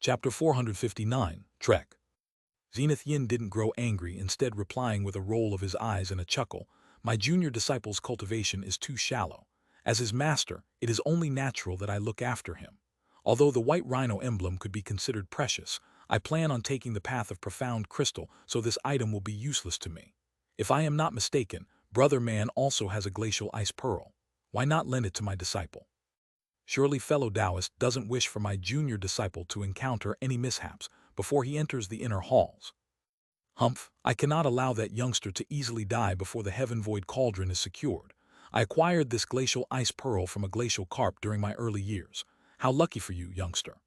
Chapter 459, Trek. Zenith Yin didn't grow angry, instead replying with a roll of his eyes and a chuckle. My junior disciple's cultivation is too shallow. As his master, it is only natural that I look after him. Although the white rhino emblem could be considered precious, I plan on taking the path of profound crystal, so this item will be useless to me. If I am not mistaken, Brother Man also has a glacial ice pearl. Why not lend it to my disciple? Surely fellow Taoist doesn't wish for my junior disciple to encounter any mishaps before he enters the inner halls. Humph, I cannot allow that youngster to easily die before the heaven void cauldron is secured. I acquired this glacial ice pearl from a glacial carp during my early years. How lucky for you, youngster.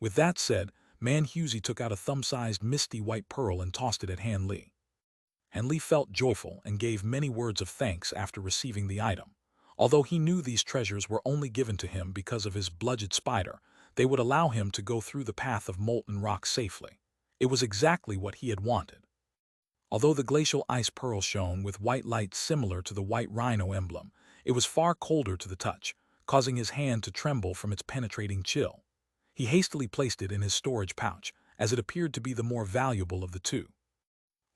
With that said, Man Husey took out a thumb-sized misty white pearl and tossed it at Han Li. Han Li felt joyful and gave many words of thanks after receiving the item. Although he knew these treasures were only given to him because of his blooded spider, they would allow him to go through the path of molten rock safely. It was exactly what he had wanted. Although the glacial ice pearl shone with white light similar to the white rhino emblem, it was far colder to the touch, causing his hand to tremble from its penetrating chill. He hastily placed it in his storage pouch, as it appeared to be the more valuable of the two.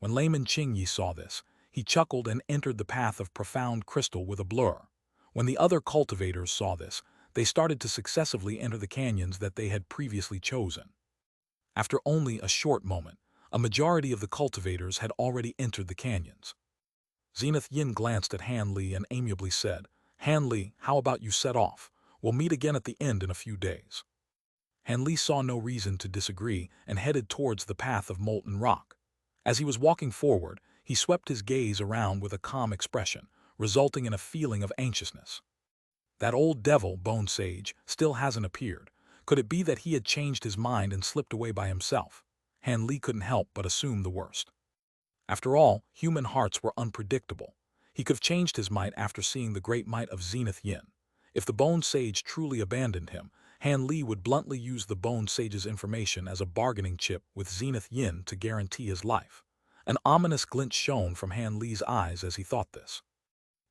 When Layman Qingyi saw this, he chuckled and entered the path of profound crystal with a blur. When the other cultivators saw this, they started to successively enter the canyons that they had previously chosen. After only a short moment, a majority of the cultivators had already entered the canyons. Zenith Yin glanced at Han Li and amiably said, "Han Li, how about you set off? We'll meet again at the end in a few days." Han Li saw no reason to disagree and headed towards the path of molten rock. As he was walking forward, he swept his gaze around with a calm expression, resulting in a feeling of anxiousness. That old devil, Bone Sage, still hasn't appeared. Could it be that he had changed his mind and slipped away by himself? Han Li couldn't help but assume the worst. After all, human hearts were unpredictable. He could have changed his might after seeing the great might of Zenith Yin. If the Bone Sage truly abandoned him, Han Li would bluntly use the Bone Sage's information as a bargaining chip with Zenith Yin to guarantee his life. An ominous glint shone from Han Li's eyes as he thought this.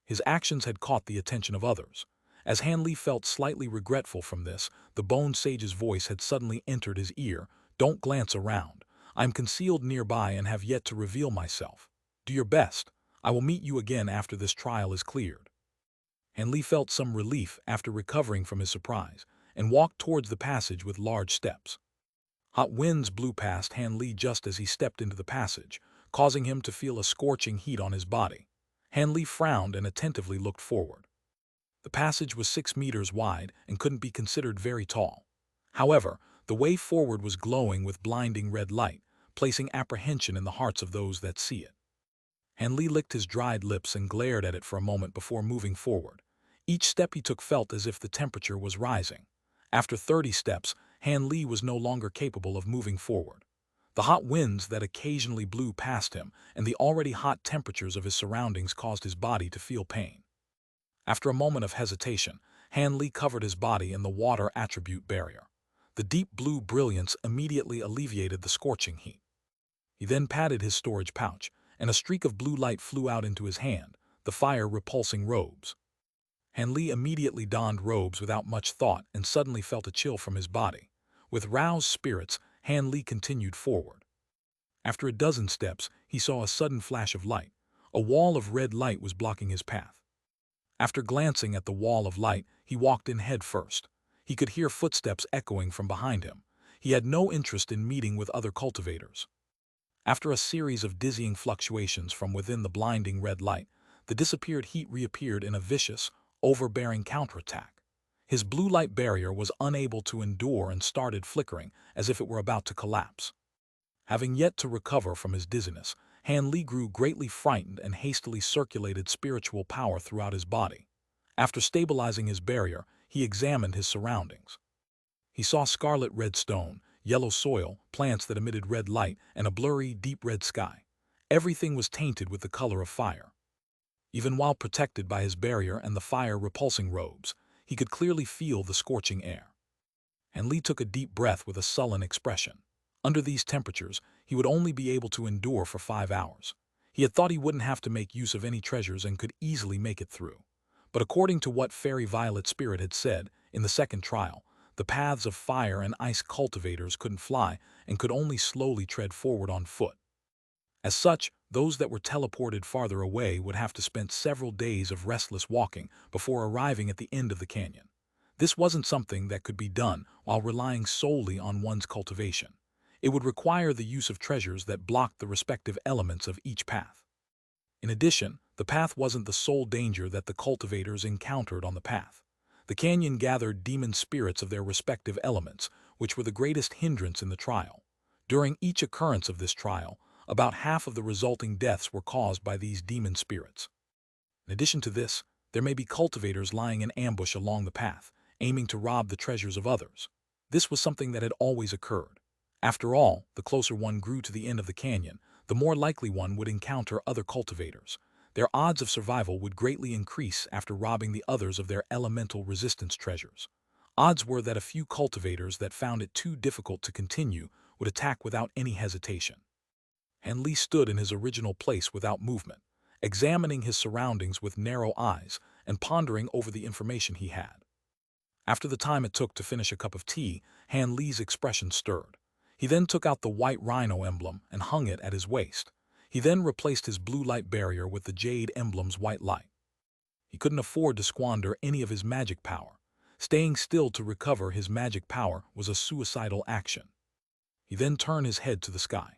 His actions had caught the attention of others. As Han Li felt slightly regretful from this, the Bone Sage's voice had suddenly entered his ear. "Don't glance around. I am concealed nearby and have yet to reveal myself. Do your best. I will meet you again after this trial is cleared." Han Li felt some relief after recovering from his surprise, and walked towards the passage with large steps. Hot winds blew past Han Li just as he stepped into the passage, causing him to feel a scorching heat on his body. Han Li frowned and attentively looked forward. The passage was 6 meters wide and couldn't be considered very tall. However, the way forward was glowing with blinding red light, placing apprehension in the hearts of those that see it. Han Li licked his dried lips and glared at it for a moment before moving forward. Each step he took felt as if the temperature was rising. After 30 steps, Han Li was no longer capable of moving forward. The hot winds that occasionally blew past him and the already hot temperatures of his surroundings caused his body to feel pain. After a moment of hesitation, Han Li covered his body in the water attribute barrier. The deep blue brilliance immediately alleviated the scorching heat. He then patted his storage pouch, and a streak of blue light flew out into his hand, the fire-repulsing robes. Han Li immediately donned robes without much thought and suddenly felt a chill from his body. With roused spirits, Han Li continued forward. After a dozen steps, he saw a sudden flash of light. A wall of red light was blocking his path. After glancing at the wall of light, he walked in head first. He could hear footsteps echoing from behind him. He had no interest in meeting with other cultivators. After a series of dizzying fluctuations from within the blinding red light, the disappeared heat reappeared in a vicious, overbearing counterattack. His blue light barrier was unable to endure and started flickering as if it were about to collapse. Having yet to recover from his dizziness, Han Li grew greatly frightened and hastily circulated spiritual power throughout his body. After stabilizing his barrier, he examined his surroundings. He saw scarlet red stone, yellow soil, plants that emitted red light, and a blurry, deep red sky. Everything was tainted with the color of fire. Even while protected by his barrier and the fire-repulsing robes, he could clearly feel the scorching air. Han Li took a deep breath with a sullen expression. Under these temperatures, he would only be able to endure for 5 hours. He had thought he wouldn't have to make use of any treasures and could easily make it through. But according to what Fairy Violet Spirit had said, in the second trial, the paths of fire and ice cultivators couldn't fly and could only slowly tread forward on foot. As such, those that were teleported farther away would have to spend several days of restless walking before arriving at the end of the canyon. This wasn't something that could be done while relying solely on one's cultivation. It would require the use of treasures that blocked the respective elements of each path. In addition, the path wasn't the sole danger that the cultivators encountered on the path. The canyon gathered demon spirits of their respective elements, which were the greatest hindrance in the trial. During each occurrence of this trial, about half of the resulting deaths were caused by these demon spirits. In addition to this, there may be cultivators lying in ambush along the path, aiming to rob the treasures of others. This was something that had always occurred. After all, the closer one grew to the end of the canyon, the more likely one would encounter other cultivators. Their odds of survival would greatly increase after robbing the others of their elemental resistance treasures. Odds were that a few cultivators that found it too difficult to continue would attack without any hesitation. Hanli stood in his original place without movement, examining his surroundings with narrow eyes and pondering over the information he had. After the time it took to finish a cup of tea, Hanli's expression stirred. He then took out the white rhino emblem and hung it at his waist. He then replaced his blue light barrier with the Jade emblem's white light. He couldn't afford to squander any of his magic power. Staying still to recover his magic power was a suicidal action. He then turned his head to the sky.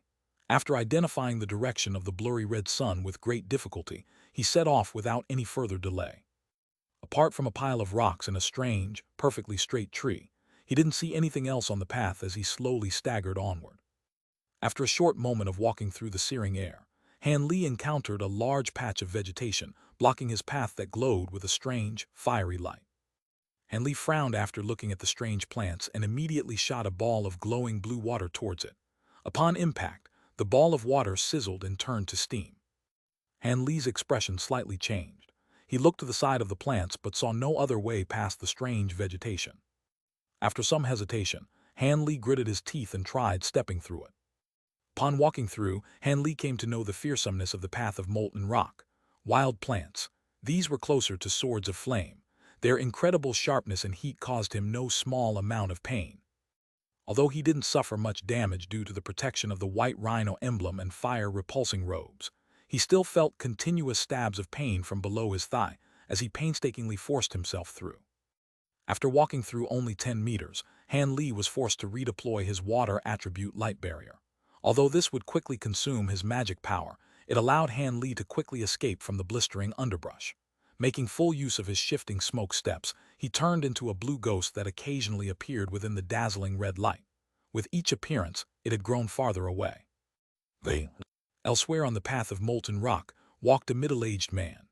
After identifying the direction of the blurry red sun with great difficulty, he set off without any further delay. Apart from a pile of rocks and a strange, perfectly straight tree, he didn't see anything else on the path as he slowly staggered onward. After a short moment of walking through the searing air, Hanli encountered a large patch of vegetation blocking his path that glowed with a strange, fiery light. Hanli frowned after looking at the strange plants and immediately shot a ball of glowing blue water towards it. Upon impact, the ball of water sizzled and turned to steam. Hanli's expression slightly changed. He looked to the side of the plants but saw no other way past the strange vegetation. After some hesitation, Hanli gritted his teeth and tried stepping through it. Upon walking through, Hanli came to know the fearsomeness of the path of molten rock. Wild plants. These were closer to swords of flame. Their incredible sharpness and heat caused him no small amount of pain. Although he didn't suffer much damage due to the protection of the white rhino emblem and fire-repulsing robes, he still felt continuous stabs of pain from below his thigh as he painstakingly forced himself through. After walking through only 10 meters, Hanli was forced to redeploy his water attribute light barrier. Although this would quickly consume his magic power, it allowed Hanli to quickly escape from the blistering underbrush. Making full use of his shifting smoke steps, he turned into a blue ghost that occasionally appeared within the dazzling red light. With each appearance, it had grown farther away. Elsewhere on the path of molten rock walked a middle-aged man.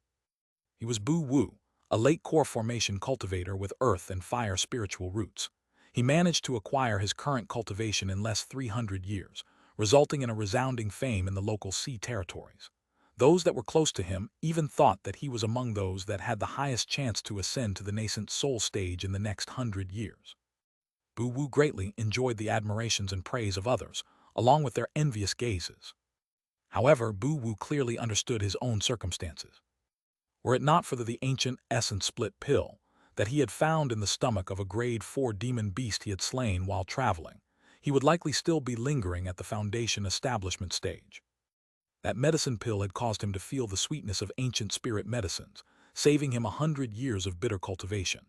He was Bu Wu, a late-core formation cultivator with earth and fire spiritual roots. He managed to acquire his current cultivation in less 300 years, resulting in a resounding fame in the local sea territories. Those that were close to him even thought that he was among those that had the highest chance to ascend to the nascent soul stage in the next 100 years. Bu Wu greatly enjoyed the admirations and praise of others, along with their envious gazes. However, Bu Wu clearly understood his own circumstances. Were it not for the ancient essence split pill that he had found in the stomach of a grade 4 demon beast he had slain while traveling, he would likely still be lingering at the Foundation establishment stage. That medicine pill had caused him to feel the sweetness of ancient spirit medicines, saving him 100 years of bitter cultivation.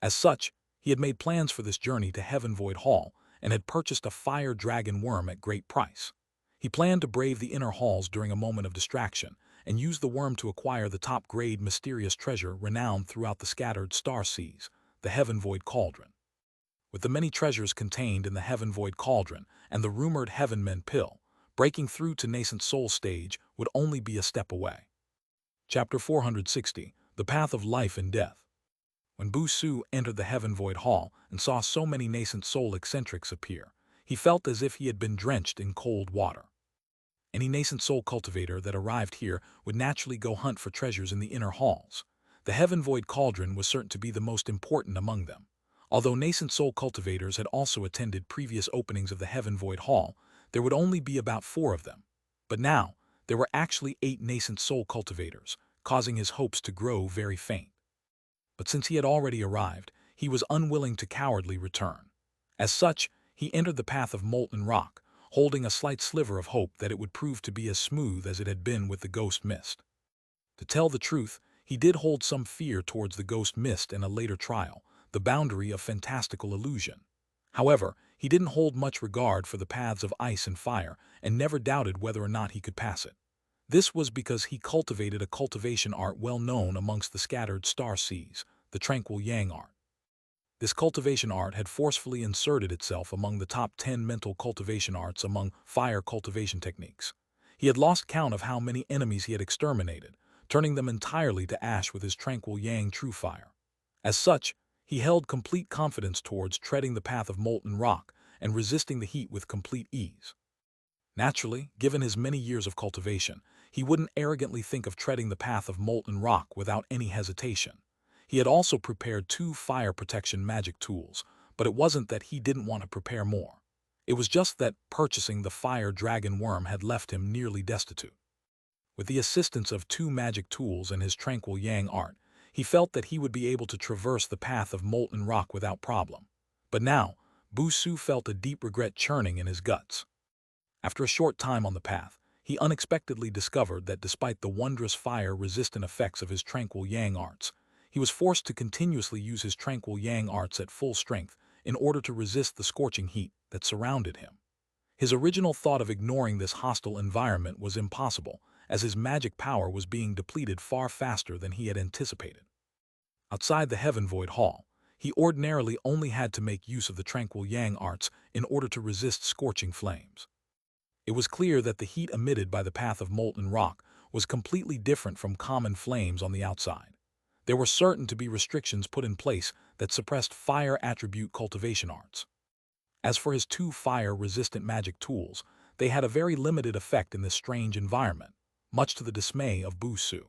As such, he had made plans for this journey to Heaven Void Hall and had purchased a fire dragon worm at great price. He planned to brave the inner halls during a moment of distraction and use the worm to acquire the top-grade mysterious treasure renowned throughout the scattered star seas, the Heaven Void Cauldron. With the many treasures contained in the Heaven Void Cauldron and the rumored Heaven Men pill, breaking through to nascent soul stage would only be a step away. Chapter 460, The Path of Life and Death. When Bu Su entered the Heaven Void Hall and saw so many nascent soul eccentrics appear, he felt as if he had been drenched in cold water. Any nascent soul cultivator that arrived here would naturally go hunt for treasures in the inner halls. The Heaven Void Cauldron was certain to be the most important among them. Although nascent soul cultivators had also attended previous openings of the Heaven Void Hall, there would only be about 4 of them. But now, there were actually 8 nascent soul cultivators, causing his hopes to grow very faint. But since he had already arrived, he was unwilling to cowardly return. As such, he entered the path of molten rock, holding a slight sliver of hope that it would prove to be as smooth as it had been with the ghost mist. To tell the truth, he did hold some fear towards the ghost mist in a later trial, the boundary of fantastical illusion. However, he didn't hold much regard for the paths of ice and fire, and never doubted whether or not he could pass it. This was because he cultivated a cultivation art well known amongst the scattered star seas, the tranquil yang art. This cultivation art had forcefully inserted itself among the top 10 mental cultivation arts among fire cultivation techniques. He had lost count of how many enemies he had exterminated, turning them entirely to ash with his tranquil yang true fire. As such, he held complete confidence towards treading the path of molten rock and resisting the heat with complete ease. Naturally, given his many years of cultivation, he wouldn't arrogantly think of treading the path of molten rock without any hesitation. He had also prepared 2 fire protection magic tools, but it wasn't that he didn't want to prepare more. It was just that purchasing the fire dragon worm had left him nearly destitute. With the assistance of 2 magic tools and his tranquil yang art, he felt that he would be able to traverse the path of molten rock without problem. But now, Bu Su felt a deep regret churning in his guts. After a short time on the path, he unexpectedly discovered that despite the wondrous fire-resistant effects of his tranquil yang arts, he was forced to continuously use his tranquil yang arts at full strength in order to resist the scorching heat that surrounded him. His original thought of ignoring this hostile environment was impossible, as his magic power was being depleted far faster than he had anticipated. Outside the Heaven Void Hall, he ordinarily only had to make use of the tranquil yang arts in order to resist scorching flames. It was clear that the heat emitted by the path of molten rock was completely different from common flames on the outside. There were certain to be restrictions put in place that suppressed fire attribute cultivation arts. As for his 2 fire-resistant magic tools, they had a very limited effect in this strange environment, much to the dismay of Bu Su.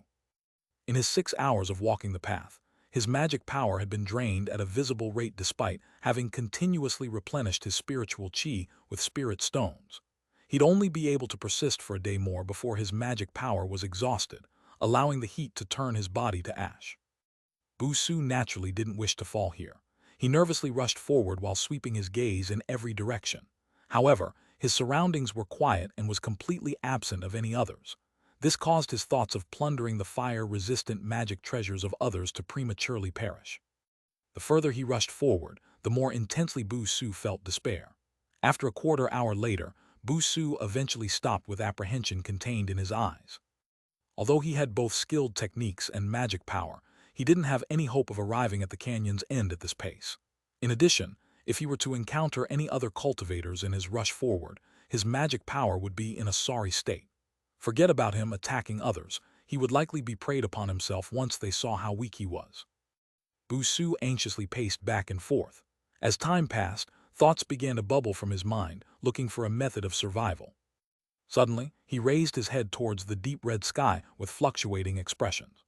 In his 6 hours of walking the path, his magic power had been drained at a visible rate despite having continuously replenished his spiritual qi with spirit stones. He'd only be able to persist for a day more before his magic power was exhausted, allowing the heat to turn his body to ash. Bu Su naturally didn't wish to fall here. He nervously rushed forward while sweeping his gaze in every direction. However, his surroundings were quiet and was completely absent of any others. This caused his thoughts of plundering the fire-resistant magic treasures of others to prematurely perish. The further he rushed forward, the more intensely Bu Su felt despair. After a quarter hour later, Bu Su eventually stopped with apprehension contained in his eyes. Although he had both skilled techniques and magic power, he didn't have any hope of arriving at the canyon's end at this pace. In addition, if he were to encounter any other cultivators in his rush forward, his magic power would be in a sorry state. Forget about him attacking others, he would likely be preyed upon himself once they saw how weak he was. Bu Su anxiously paced back and forth. As time passed, thoughts began to bubble from his mind, looking for a method of survival. Suddenly, he raised his head towards the deep red sky with fluctuating expressions.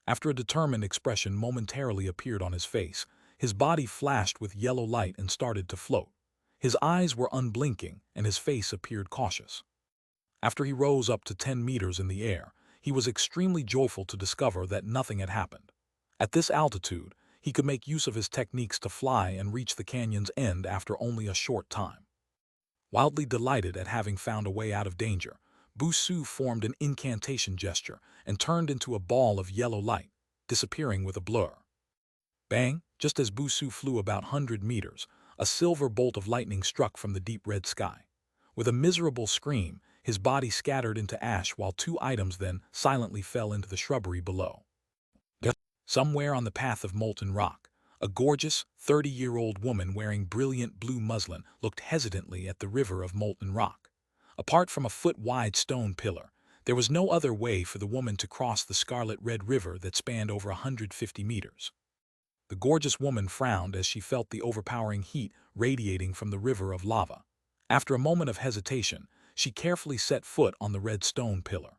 After a determined expression momentarily appeared on his face, his body flashed with yellow light and started to float. His eyes were unblinking, and his face appeared cautious. After he rose up to 10 meters in the air, he was extremely joyful to discover that nothing had happened. At this altitude, he could make use of his techniques to fly and reach the canyon's end after only a short time. Wildly delighted at having found a way out of danger, Bu Su formed an incantation gesture and turned into a ball of yellow light, disappearing with a blur. Bang! Just as Bu Su flew about 100 meters, a silver bolt of lightning struck from the deep red sky. With a miserable scream, his body scattered into ash while 2 items then silently fell into the shrubbery below. Somewhere on the path of molten rock, a gorgeous, 30-year-old woman wearing brilliant blue muslin looked hesitantly at the river of molten rock. Apart from a foot-wide stone pillar, there was no other way for the woman to cross the scarlet-red river that spanned over 150 meters. The gorgeous woman frowned as she felt the overpowering heat radiating from the river of lava. After a moment of hesitation, she carefully set foot on the red stone pillar.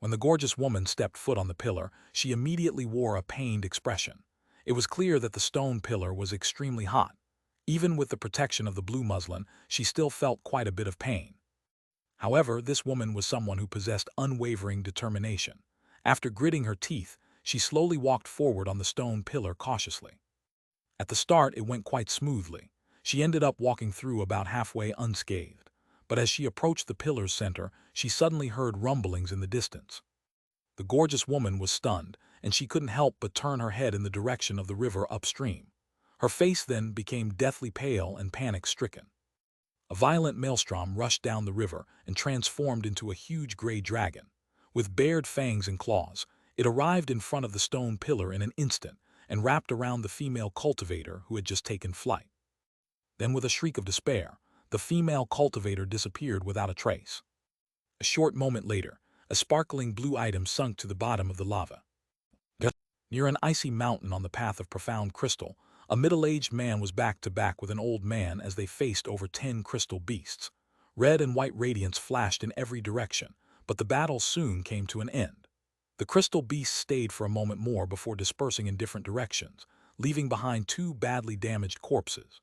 When the gorgeous woman stepped foot on the pillar, she immediately wore a pained expression. It was clear that the stone pillar was extremely hot. Even with the protection of the blue muslin, she still felt quite a bit of pain. However, this woman was someone who possessed unwavering determination. After gritting her teeth, she slowly walked forward on the stone pillar cautiously. At the start, it went quite smoothly. She ended up walking through about halfway unscathed. But as she approached the pillar's center, she suddenly heard rumblings in the distance. The gorgeous woman was stunned, and she couldn't help but turn her head in the direction of the river upstream. Her face then became deathly pale and panic-stricken. A violent maelstrom rushed down the river and transformed into a huge gray dragon. With bared fangs and claws, it arrived in front of the stone pillar in an instant and wrapped around the female cultivator who had just taken flight. Then with a shriek of despair, the female cultivator disappeared without a trace. A short moment later, a sparkling blue item sunk to the bottom of the lava. Near an icy mountain on the path of profound crystal, a middle-aged man was back-to-back with an old man as they faced over 10 crystal beasts. Red and white radiance flashed in every direction, but the battle soon came to an end. The crystal beasts stayed for a moment more before dispersing in different directions, leaving behind 2 badly damaged corpses.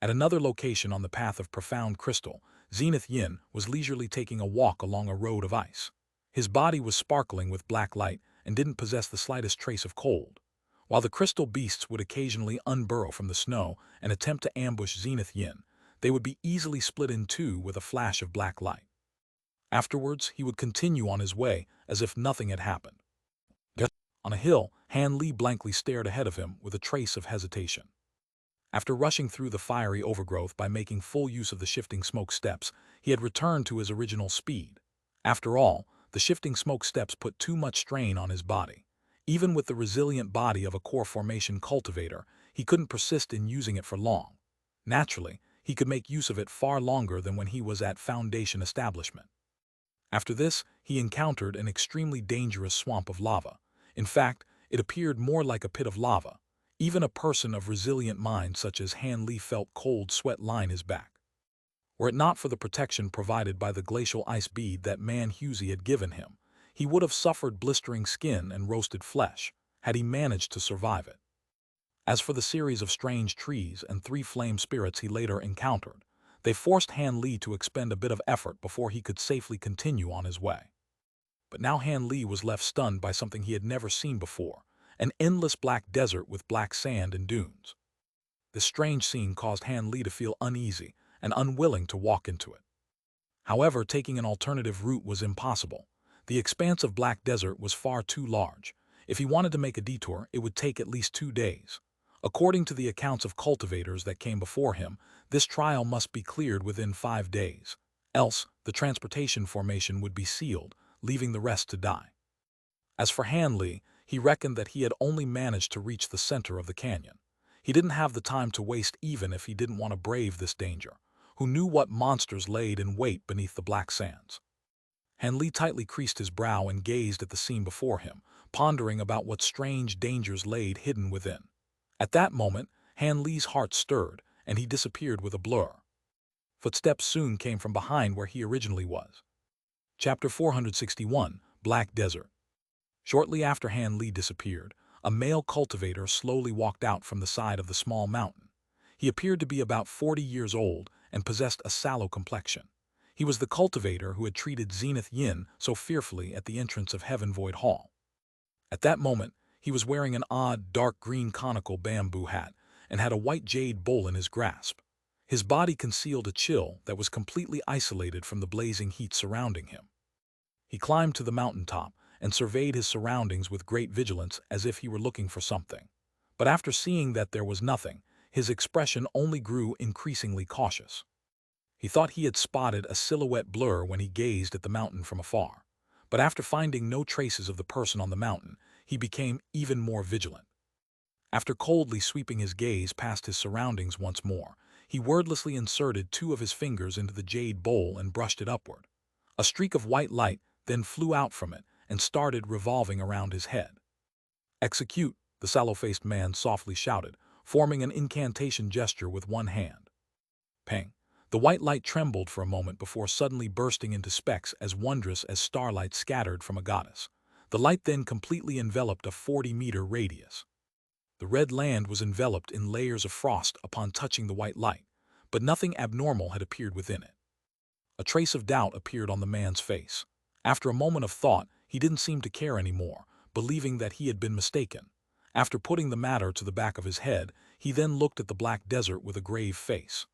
At another location on the path of profound crystal, Zenith Yin was leisurely taking a walk along a road of ice. His body was sparkling with black light and didn't possess the slightest trace of cold. While the crystal beasts would occasionally unburrow from the snow and attempt to ambush Zenith Yin, they would be easily split in two with a flash of black light. Afterwards, he would continue on his way as if nothing had happened. On a hill, Han Li blankly stared ahead of him with a trace of hesitation. After rushing through the fiery overgrowth by making full use of the shifting smoke steps, he had returned to his original speed. After all, the shifting smoke steps put too much strain on his body. Even with the resilient body of a core formation cultivator, he couldn't persist in using it for long. Naturally, he could make use of it far longer than when he was at Foundation establishment. After this, he encountered an extremely dangerous swamp of lava. In fact, it appeared more like a pit of lava. Even a person of resilient mind such as Han Li felt cold sweat line his back. Were it not for the protection provided by the glacial ice bead that Man Husey had given him, he would have suffered blistering skin and roasted flesh, had he managed to survive it. As for the series of strange trees and 3 flame spirits he later encountered, they forced Han Li to expend a bit of effort before he could safely continue on his way. But now Han Li was left stunned by something he had never seen before, an endless black desert with black sand and dunes. This strange scene caused Han Li to feel uneasy and unwilling to walk into it. However, taking an alternative route was impossible. The expanse of black desert was far too large. If he wanted to make a detour, it would take at least 2 days. According to the accounts of cultivators that came before him, this trial must be cleared within 5 days. Else, the transportation formation would be sealed, leaving the rest to die. As for Han Li, he reckoned that he had only managed to reach the center of the canyon. He didn't have the time to waste even if he didn't want to brave this danger. Who knew what monsters laid in wait beneath the black sands? Han Li tightly creased his brow and gazed at the scene before him, pondering about what strange dangers laid hidden within. At that moment, Han Li's heart stirred, and he disappeared with a blur. Footsteps soon came from behind where he originally was. Chapter 461, Black Desert. Shortly after Han Li disappeared, a male cultivator slowly walked out from the side of the small mountain. He appeared to be about 40 years old and possessed a sallow complexion. He was the cultivator who had treated Zenith Yin so fearfully at the entrance of Heaven Void Hall. At that moment, he was wearing an odd, dark green conical bamboo hat and had a white jade bowl in his grasp. His body concealed a chill that was completely isolated from the blazing heat surrounding him. He climbed to the mountaintop and surveyed his surroundings with great vigilance as if he were looking for something. But after seeing that there was nothing, his expression only grew increasingly cautious. He thought he had spotted a silhouette blur when he gazed at the mountain from afar. But after finding no traces of the person on the mountain, he became even more vigilant. After coldly sweeping his gaze past his surroundings once more, he wordlessly inserted 2 of his fingers into the jade bowl and brushed it upward. A streak of white light then flew out from it and started revolving around his head. "Execute," the sallow-faced man softly shouted, forming an incantation gesture with one hand. Pang! The white light trembled for a moment before suddenly bursting into specks as wondrous as starlight scattered from a goddess. The light then completely enveloped a 40-meter radius. The red land was enveloped in layers of frost upon touching the white light, but nothing abnormal had appeared within it. A trace of doubt appeared on the man's face. After a moment of thought, he didn't seem to care anymore, believing that he had been mistaken. After putting the matter to the back of his head, he then looked at the black desert with a grave face.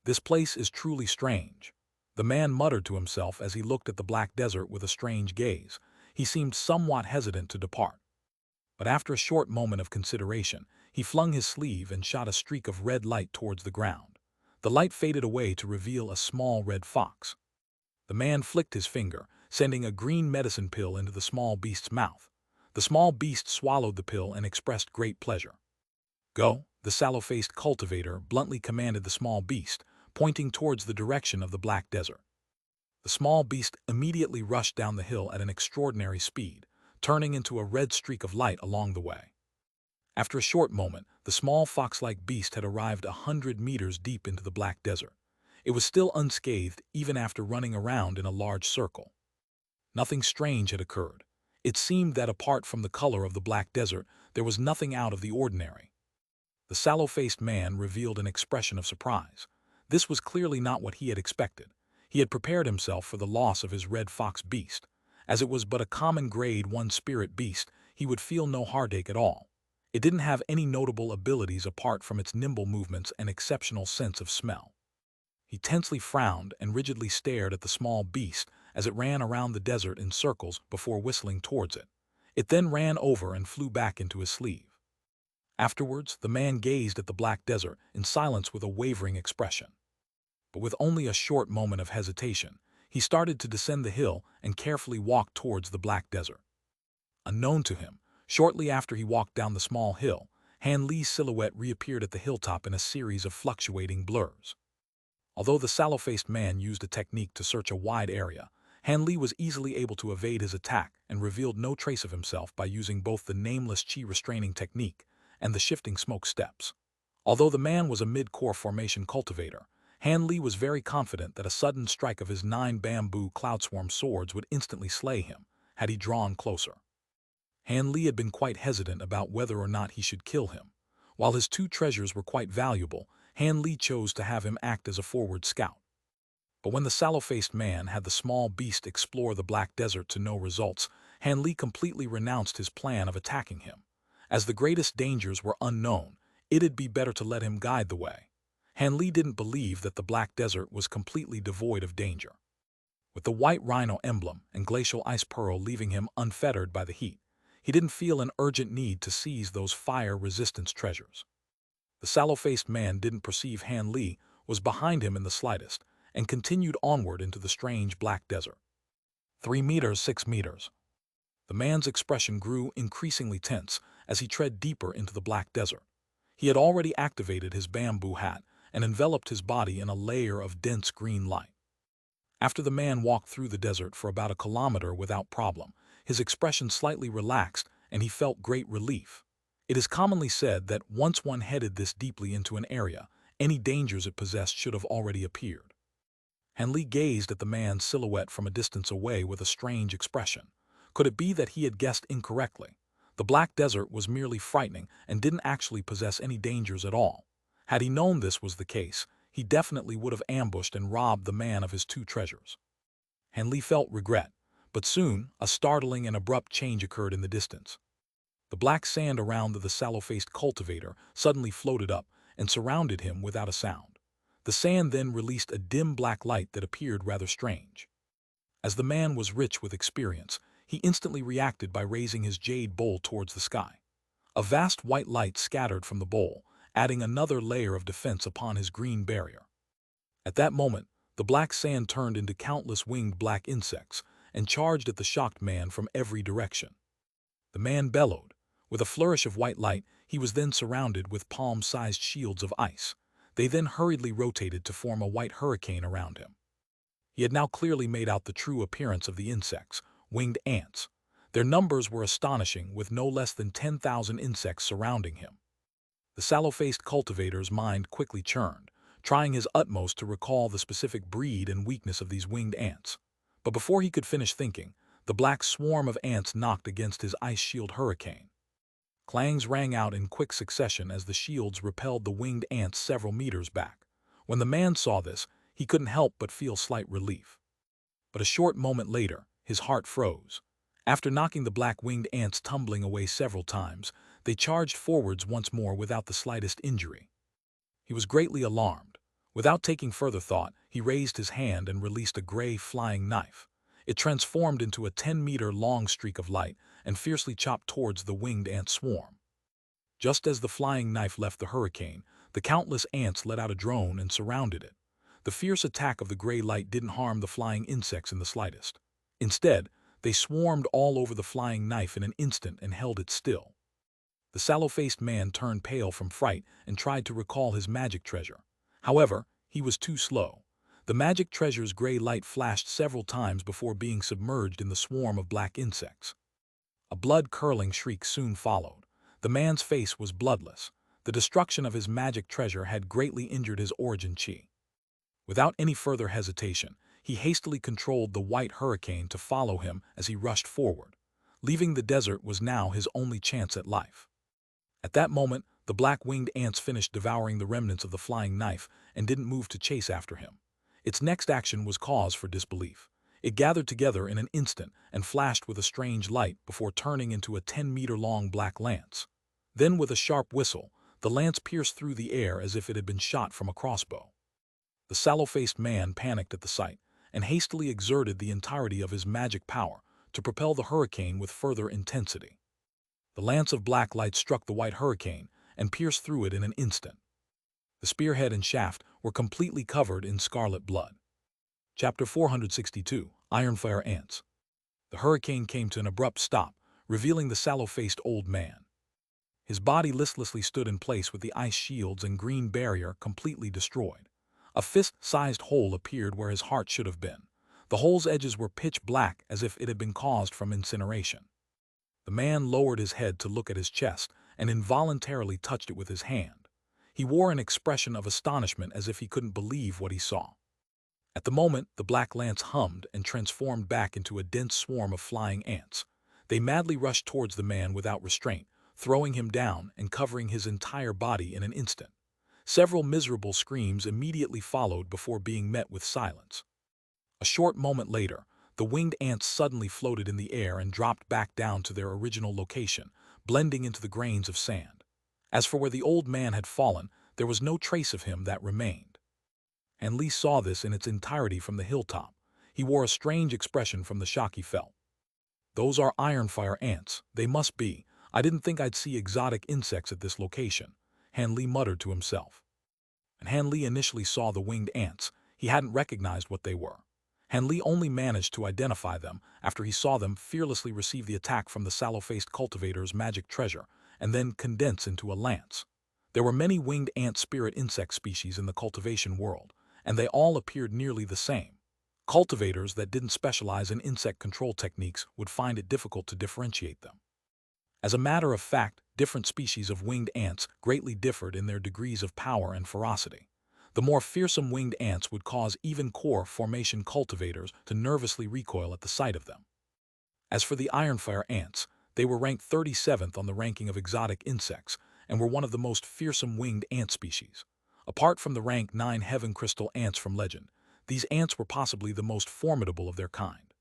"This place is truly strange," the man muttered to himself as he looked at the black desert with a strange gaze. He seemed somewhat hesitant to depart. But after a short moment of consideration, he flung his sleeve and shot a streak of red light towards the ground. The light faded away to reveal a small red fox. The man flicked his finger, sending a green medicine pill into the small beast's mouth. The small beast swallowed the pill and expressed great pleasure. "Go," the sallow-faced cultivator bluntly commanded the small beast, pointing towards the direction of the black desert. The small beast immediately rushed down the hill at an extraordinary speed, turning into a red streak of light along the way. After a short moment, the small fox-like beast had arrived 100 meters deep into the black desert. It was still unscathed even after running around in a large circle. Nothing strange had occurred. It seemed that apart from the color of the black desert, there was nothing out of the ordinary. The sallow-faced man revealed an expression of surprise. This was clearly not what he had expected. He had prepared himself for the loss of his red fox beast. As it was but a common grade 1 spirit beast, he would feel no heartache at all. It didn't have any notable abilities apart from its nimble movements and exceptional sense of smell. He tensely frowned and rigidly stared at the small beast as it ran around the desert in circles before whistling towards it. It then ran over and flew back into his sleeve. Afterwards, the man gazed at the black desert in silence with a wavering expression. But with only a short moment of hesitation, he started to descend the hill and carefully walked towards the black desert. Unknown to him, shortly after he walked down the small hill, Han Li's silhouette reappeared at the hilltop in a series of fluctuating blurs. Although the sallow-faced man used a technique to search a wide area, Han Li was easily able to evade his attack and revealed no trace of himself by using both the nameless chi restraining technique and the shifting smoke steps. Although the man was a mid-core formation cultivator, Han Li was very confident that a sudden strike of his 9 bamboo cloudswarm swords would instantly slay him, had he drawn closer. Han Li had been quite hesitant about whether or not he should kill him. While his 2 treasures were quite valuable, Han Li chose to have him act as a forward scout. But when the sallow-faced man had the small beast explore the black desert to no results, Han Li completely renounced his plan of attacking him. As the greatest dangers were unknown, it'd be better to let him guide the way. Han Li didn't believe that the black desert was completely devoid of danger. With the white rhino emblem and glacial ice pearl leaving him unfettered by the heat, he didn't feel an urgent need to seize those fire-resistance treasures. The sallow-faced man didn't perceive Han Li was behind him in the slightest, and continued onward into the strange black desert. 3 meters, 6 meters. The man's expression grew increasingly tense as he tread deeper into the black desert. He had already activated his bamboo hat and enveloped his body in a layer of dense green light. After the man walked through the desert for about a kilometer without problem, his expression slightly relaxed and he felt great relief. It is commonly said that once one headed this deeply into an area, any dangers it possessed should have already appeared. Han Li gazed at the man's silhouette from a distance away with a strange expression. Could it be that he had guessed incorrectly? The black desert was merely frightening and didn't actually possess any dangers at all. Had he known this was the case, he definitely would have ambushed and robbed the man of his 2 treasures. Han Li felt regret, but soon a startling and abrupt change occurred in the distance. The black sand around the sallow-faced cultivator suddenly floated up and surrounded him without a sound. The sand then released a dim black light that appeared rather strange. As the man was rich with experience, he instantly reacted by raising his jade bowl towards the sky. A vast white light scattered from the bowl, adding another layer of defense upon his green barrier. At that moment, the black sand turned into countless winged black insects and charged at the shocked man from every direction. The man bellowed. With a flourish of white light, he was then surrounded with palm-sized shields of ice. They then hurriedly rotated to form a white hurricane around him. He had now clearly made out the true appearance of the insects, winged ants. Their numbers were astonishing, with no less than 10,000 insects surrounding him. The sallow-faced cultivator's mind quickly churned, trying his utmost to recall the specific breed and weakness of these winged ants. But before he could finish thinking, the black swarm of ants knocked against his ice shield hurricane. Clangs rang out in quick succession as the shields repelled the winged ants several meters back. When the man saw this, he couldn't help but feel slight relief. But a short moment later, his heart froze. After knocking the black-winged ants tumbling away several times, They charged forwards once more without the slightest injury. He was greatly alarmed. Without taking further thought, he raised his hand and released a gray flying knife. It transformed into a 10-meter-long streak of light and fiercely chopped towards the winged ant swarm. Just as the flying knife left the hurricane, the countless ants let out a drone and surrounded it. The fierce attack of the gray light didn't harm the flying insects in the slightest. Instead, they swarmed all over the flying knife in an instant and held it still. The sallow-faced man turned pale from fright and tried to recall his magic treasure. However, he was too slow. The magic treasure's gray light flashed several times before being submerged in the swarm of black insects. A blood-curdling shriek soon followed. The man's face was bloodless. The destruction of his magic treasure had greatly injured his origin chi. Without any further hesitation, he hastily controlled the white hurricane to follow him as he rushed forward. Leaving the desert was now his only chance at life. At that moment, the black-winged ants finished devouring the remnants of the flying knife and didn't move to chase after him. Its next action was cause for disbelief. It gathered together in an instant and flashed with a strange light before turning into a 10-meter-long black lance. Then, with a sharp whistle, the lance pierced through the air as if it had been shot from a crossbow. The sallow-faced man panicked at the sight and hastily exerted the entirety of his magic power to propel the hurricane with further intensity. The lance of black light struck the white hurricane and pierced through it in an instant. The spearhead and shaft were completely covered in scarlet blood. Chapter 462, Ironfire Ants. The hurricane came to an abrupt stop, revealing the sallow-faced old man. His body listlessly stood in place with the ice shields and green barrier completely destroyed. A fist-sized hole appeared where his heart should have been. The hole's edges were pitch black as if it had been caused from incineration. The man lowered his head to look at his chest and involuntarily touched it with his hand. He wore an expression of astonishment as if he couldn't believe what he saw. At the moment, the black lance hummed and transformed back into a dense swarm of flying ants. They madly rushed towards the man without restraint, throwing him down and covering his entire body in an instant. Several miserable screams immediately followed before being met with silence. A short moment later, the winged ants suddenly floated in the air and dropped back down to their original location, blending into the grains of sand. As for where the old man had fallen, there was no trace of him that remained. And Lee saw this in its entirety from the hilltop. He wore a strange expression from the shock he felt. "Those are ironfire ants. They must be. I didn't think I'd see exotic insects at this location," Han Li muttered to himself. When Han Li initially saw the winged ants, he hadn't recognized what they were. Han Li only managed to identify them after he saw them fearlessly receive the attack from the sallow-faced cultivator's magic treasure and then condense into a lance. There were many winged ant spirit insect species in the cultivation world, and they all appeared nearly the same. Cultivators that didn't specialize in insect control techniques would find it difficult to differentiate them. As a matter of fact, different species of winged ants greatly differed in their degrees of power and ferocity. The more fearsome winged ants would cause even core formation cultivators to nervously recoil at the sight of them. As for the ironfire ants, they were ranked 37th on the ranking of exotic insects and were one of the most fearsome winged ant species. Apart from the rank 9 heaven crystal ants from legend, these ants were possibly the most formidable of their kind.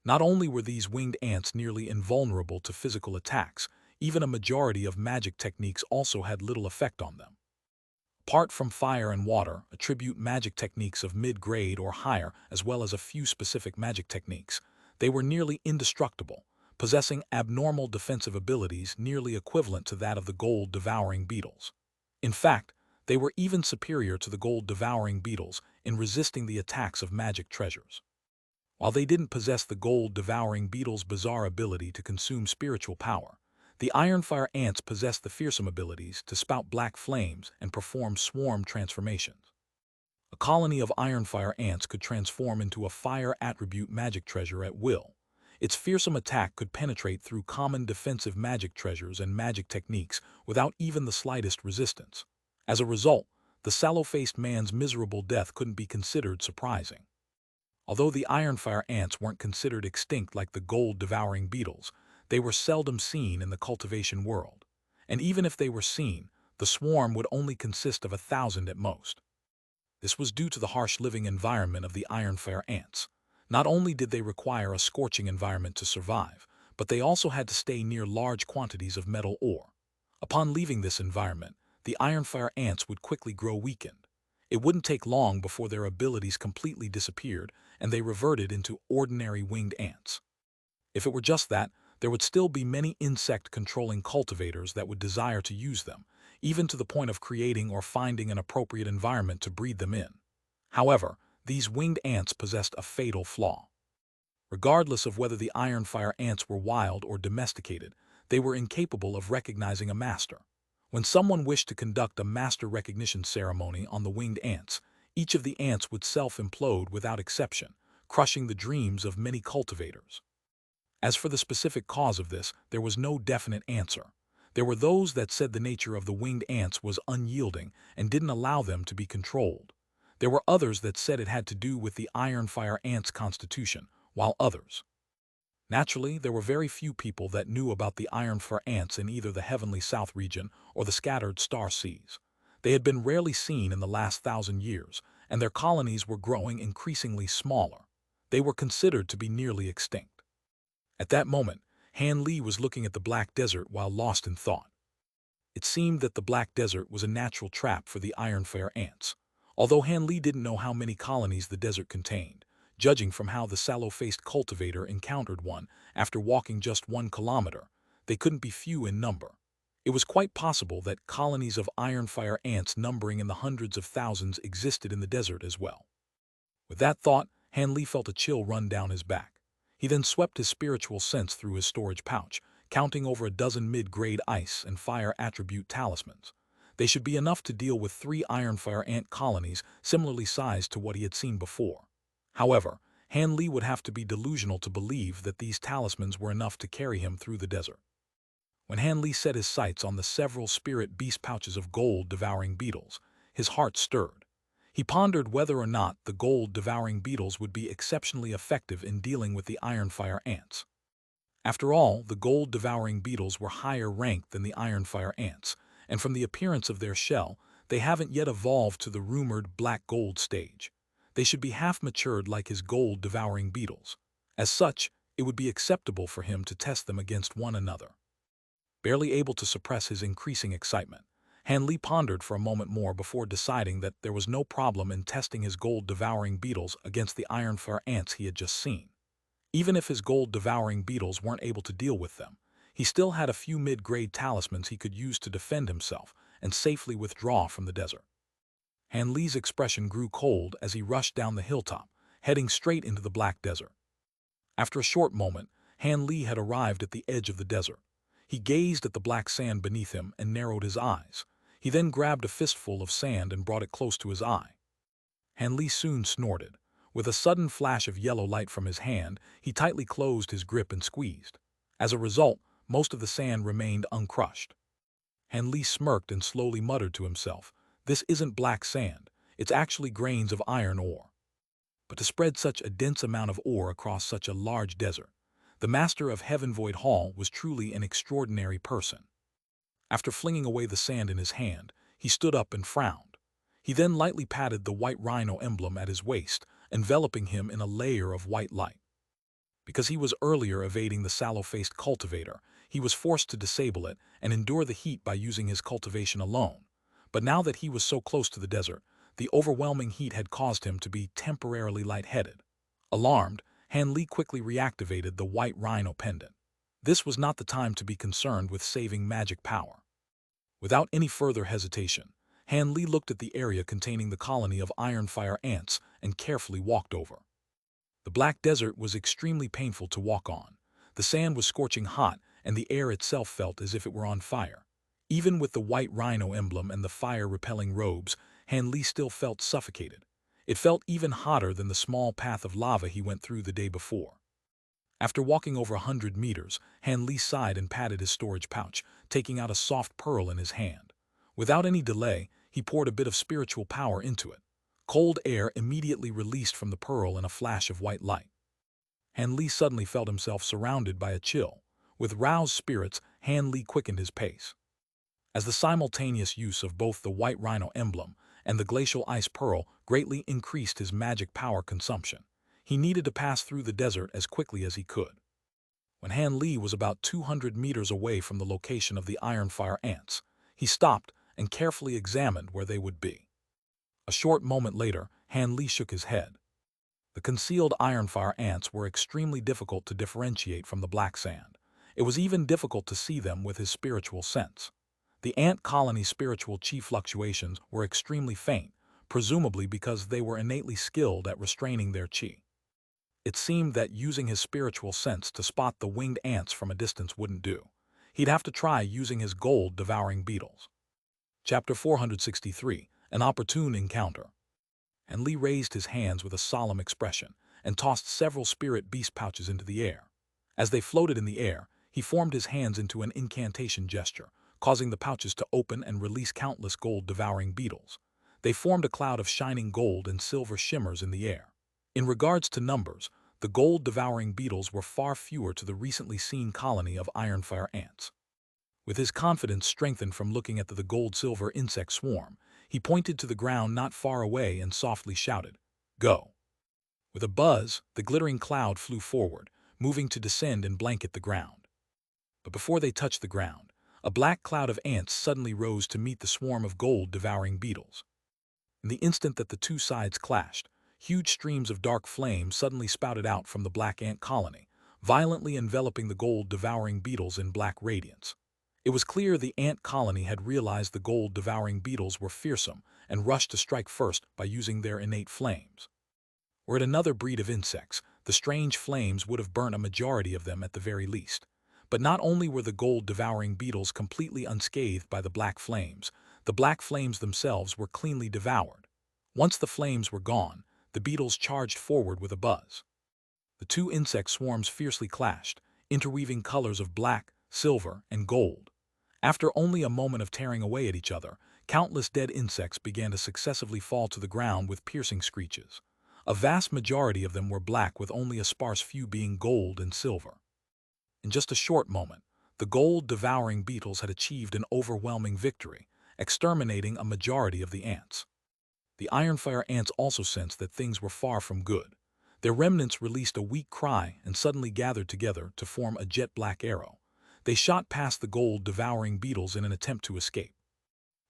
Not only were these winged ants nearly invulnerable to physical attacks, even a majority of magic techniques also had little effect on them. Apart from fire and water, attribute magic techniques of mid-grade or higher, as well as a few specific magic techniques, they were nearly indestructible, possessing abnormal defensive abilities nearly equivalent to that of the gold-devouring beetles. In fact, they were even superior to the gold-devouring beetles in resisting the attacks of magic treasures. While they didn't possess the gold-devouring beetles' bizarre ability to consume spiritual power, the ironfire ants possessed the fearsome abilities to spout black flames and perform swarm transformations. A colony of ironfire ants could transform into a fire attribute magic treasure at will. Its fearsome attack could penetrate through common defensive magic treasures and magic techniques without even the slightest resistance. As a result, the sallow-faced man's miserable death couldn't be considered surprising. Although the ironfire ants weren't considered extinct like the gold-devouring beetles, they were seldom seen in the cultivation world. And even if they were seen, the swarm would only consist of 1,000 at most. This was due to the harsh living environment of the ironfire ants. Not only did they require a scorching environment to survive, but they also had to stay near large quantities of metal ore. Upon leaving this environment, the Ironfire ants would quickly grow weakened. It wouldn't take long before their abilities completely disappeared and they reverted into ordinary winged ants. If it were just that, there would still be many insect-controlling cultivators that would desire to use them, even to the point of creating or finding an appropriate environment to breed them in. However, these winged ants possessed a fatal flaw. Regardless of whether the Ironfire ants were wild or domesticated, they were incapable of recognizing a master. When someone wished to conduct a master recognition ceremony on the winged ants, each of the ants would self-implode without exception, crushing the dreams of many cultivators. As for the specific cause of this, there was no definite answer. There were those that said the nature of the winged ants was unyielding and didn't allow them to be controlled. There were others that said it had to do with the Ironfire ants' constitution, while others. Naturally, there were very few people that knew about the Ironfire ants in either the heavenly south region or the scattered star seas. They had been rarely seen in the last 1,000 years, and their colonies were growing increasingly smaller. They were considered to be nearly extinct. At that moment, Han Li was looking at the Black Desert while lost in thought. It seemed that the Black Desert was a natural trap for the Ironfire ants. Although Han Li didn't know how many colonies the desert contained, judging from how the sallow-faced cultivator encountered one after walking just 1 kilometer, they couldn't be few in number. It was quite possible that colonies of Ironfire ants numbering in the hundreds of thousands existed in the desert as well. With that thought, Han Li felt a chill run down his back. He then swept his spiritual sense through his storage pouch, counting over a dozen mid-grade ice and fire attribute talismans. They should be enough to deal with 3 Ironfire ant colonies similarly sized to what he had seen before. However, Han Li would have to be delusional to believe that these talismans were enough to carry him through the desert. When Han Li set his sights on the several spirit beast pouches of gold-devouring beetles, his heart stirred. He pondered whether or not the gold-devouring beetles would be exceptionally effective in dealing with the Ironfire ants. After all, the gold-devouring beetles were higher ranked than the Ironfire ants, and from the appearance of their shell, they haven't yet evolved to the rumored black gold stage. They should be half-matured like his gold-devouring beetles. As such, it would be acceptable for him to test them against one another. Barely able to suppress his increasing excitement, Han Li pondered for a moment more before deciding that there was no problem in testing his gold-devouring beetles against the Ironfire ants he had just seen. Even if his gold-devouring beetles weren't able to deal with them, he still had a few mid-grade talismans he could use to defend himself and safely withdraw from the desert. Han Li's expression grew cold as he rushed down the hilltop, heading straight into the Black Desert. After a short moment, Han Li had arrived at the edge of the desert. He gazed at the black sand beneath him and narrowed his eyes. He then grabbed a fistful of sand and brought it close to his eye. Han Li soon snorted. With a sudden flash of yellow light from his hand, he tightly closed his grip and squeezed. As a result, most of the sand remained uncrushed. Han Li smirked and slowly muttered to himself, "This isn't black sand, it's actually grains of iron ore." But to spread such a dense amount of ore across such a large desert, the master of Heaven Void Hall was truly an extraordinary person. After flinging away the sand in his hand, he stood up and frowned. He then lightly patted the white rhino emblem at his waist, enveloping him in a layer of white light. Because he was earlier evading the sallow-faced cultivator, he was forced to disable it and endure the heat by using his cultivation alone. But now that he was so close to the desert, the overwhelming heat had caused him to be temporarily lightheaded. Alarmed, Han Li quickly reactivated the white rhino pendant. This was not the time to be concerned with saving magic power. Without any further hesitation, Han Li looked at the area containing the colony of Ironfire ants and carefully walked over. The Black Desert was extremely painful to walk on. The sand was scorching hot, and the air itself felt as if it were on fire. Even with the white rhino emblem and the fire-repelling robes, Han Li still felt suffocated. It felt even hotter than the small path of lava he went through the day before. After walking over 100 meters, Han Li sighed and patted his storage pouch, taking out a soft pearl in his hand. Without any delay, he poured a bit of spiritual power into it. Cold air immediately released from the pearl in a flash of white light. Han Li suddenly felt himself surrounded by a chill. With roused spirits, Han Li quickened his pace. As the simultaneous use of both the white rhino emblem and the glacial ice pearl greatly increased his magic power consumption, he needed to pass through the desert as quickly as he could. When Han Li was about 200 meters away from the location of the iron-fire ants, he stopped and carefully examined where they would be. A short moment later, Han Li shook his head. The concealed iron-fire ants were extremely difficult to differentiate from the black sand. It was even difficult to see them with his spiritual sense. The ant colony's spiritual chi fluctuations were extremely faint, presumably because they were innately skilled at restraining their chi. It seemed that using his spiritual sense to spot the winged ants from a distance wouldn't do. He'd have to try using his gold-devouring beetles. Chapter 463, An Opportune Encounter. And Li raised his hands with a solemn expression and tossed several spirit beast pouches into the air. As they floated in the air, he formed his hands into an incantation gesture, causing the pouches to open and release countless gold-devouring beetles. They formed a cloud of shining gold and silver shimmers in the air. In regards to numbers, the gold-devouring beetles were far fewer to the recently seen colony of iron-fire ants. With his confidence strengthened from looking at the gold-silver insect swarm, he pointed to the ground not far away and softly shouted, "Go!" With a buzz, the glittering cloud flew forward, moving to descend and blanket the ground. But before they touched the ground, a black cloud of ants suddenly rose to meet the swarm of gold-devouring beetles. In the instant that the two sides clashed, huge streams of dark flame suddenly spouted out from the black ant colony, violently enveloping the gold-devouring beetles in black radiance. It was clear the ant colony had realized the gold-devouring beetles were fearsome and rushed to strike first by using their innate flames. Were it another breed of insects, the strange flames would have burnt a majority of them at the very least. But not only were the gold-devouring beetles completely unscathed by the black flames themselves were cleanly devoured. Once the flames were gone, the beetles charged forward with a buzz. The two insect swarms fiercely clashed, interweaving colors of black, silver, and gold. After only a moment of tearing away at each other, countless dead insects began to successively fall to the ground with piercing screeches. A vast majority of them were black, with only a sparse few being gold and silver. In just a short moment, the gold-devouring beetles had achieved an overwhelming victory, exterminating a majority of the ants. The iron-fire ants also sensed that things were far from good. Their remnants released a weak cry and suddenly gathered together to form a jet-black arrow. They shot past the gold-devouring beetles in an attempt to escape.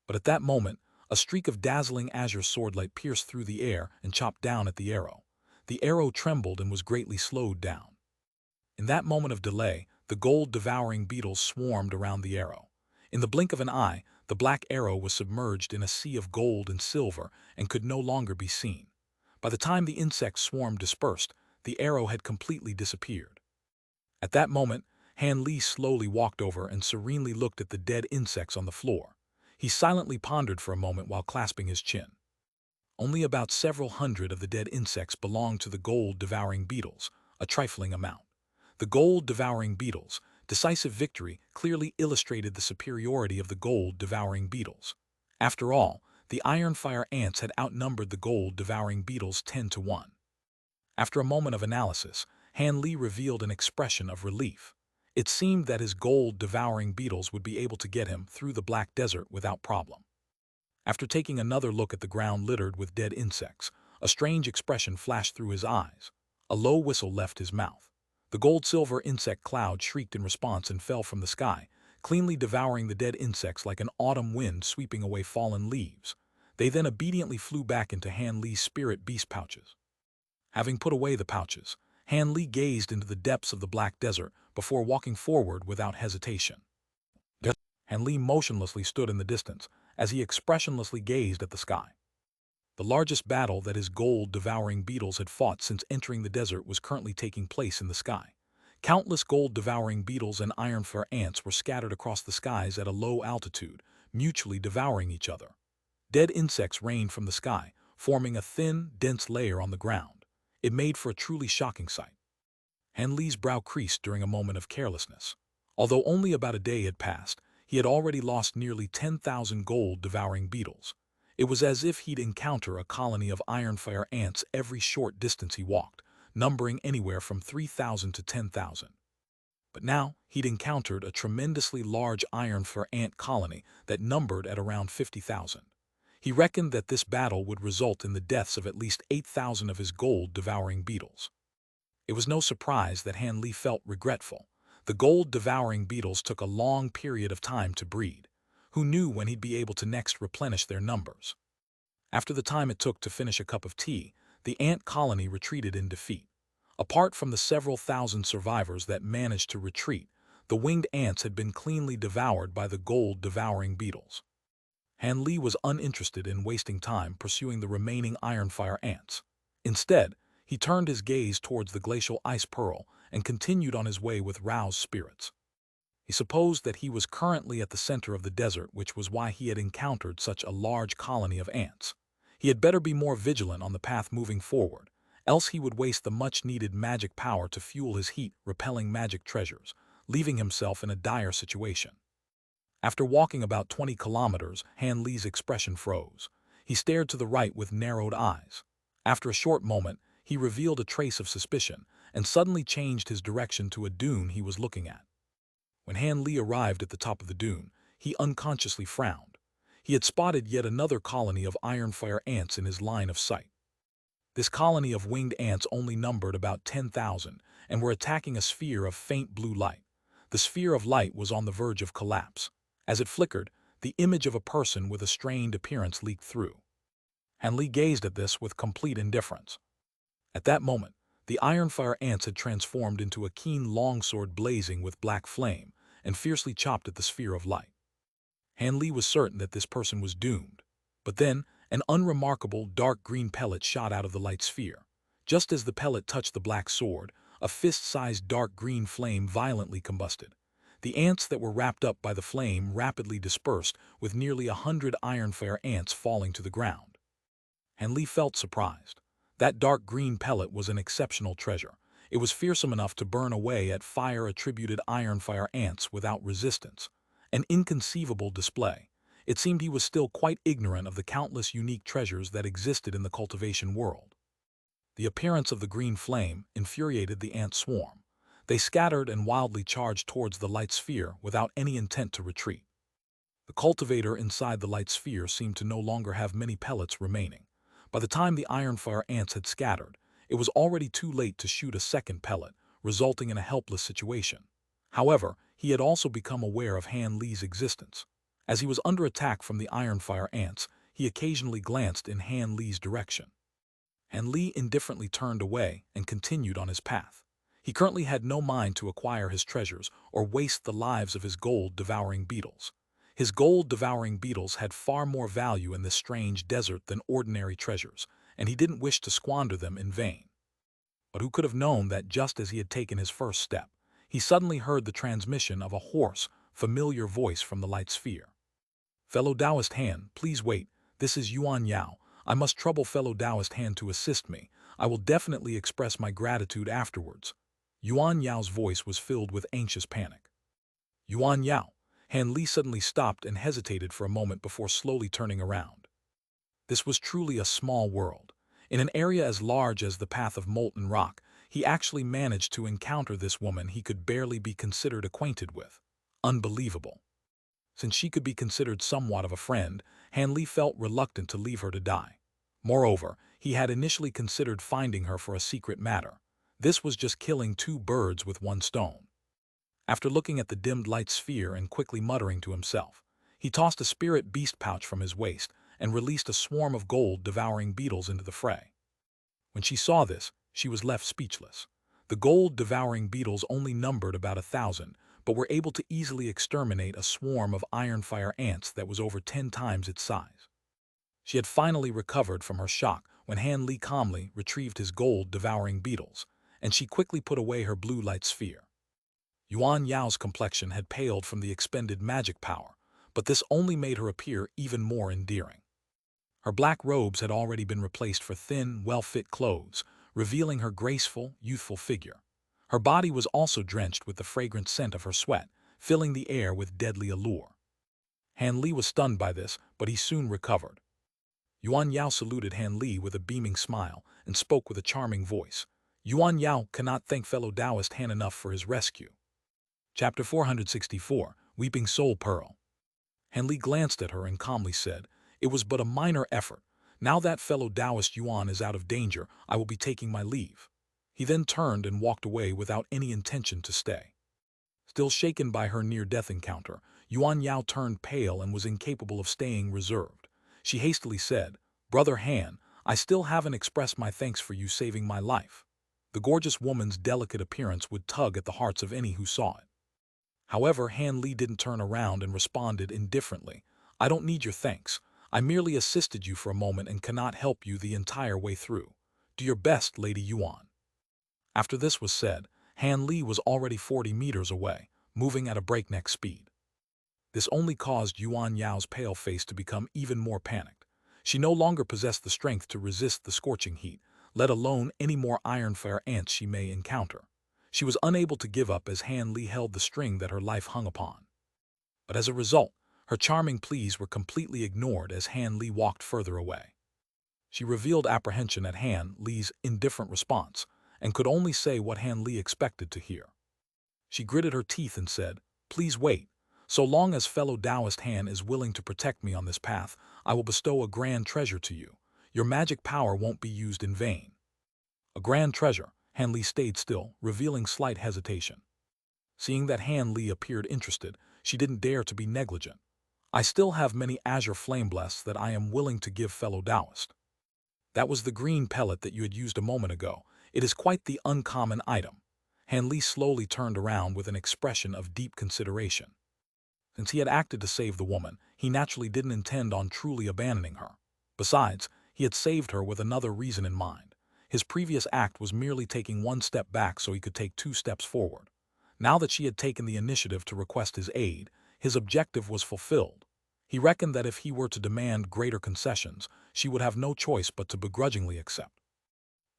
But at that moment, a streak of dazzling azure swordlight pierced through the air and chopped down at the arrow. The arrow trembled and was greatly slowed down. In that moment of delay, the gold-devouring beetles swarmed around the arrow. In the blink of an eye, the black arrow was submerged in a sea of gold and silver and could no longer be seen. By the time the insect swarm dispersed, the arrow had completely disappeared. At that moment, Han Li slowly walked over and serenely looked at the dead insects on the floor. He silently pondered for a moment while clasping his chin. Only about several hundred of the dead insects belonged to the gold-devouring beetles, a trifling amount. The gold-devouring beetles' decisive victory clearly illustrated the superiority of the gold-devouring beetles. After all, the iron-fire ants had outnumbered the gold-devouring beetles 10-1. After a moment of analysis, Han Li revealed an expression of relief. It seemed that his gold-devouring beetles would be able to get him through the black desert without problem. After taking another look at the ground littered with dead insects, a strange expression flashed through his eyes. A low whistle left his mouth. The gold-silver insect cloud shrieked in response and fell from the sky, cleanly devouring the dead insects like an autumn wind sweeping away fallen leaves. They then obediently flew back into Han Li's spirit beast pouches. Having put away the pouches, Han Li gazed into the depths of the black desert before walking forward without hesitation. Han Li motionlessly stood in the distance as he expressionlessly gazed at the sky. The largest battle that his gold-devouring beetles had fought since entering the desert was currently taking place in the sky. Countless gold-devouring beetles and iron-fire ants were scattered across the skies at a low altitude, mutually devouring each other. Dead insects rained from the sky, forming a thin, dense layer on the ground. It made for a truly shocking sight. Han Li's brow creased during a moment of carelessness. Although only about a day had passed, he had already lost nearly 10,000 gold-devouring beetles. It was as if he'd encounter a colony of iron-fire ants every short distance he walked, numbering anywhere from 3,000 to 10,000. But now he'd encountered a tremendously large iron-fire ant colony that numbered at around 50,000. He reckoned that this battle would result in the deaths of at least 8,000 of his gold-devouring beetles. It was no surprise that Han Li felt regretful. The gold-devouring beetles took a long period of time to breed. Who knew when he'd be able to next replenish their numbers? After the time it took to finish a cup of tea, the ant colony retreated in defeat. Apart from the several thousand survivors that managed to retreat, the winged ants had been cleanly devoured by the gold-devouring beetles. Han Li was uninterested in wasting time pursuing the remaining ironfire ants. Instead, he turned his gaze towards the glacial ice pearl and continued on his way with roused spirits. He supposed that he was currently at the center of the desert, which was why he had encountered such a large colony of ants. He had better be more vigilant on the path moving forward, else he would waste the much-needed magic power to fuel his heat-repelling magic treasures, leaving himself in a dire situation. After walking about 20 kilometers, Han Li's expression froze. He stared to the right with narrowed eyes. After a short moment, he revealed a trace of suspicion and suddenly changed his direction to a dune he was looking at. When Han Li arrived at the top of the dune, he unconsciously frowned. He had spotted yet another colony of ironfire ants in his line of sight. This colony of winged ants only numbered about 10,000 and were attacking a sphere of faint blue light. The sphere of light was on the verge of collapse. As it flickered, the image of a person with a strained appearance leaked through. Han Li gazed at this with complete indifference. At that moment, the ironfire ants had transformed into a keen longsword blazing with black flame and fiercely chopped at the sphere of light. Han Li was certain that this person was doomed. But then, an unremarkable dark green pellet shot out of the light sphere. Just as the pellet touched the black sword, a fist-sized dark green flame violently combusted. The ants that were wrapped up by the flame rapidly dispersed, with nearly 100 ironfire ants falling to the ground. Han Li felt surprised. That dark green pellet was an exceptional treasure. It was fearsome enough to burn away at fire-attributed ironfire ants without resistance. An inconceivable display. It seemed he was still quite ignorant of the countless unique treasures that existed in the cultivation world. The appearance of the green flame infuriated the ant swarm. They scattered and wildly charged towards the light sphere without any intent to retreat. The cultivator inside the light sphere seemed to no longer have many pellets remaining. By the time the ironfire ants had scattered, it was already too late to shoot a second pellet, resulting in a helpless situation. However, he had also become aware of Han Li's existence. As he was under attack from the ironfire ants, he occasionally glanced in Han Li's direction. Han Li indifferently turned away and continued on his path. He currently had no mind to acquire his treasures or waste the lives of his gold-devouring beetles. His gold-devouring beetles had far more value in this strange desert than ordinary treasures, and he didn't wish to squander them in vain. But who could have known that just as he had taken his first step, he suddenly heard the transmission of a hoarse, familiar voice from the light sphere. "Fellow Taoist Han, please wait. This is Yuan Yao. I must trouble fellow Taoist Han to assist me. I will definitely express my gratitude afterwards." Yuan Yao's voice was filled with anxious panic. "Yuan Yao." Han Li suddenly stopped and hesitated for a moment before slowly turning around. This was truly a small world. In an area as large as the path of molten rock, he actually managed to encounter this woman he could barely be considered acquainted with. Unbelievable. Since she could be considered somewhat of a friend, Han Li felt reluctant to leave her to die. Moreover, he had initially considered finding her for a secret matter. This was just killing two birds with one stone. After looking at the dimmed light sphere and quickly muttering to himself, he tossed a spirit beast pouch from his waist and released a swarm of gold-devouring beetles into the fray. When she saw this, she was left speechless. The gold-devouring beetles only numbered about 1,000, but were able to easily exterminate a swarm of ironfire ants that was over 10 times its size. She had finally recovered from her shock when Han Li calmly retrieved his gold-devouring beetles, and she quickly put away her blue light sphere. Yuan Yao's complexion had paled from the expended magic power, but this only made her appear even more endearing. Her black robes had already been replaced for thin, well-fit clothes, revealing her graceful, youthful figure. Her body was also drenched with the fragrant scent of her sweat, filling the air with deadly allure. Han Li was stunned by this, but he soon recovered. Yuan Yao saluted Han Li with a beaming smile and spoke with a charming voice. Yuan Yao cannot thank fellow Taoist Han enough for his rescue. Chapter 464, Weeping Soul Pearl. Han Li glanced at her and calmly said, "It was but a minor effort. Now that fellow Taoist Yuan is out of danger, I will be taking my leave." He then turned and walked away without any intention to stay. Still shaken by her near-death encounter, Yuan Yao turned pale and was incapable of staying reserved. She hastily said, "Brother Han, I still haven't expressed my thanks for you saving my life." The gorgeous woman's delicate appearance would tug at the hearts of any who saw it. However, Han Li didn't turn around and responded indifferently. "I don't need your thanks. I merely assisted you for a moment and cannot help you the entire way through. Do your best, Lady Yuan." After this was said, Han Li was already 40 meters away, moving at a breakneck speed. This only caused Yuan Yao's pale face to become even more panicked. She no longer possessed the strength to resist the scorching heat, let alone any more iron-fire ants she may encounter. She was unable to give up as Han Li held the string that her life hung upon. But as a result, her charming pleas were completely ignored as Han Li walked further away. She revealed apprehension at Han Li's indifferent response, and could only say what Han Li expected to hear. She gritted her teeth and said, "Please wait. So long as fellow Taoist Han is willing to protect me on this path, I will bestow a grand treasure to you. Your magic power won't be used in vain." A grand treasure. Han Li stayed still, revealing slight hesitation. Seeing that Han Li appeared interested, she didn't dare to be negligent. "I still have many azure flame blasts that I am willing to give fellow Taoist." "That was the green pellet that you had used a moment ago. It is quite the uncommon item." Han Li slowly turned around with an expression of deep consideration. Since he had acted to save the woman, he naturally didn't intend on truly abandoning her. Besides, he had saved her with another reason in mind. His previous act was merely taking one step back so he could take 2 steps forward. Now that she had taken the initiative to request his aid, his objective was fulfilled. He reckoned that if he were to demand greater concessions, she would have no choice but to begrudgingly accept.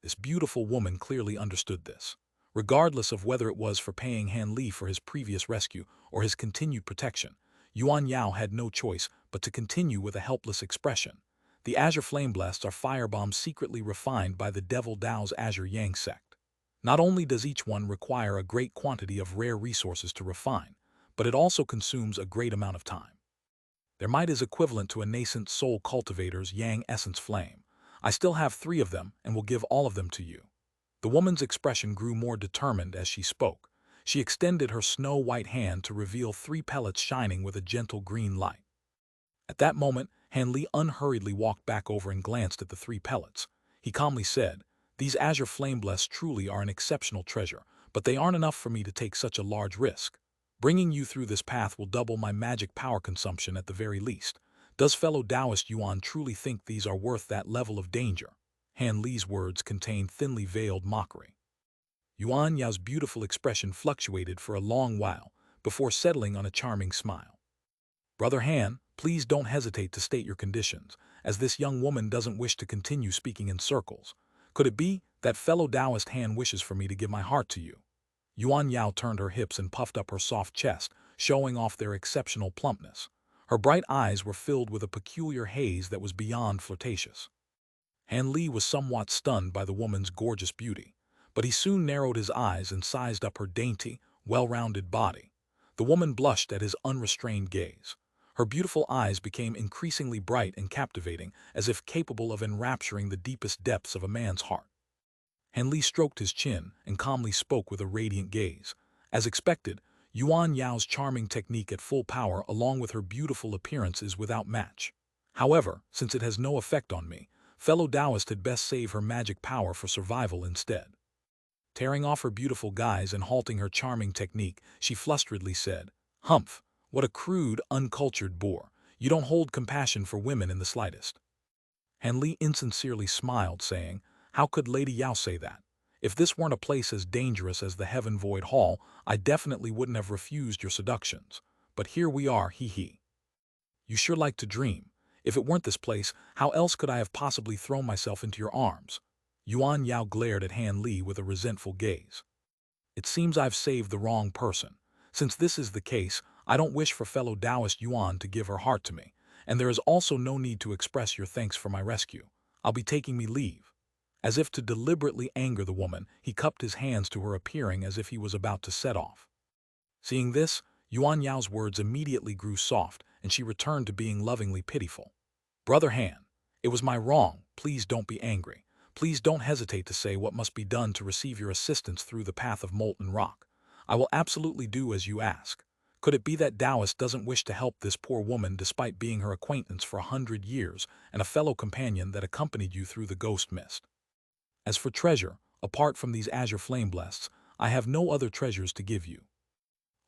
This beautiful woman clearly understood this. Regardless of whether it was for paying Han Li for his previous rescue or his continued protection, Yuan Yao had no choice but to continue with a helpless expression. The azure flame blasts are firebombs secretly refined by the Devil Dao's Azure Yang sect. Not only does each one require a great quantity of rare resources to refine, but it also consumes a great amount of time. Their might is equivalent to a nascent soul cultivator's Yang essence flame. I still have 3 of them and will give all of them to you. The woman's expression grew more determined as she spoke. She extended her snow-white hand to reveal 3 pellets shining with a gentle green light. At that moment, Han Li unhurriedly walked back over and glanced at the 3 pellets. He calmly said, "These azure flame blasts truly are an exceptional treasure, but they aren't enough for me to take such a large risk. Bringing you through this path will double my magic power consumption at the very least. Does fellow Taoist Yuan truly think these are worth that level of danger?" Han Li's words contained thinly veiled mockery. Yuan Yao's beautiful expression fluctuated for a long while, before settling on a charming smile. "Brother Han, please don't hesitate to state your conditions, as this young woman doesn't wish to continue speaking in circles. Could it be that fellow Taoist Han wishes for me to give my heart to you?" Yuan Yao turned her hips and puffed up her soft chest, showing off their exceptional plumpness. Her bright eyes were filled with a peculiar haze that was beyond flirtatious. Han Li was somewhat stunned by the woman's gorgeous beauty, but he soon narrowed his eyes and sized up her dainty, well-rounded body. The woman blushed at his unrestrained gaze. Her beautiful eyes became increasingly bright and captivating, as if capable of enrapturing the deepest depths of a man's heart. Han Li stroked his chin and calmly spoke with a radiant gaze. As expected, Yuan Yao's charming technique at full power along with her beautiful appearance is without match. However, since it has no effect on me, fellow Taoist had best save her magic power for survival instead. Tearing off her beautiful guise and halting her charming technique, she flusteredly said, "Humph, what a crude, uncultured boor. You don't hold compassion for women in the slightest." Han Li insincerely smiled, saying, "How could Lady Yao say that? If this weren't a place as dangerous as the Heaven Void Hall, I definitely wouldn't have refused your seductions. But here we are, hee. You sure like to dream. If it weren't this place, how else could I have possibly thrown myself into your arms?" Yuan Yao glared at Han Li with a resentful gaze. "It seems I've saved the wrong person. Since this is the case, I don't wish for fellow Taoist Yuan to give her heart to me, and there is also no need to express your thanks for my rescue. I'll be taking me leave." As if to deliberately anger the woman, he cupped his hands to her, appearing as if he was about to set off. Seeing this, Yuan Yao's words immediately grew soft, and she returned to being lovingly pitiful. "Brother Han, it was my wrong. Please don't be angry. Please don't hesitate to say what must be done to receive your assistance through the path of molten rock. I will absolutely do as you ask. Could it be that Taoist doesn't wish to help this poor woman despite being her acquaintance for 100 years and a fellow companion that accompanied you through the ghost mist? As for treasure, apart from these azure flame blasts, I have no other treasures to give you.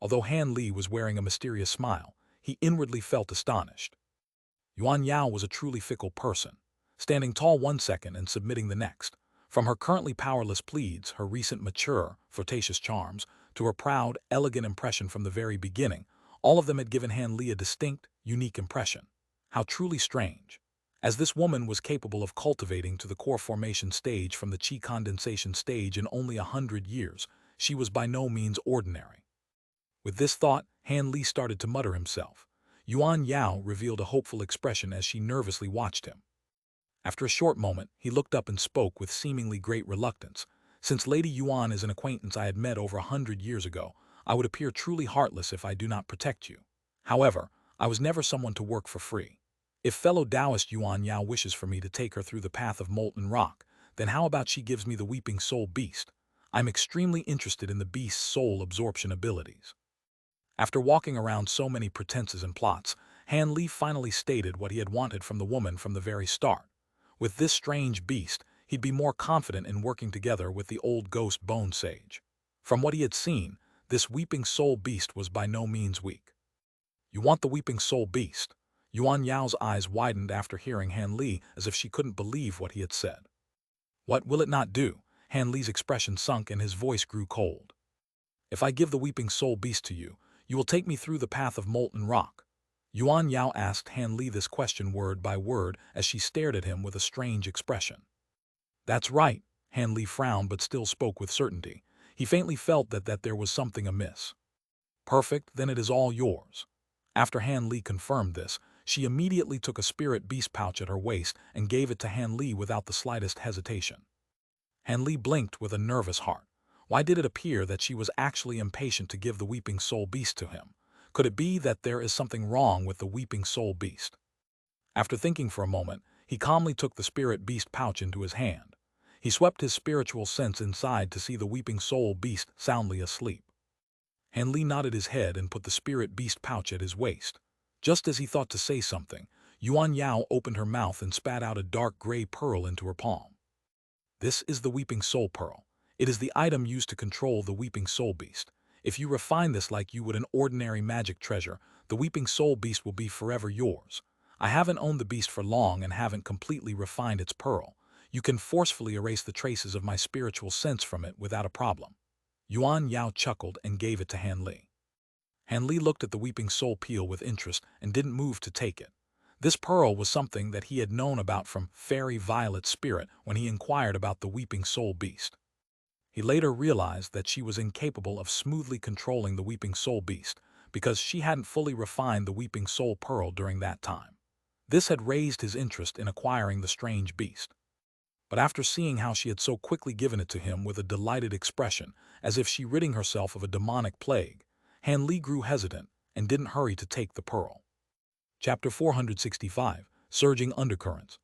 Although Han Li was wearing a mysterious smile, he inwardly felt astonished. Yuan Yao was a truly fickle person, standing tall one second and submitting the next. From her currently powerless pleads, her recent mature, flirtatious charms, to her proud, elegant impression from the very beginning, all of them had given Han Li a distinct, unique impression. How truly strange. As this woman was capable of cultivating to the core formation stage from the qi condensation stage in only 100 years, she was by no means ordinary. With this thought, Han Li started to mutter himself. Yuan Yao revealed a hopeful expression as she nervously watched him. After a short moment, he looked up and spoke with seemingly great reluctance. Since Lady Yuan is an acquaintance I had met over 100 years ago, I would appear truly heartless if I do not protect you. However, I was never someone to work for free. If fellow Taoist Yuan Yao wishes for me to take her through the path of molten rock, then how about she gives me the weeping soul beast? I'm extremely interested in the beast's soul absorption abilities. After walking around so many pretenses and plots, Han Li finally stated what he had wanted from the woman from the very start. With this strange beast, he'd be more confident in working together with the old ghost bone sage. From what he had seen, this weeping soul beast was by no means weak. You want the weeping soul beast? Yuan Yao's eyes widened after hearing Han Li as if she couldn't believe what he had said. What will it not do? Han Li's expression sunk and his voice grew cold. If I give the weeping soul beast to you, you will take me through the path of molten rock. Yuan Yao asked Han Li this question word by word as she stared at him with a strange expression. That's right, Han Li frowned but still spoke with certainty. He faintly felt that there was something amiss. Perfect, then it is all yours. After Han Li confirmed this, she immediately took a spirit beast pouch at her waist and gave it to Han Li without the slightest hesitation. Han Li blinked with a nervous heart. Why did it appear that she was actually impatient to give the weeping soul beast to him? Could it be that there is something wrong with the weeping soul beast? After thinking for a moment, he calmly took the spirit beast pouch into his hand. He swept his spiritual sense inside to see the weeping soul beast soundly asleep. Han Li nodded his head and put the spirit beast pouch at his waist. Just as he thought to say something, Yuan Yao opened her mouth and spat out a dark gray pearl into her palm. This is the weeping soul pearl. It is the item used to control the weeping soul beast. If you refine this like you would an ordinary magic treasure, the weeping soul beast will be forever yours. I haven't owned the beast for long and haven't completely refined its pearl. You can forcefully erase the traces of my spiritual sense from it without a problem. Yuan Yao chuckled and gave it to Han Li. Han Li looked at the weeping soul peel with interest and didn't move to take it. This pearl was something that he had known about from Fairy Violet's spirit when he inquired about the weeping soul beast. He later realized that she was incapable of smoothly controlling the weeping soul beast because she hadn't fully refined the weeping soul pearl during that time. This had raised his interest in acquiring the strange beast. But after seeing how she had so quickly given it to him with a delighted expression, as if she ridding herself of a demonic plague, Han Li grew hesitant and didn't hurry to take the pearl. Chapter 465, Surging Undercurrents.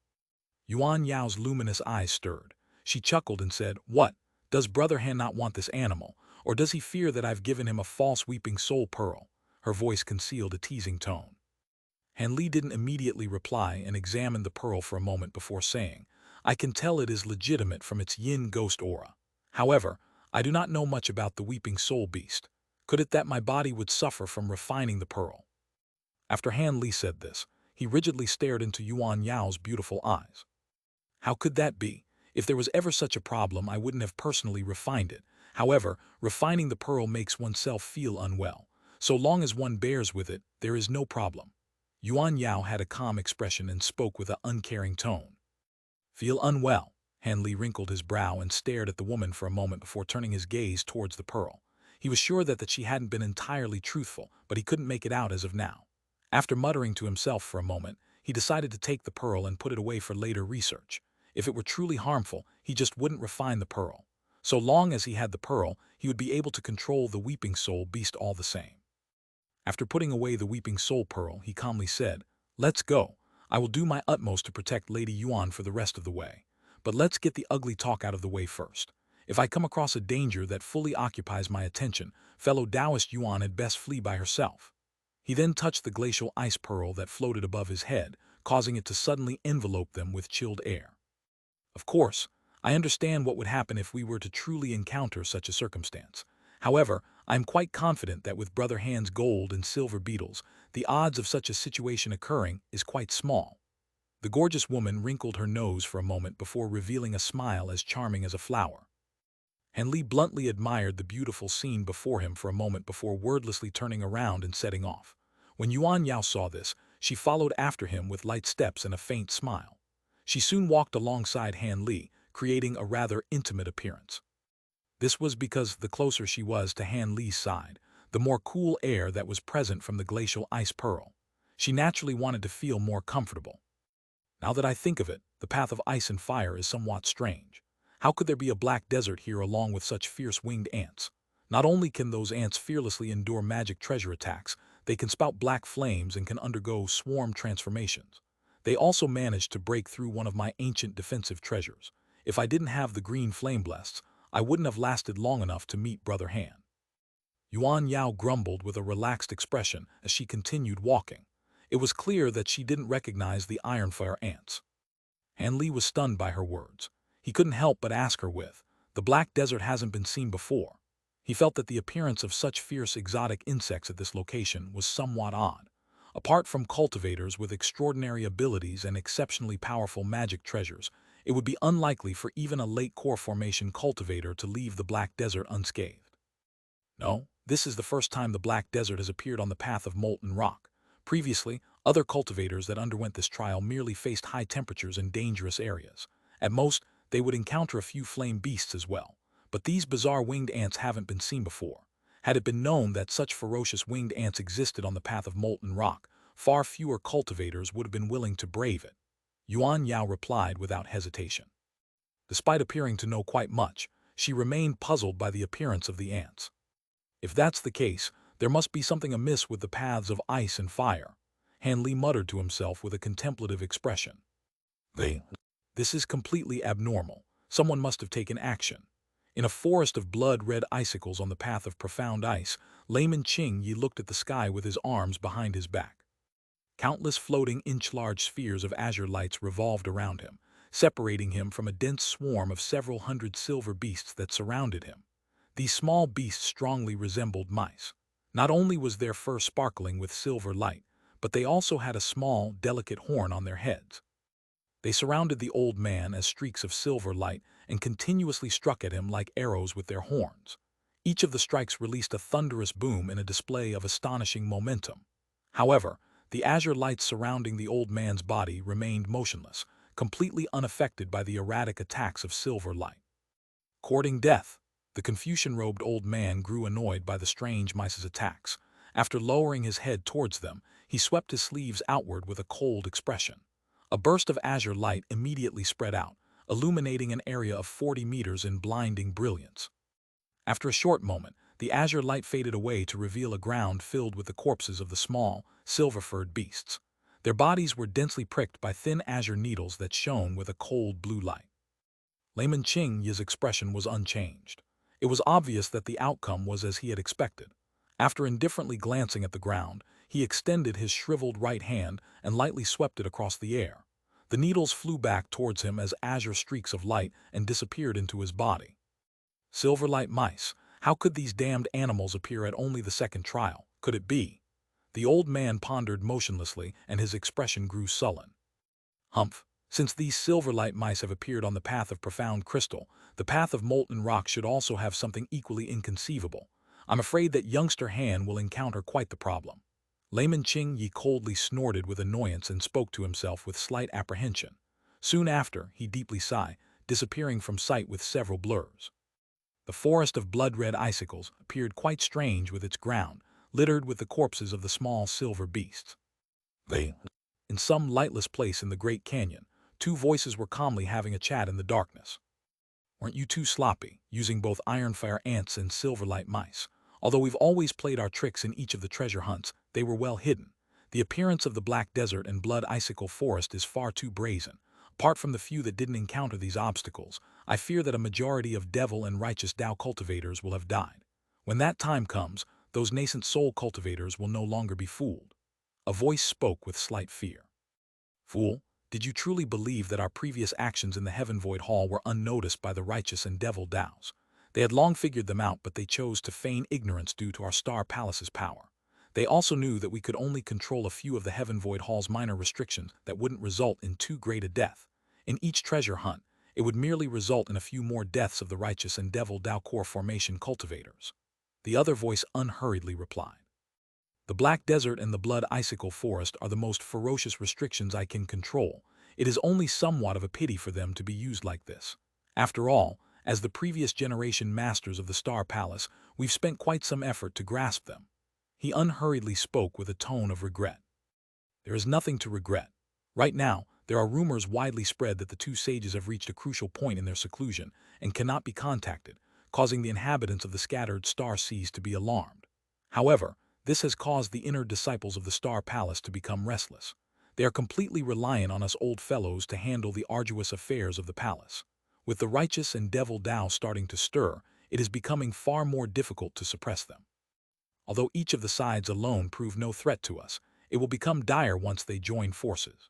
Yuan Yao's luminous eyes stirred. She chuckled and said, "What? Does Brother Han not want this animal, or does he fear that I've given him a false weeping soul pearl?" Her voice concealed a teasing tone. Han Li didn't immediately reply and examined the pearl for a moment before saying, "I can tell it is legitimate from its yin ghost aura. However, I do not know much about the weeping soul beast. Could it that my body would suffer from refining the pearl?" After Han Li said this, he rigidly stared into Yuan Yao's beautiful eyes. How could that be? If there was ever such a problem, I wouldn't have personally refined it. However, refining the pearl makes oneself feel unwell. So long as one bears with it, there is no problem. Yuan Yao had a calm expression and spoke with an uncaring tone. Feel unwell? Han Li wrinkled his brow and stared at the woman for a moment before turning his gaze towards the pearl. He was sure that she hadn't been entirely truthful, but he couldn't make it out as of now. After muttering to himself for a moment, he decided to take the pearl and put it away for later research. If it were truly harmful, he just wouldn't refine the pearl. So long as he had the pearl, he would be able to control the weeping soul beast all the same. After putting away the weeping soul pearl, he calmly said, "Let's go. I will do my utmost to protect Lady Yuan for the rest of the way. But let's get the ugly talk out of the way first. If I come across a danger that fully occupies my attention, fellow Taoist Yuan had best flee by herself. He then touched the glacial ice pearl that floated above his head, causing it to suddenly envelope them with chilled air. Of course, I understand what would happen if we were to truly encounter such a circumstance. However, I am quite confident that with Brother Hand's gold and silver beetles, the odds of such a situation occurring is quite small. The gorgeous woman wrinkled her nose for a moment before revealing a smile as charming as a flower. Henley bluntly admired the beautiful scene before him for a moment before wordlessly turning around and setting off. When Yuan Yao saw this, she followed after him with light steps and a faint smile. She soon walked alongside Han Li, creating a rather intimate appearance. This was because the closer she was to Han Li's side, the more cool air that was present from the glacial ice pearl. She naturally wanted to feel more comfortable. Now that I think of it, the path of ice and fire is somewhat strange. How could there be a black desert here along with such fierce winged ants? Not only can those ants fearlessly endure magic treasure attacks, they can spout black flames and can undergo swarm transformations. They also managed to break through one of my ancient defensive treasures. If I didn't have the green flame blasts, I wouldn't have lasted long enough to meet Brother Han. Yuan Yao grumbled with a relaxed expression as she continued walking. It was clear that she didn't recognize the ironfire ants. Han Li was stunned by her words. He couldn't help but ask her the black desert hasn't been seen before. He felt that the appearance of such fierce exotic insects at this location was somewhat odd. Apart from cultivators with extraordinary abilities and exceptionally powerful magic treasures, it would be unlikely for even a late core formation cultivator to leave the black desert unscathed. No, this is the first time the black desert has appeared on the path of molten rock. Previously, other cultivators that underwent this trial merely faced high temperatures in dangerous areas. At most, they would encounter a few flame beasts as well. But these bizarre winged ants haven't been seen before. Had it been known that such ferocious winged ants existed on the path of molten rock, far fewer cultivators would have been willing to brave it. Yuan Yao replied without hesitation. Despite appearing to know quite much, she remained puzzled by the appearance of the ants. If that's the case, there must be something amiss with the paths of ice and fire. Han Li muttered to himself with a contemplative expression. This is completely abnormal. Someone must have taken action. In a forest of blood-red icicles on the path of profound ice, Layman Qingyi looked at the sky with his arms behind his back. Countless floating inch-large spheres of azure lights revolved around him, separating him from a dense swarm of several hundred silver beasts that surrounded him. These small beasts strongly resembled mice. Not only was their fur sparkling with silver light, but they also had a small, delicate horn on their heads. They surrounded the old man as streaks of silver light and continuously struck at him like arrows with their horns. Each of the strikes released a thunderous boom in a display of astonishing momentum. However, the azure lights surrounding the old man's body remained motionless, completely unaffected by the erratic attacks of silver light. Courting death, the Confucian-robed old man grew annoyed by the strange mice's attacks. After lowering his head towards them, he swept his sleeves outward with a cold expression. A burst of azure light immediately spread out, illuminating an area of 40 meters in blinding brilliance. After a short moment, the azure light faded away to reveal a ground filled with the corpses of the small, silver-furred beasts. Their bodies were densely pricked by thin azure needles that shone with a cold blue light. Layman Qingyi's expression was unchanged. It was obvious that the outcome was as he had expected. After indifferently glancing at the ground, he extended his shriveled right hand and lightly swept it across the air. The needles flew back towards him as azure streaks of light and disappeared into his body. Silverlight mice. How could these damned animals appear at only the second trial? Could it be? The old man pondered motionlessly, and his expression grew sullen. Humph. Since these silverlight mice have appeared on the path of profound crystal, the path of molten rock should also have something equally inconceivable. I'm afraid that youngster Han will encounter quite the problem. Layman Qingyi coldly snorted with annoyance and spoke to himself with slight apprehension. Soon after, he deeply sighed, disappearing from sight with several blurs. The forest of blood-red icicles appeared quite strange with its ground, littered with the corpses of the small silver beasts. In some lightless place in the Great Canyon, two voices were calmly having a chat in the darkness. Weren't you too sloppy, using both ironfire ants and silverlight mice? Although we've always played our tricks in each of the treasure hunts, they were well hidden. The appearance of the Black Desert and Blood Icicle Forest is far too brazen. Apart from the few that didn't encounter these obstacles, I fear that a majority of devil and righteous Tao cultivators will have died. When that time comes, those nascent soul cultivators will no longer be fooled. A voice spoke with slight fear. Fool, did you truly believe that our previous actions in the Heaven Void Hall were unnoticed by the righteous and devil Daos? They had long figured them out, but they chose to feign ignorance due to our Star Palace's power. They also knew that we could only control a few of the Heaven Void Hall's minor restrictions that wouldn't result in too great a death. In each treasure hunt, it would merely result in a few more deaths of the righteous and devil Dao core formation cultivators. The other voice unhurriedly replied. The Black Desert and the Blood Icicle Forest are the most ferocious restrictions I can control. It is only somewhat of a pity for them to be used like this. After all, as the previous generation masters of the Star Palace, we've spent quite some effort to grasp them. He unhurriedly spoke with a tone of regret. There is nothing to regret. Right now, there are rumors widely spread that the two sages have reached a crucial point in their seclusion and cannot be contacted, causing the inhabitants of the scattered star seas to be alarmed. However, this has caused the inner disciples of the Star Palace to become restless. They are completely reliant on us old fellows to handle the arduous affairs of the palace. With the righteous and devil Dao starting to stir, it is becoming far more difficult to suppress them. Although each of the sides alone prove no threat to us, it will become dire once they join forces.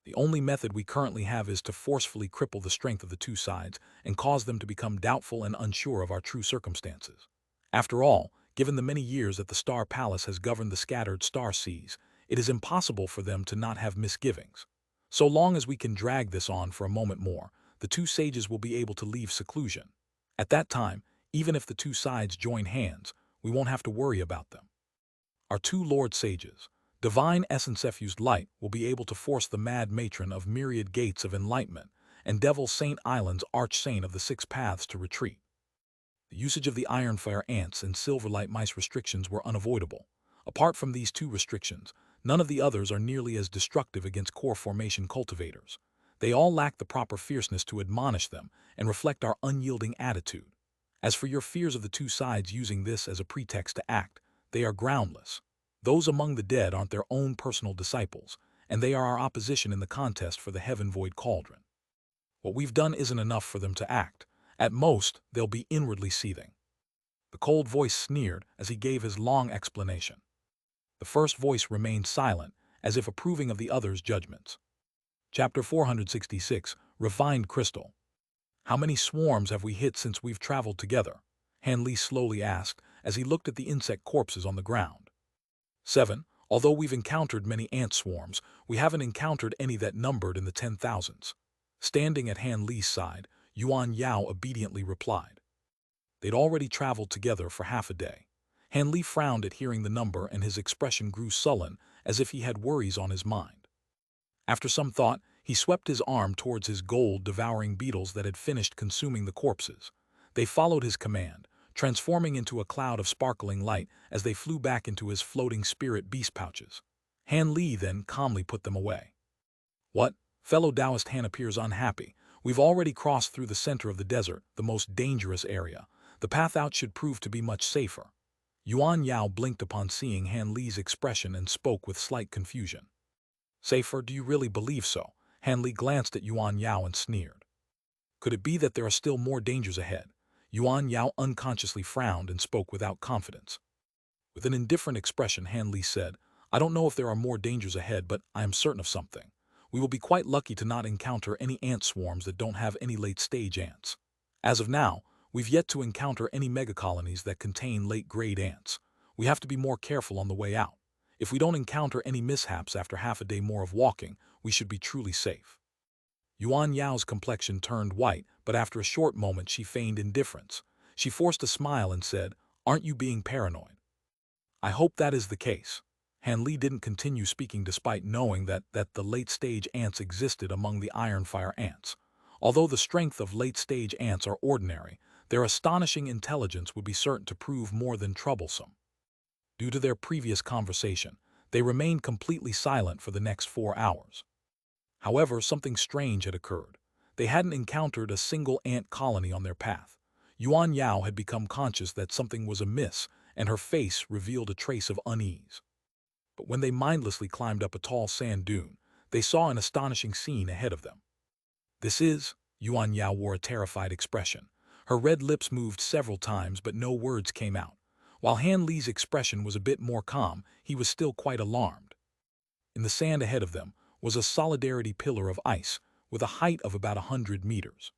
The only method we currently have is to forcefully cripple the strength of the two sides and cause them to become doubtful and unsure of our true circumstances. After all, given the many years that the Star Palace has governed the scattered star seas, it is impossible for them to not have misgivings. So long as we can drag this on for a moment more, the two sages will be able to leave seclusion. At that time, even if the two sides join hands, we won't have to worry about them. Our two Lord Sages, Divine Essence-effused Light, will be able to force the Mad Matron of Myriad Gates of Enlightenment and Devil Saint Island's Arch-Saint of the Six Paths to retreat. The usage of the Ironfire Ants and Silverlight Mice restrictions were unavoidable. Apart from these two restrictions, none of the others are nearly as destructive against core formation cultivators. They all lack the proper fierceness to admonish them and reflect our unyielding attitude. As for your fears of the two sides using this as a pretext to act, they are groundless. Those among the dead aren't their own personal disciples, and they are our opposition in the contest for the Heaven Void Cauldron. What we've done isn't enough for them to act. At most, they'll be inwardly seething. The cold voice sneered as he gave his long explanation. The first voice remained silent, as if approving of the other's judgments. Chapter 466, Refined Crystal. How many swarms have we hit since we've traveled together? Han Li slowly asked as he looked at the insect corpses on the ground. 7. Although we've encountered many ant swarms, we haven't encountered any that numbered in the 10,000s. Standing at Han Li's side, Yuan Yao obediently replied. They'd already traveled together for half a day. Han Li frowned at hearing the number and his expression grew sullen, as if he had worries on his mind. After some thought, he swept his arm towards his gold-devouring beetles that had finished consuming the corpses. They followed his command, transforming into a cloud of sparkling light as they flew back into his floating spirit beast pouches. Han Li then calmly put them away. What? Fellow Taoist Han appears unhappy. We've already crossed through the center of the desert, the most dangerous area. The path out should prove to be much safer. Yuan Yao blinked upon seeing Han Li's expression and spoke with slight confusion. Safer? Do you really believe so? Han Li glanced at Yuan Yao and sneered. Could it be that there are still more dangers ahead? Yuan Yao unconsciously frowned and spoke without confidence. With an indifferent expression, Han Li said, I don't know if there are more dangers ahead, but I am certain of something. We will be quite lucky to not encounter any ant swarms that don't have any late-stage ants. As of now, we've yet to encounter any megacolonies that contain late-grade ants. We have to be more careful on the way out. If we don't encounter any mishaps after half a day more of walking, we should be truly safe. Yuan Yao's complexion turned white, but after a short moment she feigned indifference. She forced a smile and said, Aren't you being paranoid? I hope that is the case. Han Li didn't continue speaking despite knowing that the late-stage ants existed among the Ironfire ants. Although the strength of late-stage ants are ordinary, their astonishing intelligence would be certain to prove more than troublesome. Due to their previous conversation, they remained completely silent for the next 4 hours. However, something strange had occurred. They hadn't encountered a single ant colony on their path. Yuan Yao had become conscious that something was amiss, and her face revealed a trace of unease. But when they mindlessly climbed up a tall sand dune, they saw an astonishing scene ahead of them. This is, Yuan Yao wore a terrified expression. Her red lips moved several times, but no words came out. While Han Li's expression was a bit more calm, he was still quite alarmed. In the sand ahead of them was a solidarity pillar of ice, with a height of about 100 meters.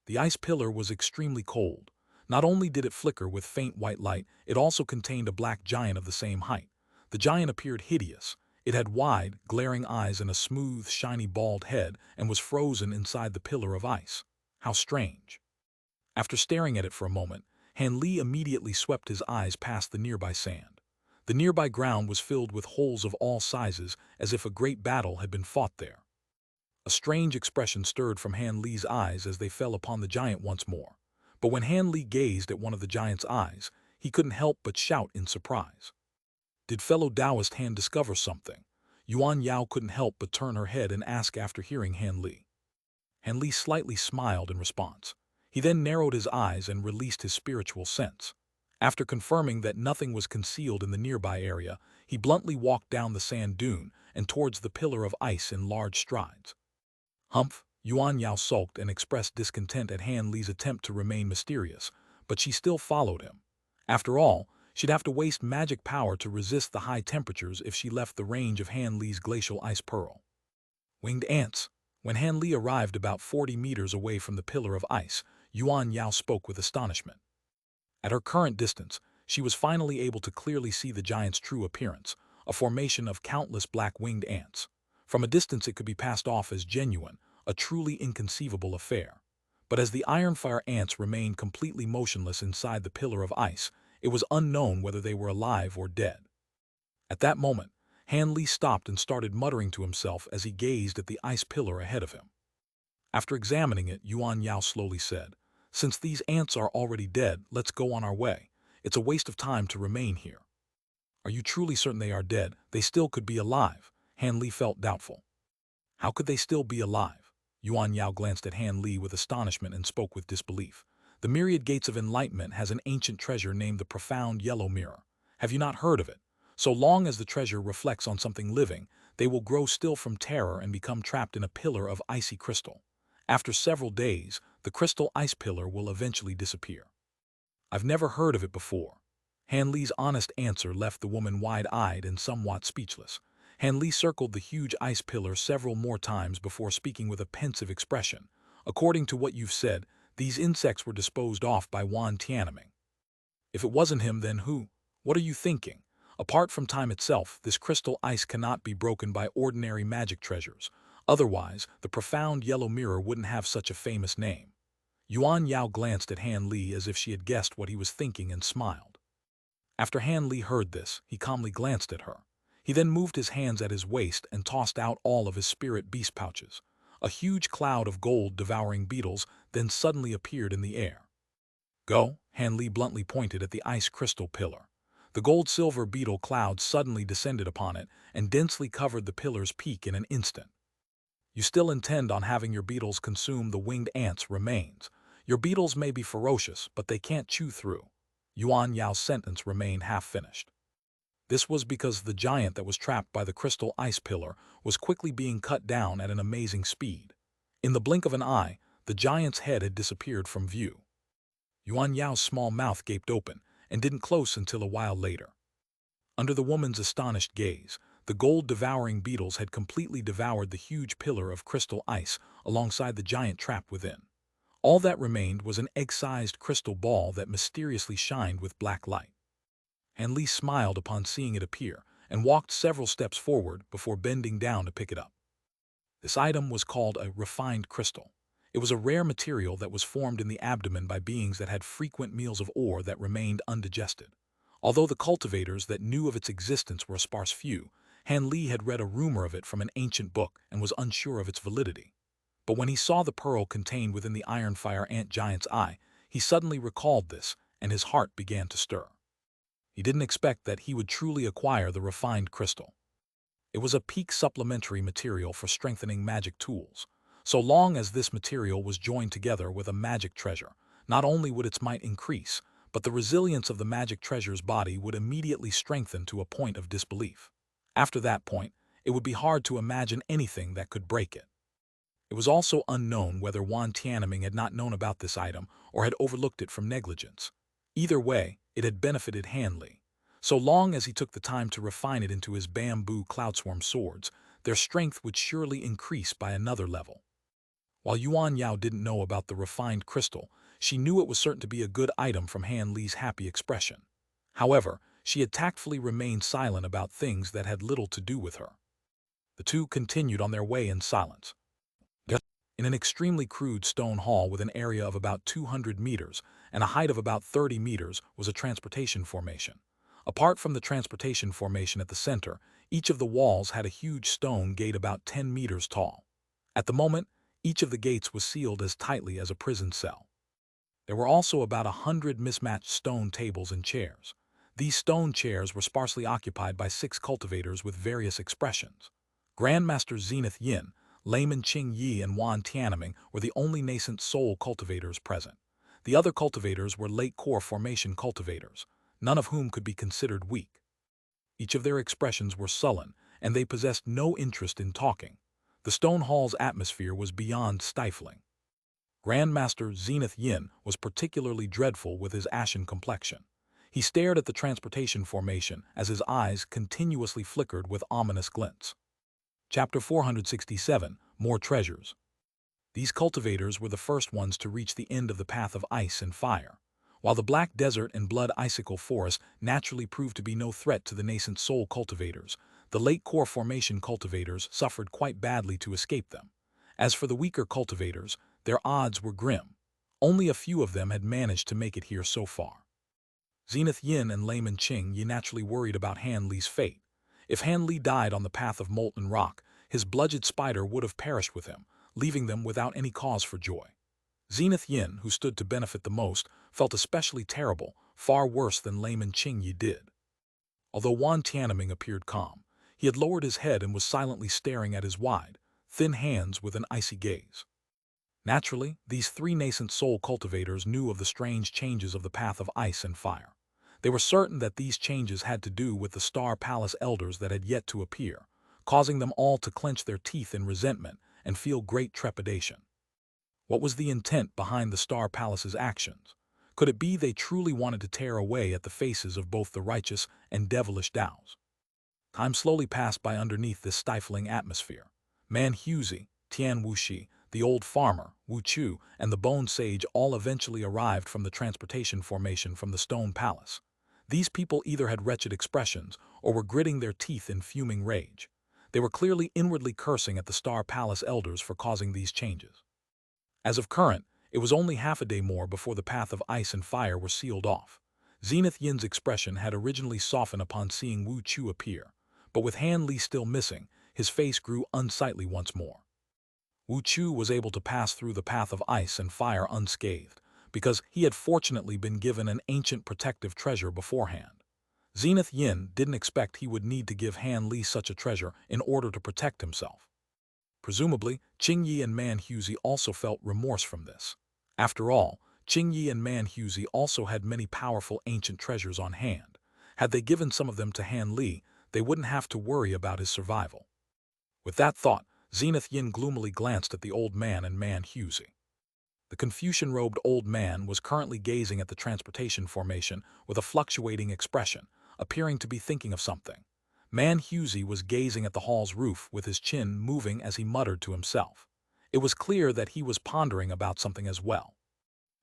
The ice pillar was extremely cold. Not only did it flicker with faint white light, it also contained a black giant of the same height. The giant appeared hideous. It had wide, glaring eyes and a smooth, shiny bald head, and was frozen inside the pillar of ice. How strange. After staring at it for a moment, Han Li immediately swept his eyes past the nearby sand. The nearby ground was filled with holes of all sizes, as if a great battle had been fought there. A strange expression stirred from Han Li's eyes as they fell upon the giant once more. But when Han Li gazed at one of the giant's eyes, he couldn't help but shout in surprise. Did fellow Taoist Han discover something? Yuan Yao couldn't help but turn her head and ask after hearing Han Li. Han Li slightly smiled in response. He then narrowed his eyes and released his spiritual sense. After confirming that nothing was concealed in the nearby area, he bluntly walked down the sand dune and towards the pillar of ice in large strides. Humph! Yuan Yao sulked and expressed discontent at Han Li's attempt to remain mysterious, but she still followed him. After all, she'd have to waste magic power to resist the high temperatures if she left the range of Han Li's glacial ice pearl. Winged ants. When Han Li arrived about 40 meters away from the pillar of ice, Yuan Yao spoke with astonishment. At her current distance, she was finally able to clearly see the giant's true appearance, a formation of countless black winged ants. From a distance it could be passed off as genuine, a truly inconceivable affair. But as the ironfire ants remained completely motionless inside the pillar of ice, it was unknown whether they were alive or dead. At that moment, Han Li stopped and started muttering to himself as he gazed at the ice pillar ahead of him. After examining it, Yuan Yao slowly said, "Since these ants are already dead, let's go on our way. It's a waste of time to remain here." "Are you truly certain they are dead? They still could be alive." Han Li felt doubtful. "How could they still be alive?" Yuan Yao glanced at Han Li with astonishment and spoke with disbelief. "The Myriad Gates of Enlightenment has an ancient treasure named the Profound Yellow Mirror. Have you not heard of it? So long as the treasure reflects on something living, they will grow still from terror and become trapped in a pillar of icy crystal. After several days, the crystal ice pillar will eventually disappear." "I've never heard of it before." Han Li's honest answer left the woman wide-eyed and somewhat speechless. Han Li circled the huge ice pillar several more times before speaking with a pensive expression. "According to what you've said, these insects were disposed off by Wan Tianming. If it wasn't him, then who? What are you thinking? Apart from time itself, this crystal ice cannot be broken by ordinary magic treasures. Otherwise, the profound yellow mirror wouldn't have such a famous name." Yuan Yao glanced at Han Li as if she had guessed what he was thinking and smiled. After Han Li heard this, he calmly glanced at her. He then moved his hands at his waist and tossed out all of his spirit beast pouches. A huge cloud of gold-devouring beetles then suddenly appeared in the air. "Go," Han Li bluntly pointed at the ice crystal pillar. The gold-silver beetle cloud suddenly descended upon it and densely covered the pillar's peak in an instant. "You still intend on having your beetles consume the winged ants' remains. Your beetles may be ferocious, but they can't chew through." Yuan Yao's sentence remained half-finished. This was because the giant that was trapped by the crystal ice pillar was quickly being cut down at an amazing speed. In the blink of an eye, the giant's head had disappeared from view. Yuan Yao's small mouth gaped open and didn't close until a while later. Under the woman's astonished gaze, the gold-devouring beetles had completely devoured the huge pillar of crystal ice alongside the giant trapped within. All that remained was an egg-sized crystal ball that mysteriously shined with black light. Han Li smiled upon seeing it appear and walked several steps forward before bending down to pick it up. This item was called a refined crystal. It was a rare material that was formed in the abdomen by beings that had frequent meals of ore that remained undigested. Although the cultivators that knew of its existence were a sparse few, Han Li had read a rumor of it from an ancient book and was unsure of its validity. But when he saw the pearl contained within the ironfire ant giant's eye, he suddenly recalled this, and his heart began to stir. He didn't expect that he would truly acquire the refined crystal. It was a peak supplementary material for strengthening magic tools. So long as this material was joined together with a magic treasure, not only would its might increase, but the resilience of the magic treasure's body would immediately strengthen to a point of disbelief. After that point, it would be hard to imagine anything that could break it. It was also unknown whether Wan Tianming had not known about this item or had overlooked it from negligence. Either way, it had benefited Han Li. So long as he took the time to refine it into his bamboo cloudswarm swords, their strength would surely increase by another level. While Yuan Yao didn't know about the refined crystal, she knew it was certain to be a good item from Han Li's happy expression. However, she had tactfully remained silent about things that had little to do with her. The two continued on their way in silence. In an extremely crude stone hall with an area of about 200 meters and a height of about 30 meters was a transportation formation. Apart from the transportation formation at the center, each of the walls had a huge stone gate about 10 meters tall. At the moment, each of the gates was sealed as tightly as a prison cell. There were also about 100 mismatched stone tables and chairs. These stone chairs were sparsely occupied by 6 cultivators with various expressions. Grandmaster Zenith Yin, Layman Qing Yi and Wan Tianming were the only nascent soul cultivators present. The other cultivators were late core formation cultivators, none of whom could be considered weak. Each of their expressions were sullen, and they possessed no interest in talking. The stone hall's atmosphere was beyond stifling. Grandmaster Zenith Yin was particularly dreadful with his ashen complexion. He stared at the transportation formation as his eyes continuously flickered with ominous glints. Chapter 467, More Treasures. These cultivators were the first ones to reach the end of the path of ice and fire. While the Black Desert and Blood Icicle Forest naturally proved to be no threat to the nascent soul cultivators, the late core formation cultivators suffered quite badly to escape them. As for the weaker cultivators, their odds were grim. Only a few of them had managed to make it here so far. Zenith Yin and Layman Qing Yi naturally worried about Han Li's fate. If Han Li died on the path of molten rock, his bludgeoned spider would have perished with him, leaving them without any cause for joy. Zenith Yin, who stood to benefit the most, felt especially terrible, far worse than Layman Qing Yi did. Although Wan Tianming appeared calm, he had lowered his head and was silently staring at his wide, thin hands with an icy gaze. Naturally, these 3 nascent soul cultivators knew of the strange changes of the path of ice and fire. They were certain that these changes had to do with the Star Palace elders that had yet to appear, causing them all to clench their teeth in resentment and feel great trepidation. What was the intent behind the Star Palace's actions? Could it be they truly wanted to tear away at the faces of both the righteous and devilish Daos? Time slowly passed by underneath this stifling atmosphere. Man Huzi, Tian Wuxi, the old farmer, Wu Chu, and the Bone Sage all eventually arrived from the transportation formation from the Stone Palace. These people either had wretched expressions or were gritting their teeth in fuming rage. They were clearly inwardly cursing at the Star Palace elders for causing these changes. As of current, it was only half a day more before the path of ice and fire were sealed off. Zenith Yin's expression had originally softened upon seeing Wu Chu appear, but with Han Li still missing, his face grew unsightly once more. Wu Chu was able to pass through the path of ice and fire unscathed, because he had fortunately been given an ancient protective treasure beforehand. Zenith Yin didn't expect he would need to give Han Li such a treasure in order to protect himself. Presumably, Qing Yi and Man Huzi also felt remorse from this. After all, Qing Yi and Man Huzi also had many powerful ancient treasures on hand. Had they given some of them to Han Li, they wouldn't have to worry about his survival. With that thought, Zenith Yin gloomily glanced at the old man and Man Huzi. The Confucian-robed old man was currently gazing at the transportation formation with a fluctuating expression, appearing to be thinking of something. Man Huzi was gazing at the hall's roof with his chin moving as he muttered to himself. It was clear that he was pondering about something as well.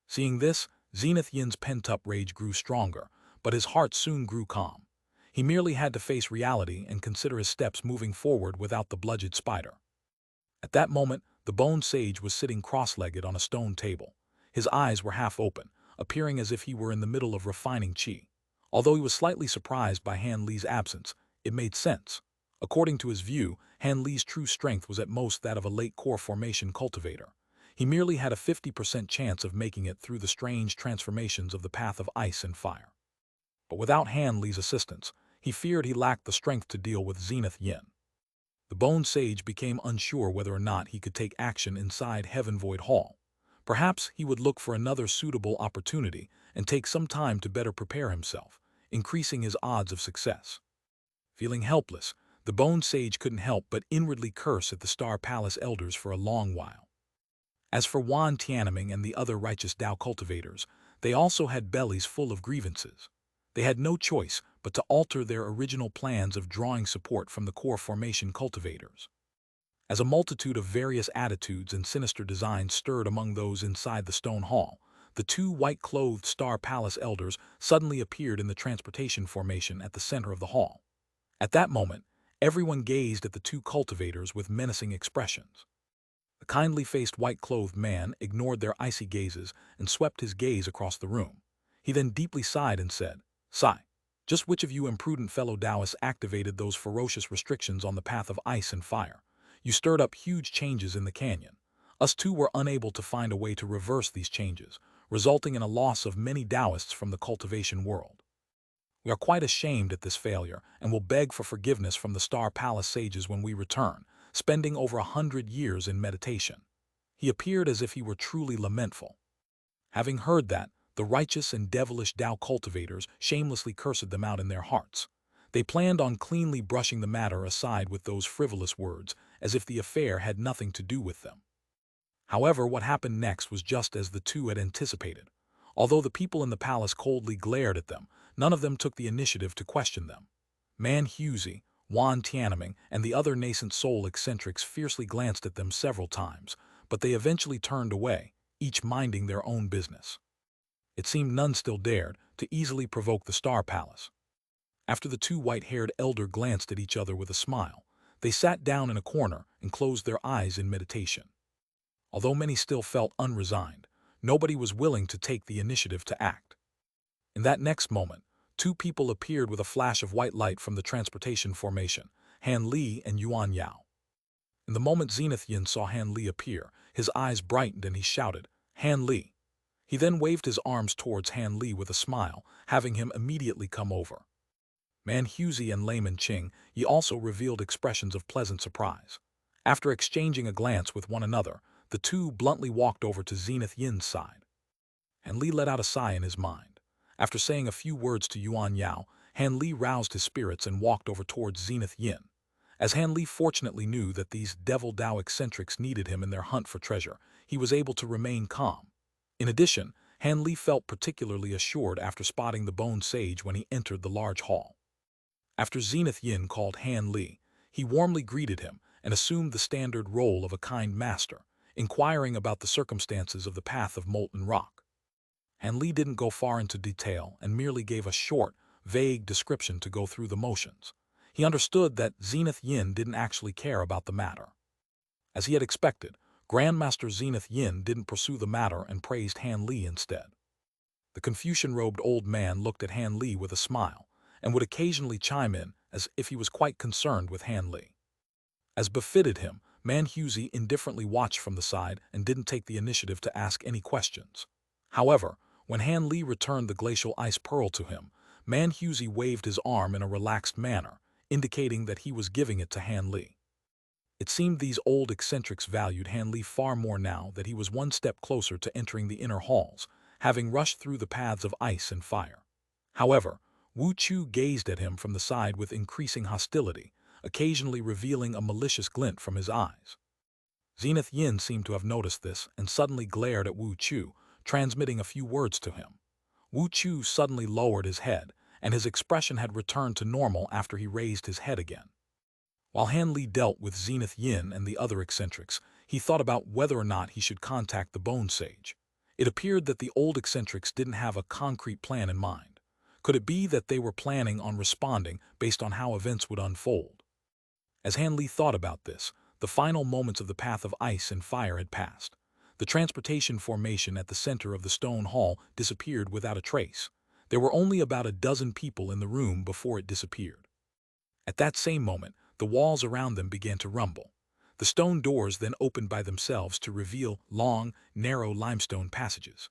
Seeing this, Zenith Yin's pent-up rage grew stronger, but his heart soon grew calm. He merely had to face reality and consider his steps moving forward without the bludgeoned spider. At that moment, the Bone Sage was sitting cross-legged on a stone table. His eyes were half open, appearing as if he were in the middle of refining qi. Although he was slightly surprised by Han Li's absence, it made sense. According to his view, Han Li's true strength was at most that of a late core formation cultivator. He merely had a 50% chance of making it through the strange transformations of the path of ice and fire. But without Han Li's assistance, he feared he lacked the strength to deal with Zenith Yin. The Bone Sage became unsure whether or not he could take action inside Heaven Void Hall. Perhaps he would look for another suitable opportunity and take some time to better prepare himself, increasing his odds of success. Feeling helpless, The Bone Sage couldn't help but inwardly curse at the Star Palace elders for a long while. As for Wan Tianming and the other righteous Dao cultivators, they also had bellies full of grievances. They had no choice but to alter their original plans of drawing support from the core formation cultivators. As a multitude of various attitudes and sinister designs stirred among those inside the stone hall, the two white-clothed Star Palace elders suddenly appeared in the transportation formation at the center of the hall. At that moment, everyone gazed at the two cultivators with menacing expressions. The kindly-faced white-clothed man ignored their icy gazes and swept his gaze across the room. He then deeply sighed and said, "Sigh, just which of you imprudent fellow Taoists activated those ferocious restrictions on the path of ice and fire? You stirred up huge changes in the canyon. Us too were unable to find a way to reverse these changes, resulting in a loss of many Taoists from the cultivation world. We are quite ashamed at this failure and will beg for forgiveness from the Star Palace sages when we return, spending over 100 years in meditation." He appeared as if he were truly lamentful. Having heard that, the righteous and devilish Tao cultivators shamelessly cursed them out in their hearts. They planned on cleanly brushing the matter aside with those frivolous words, as if the affair had nothing to do with them. However, what happened next was just as the two had anticipated. Although the people in the palace coldly glared at them, none of them took the initiative to question them. Man Huzi, Wan Tianming, and the other nascent soul eccentrics fiercely glanced at them several times, but they eventually turned away, each minding their own business. It seemed none still dared to easily provoke the Star Palace. After the two white-haired elder glanced at each other with a smile, they sat down in a corner and closed their eyes in meditation. Although many still felt unresigned, nobody was willing to take the initiative to act. In that next moment, two people appeared with a flash of white light from the transportation formation, Han Li and Yuan Yao. In the moment Zenith Yin saw Han Li appear, his eyes brightened and he shouted, "Han Li." He then waved his arms towards Han Li with a smile, having him immediately come over. Man Huzi and Layman Qing Yi also revealed expressions of pleasant surprise. After exchanging a glance with one another, the two bluntly walked over to Zenith Yin's side. Han Li let out a sigh in his mind. After saying a few words to Yuan Yao, Han Li roused his spirits and walked over towards Zenith Yin. As Han Li fortunately knew that these devil Dao eccentrics needed him in their hunt for treasure, he was able to remain calm. In addition, Han Li felt particularly assured after spotting the Bone Sage when he entered the large hall. After Zenith Yin called Han Li, he warmly greeted him and assumed the standard role of a kind master, inquiring about the circumstances of the path of molten rock. Han Li didn't go far into detail and merely gave a short, vague description to go through the motions. He understood that Zenith Yin didn't actually care about the matter. As he had expected, Grandmaster Zenith Yin didn't pursue the matter and praised Han Li instead. The Confucian-robed old man looked at Han Li with a smile and would occasionally chime in as if he was quite concerned with Han Li. As befitted him, Man Huzi indifferently watched from the side and didn't take the initiative to ask any questions. However, when Han Li returned the glacial ice pearl to him, Man Huzi waved his arm in a relaxed manner, indicating that he was giving it to Han Li. It seemed these old eccentrics valued Han Li far more now that he was one step closer to entering the inner halls, having rushed through the paths of ice and fire. However, Wu Chu gazed at him from the side with increasing hostility, occasionally revealing a malicious glint from his eyes. Zenith Yin seemed to have noticed this and suddenly glared at Wu Chu, transmitting a few words to him. Wu Chu suddenly lowered his head, and his expression had returned to normal after he raised his head again. While Han Li dealt with Zenith Yin and the other eccentrics, he thought about whether or not he should contact the Bone Sage. It appeared that the old eccentrics didn't have a concrete plan in mind. Could it be that they were planning on responding based on how events would unfold? As Han Li thought about this, the final moments of the path of ice and fire had passed. The transportation formation at the center of the stone hall disappeared without a trace. There were only about a dozen people in the room before it disappeared. At that same moment, the walls around them began to rumble. The stone doors then opened by themselves to reveal long, narrow limestone passages.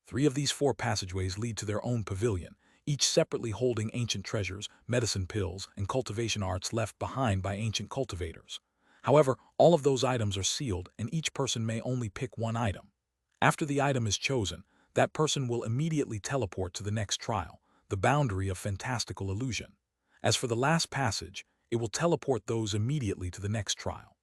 3 of these 4 passageways lead to their own pavilion, each separately holding ancient treasures, medicine pills, and cultivation arts left behind by ancient cultivators. However, all of those items are sealed and each person may only pick one item. After the item is chosen, that person will immediately teleport to the next trial, the boundary of fantastical illusion. As for the last passage, It will teleport those immediately to the next trial.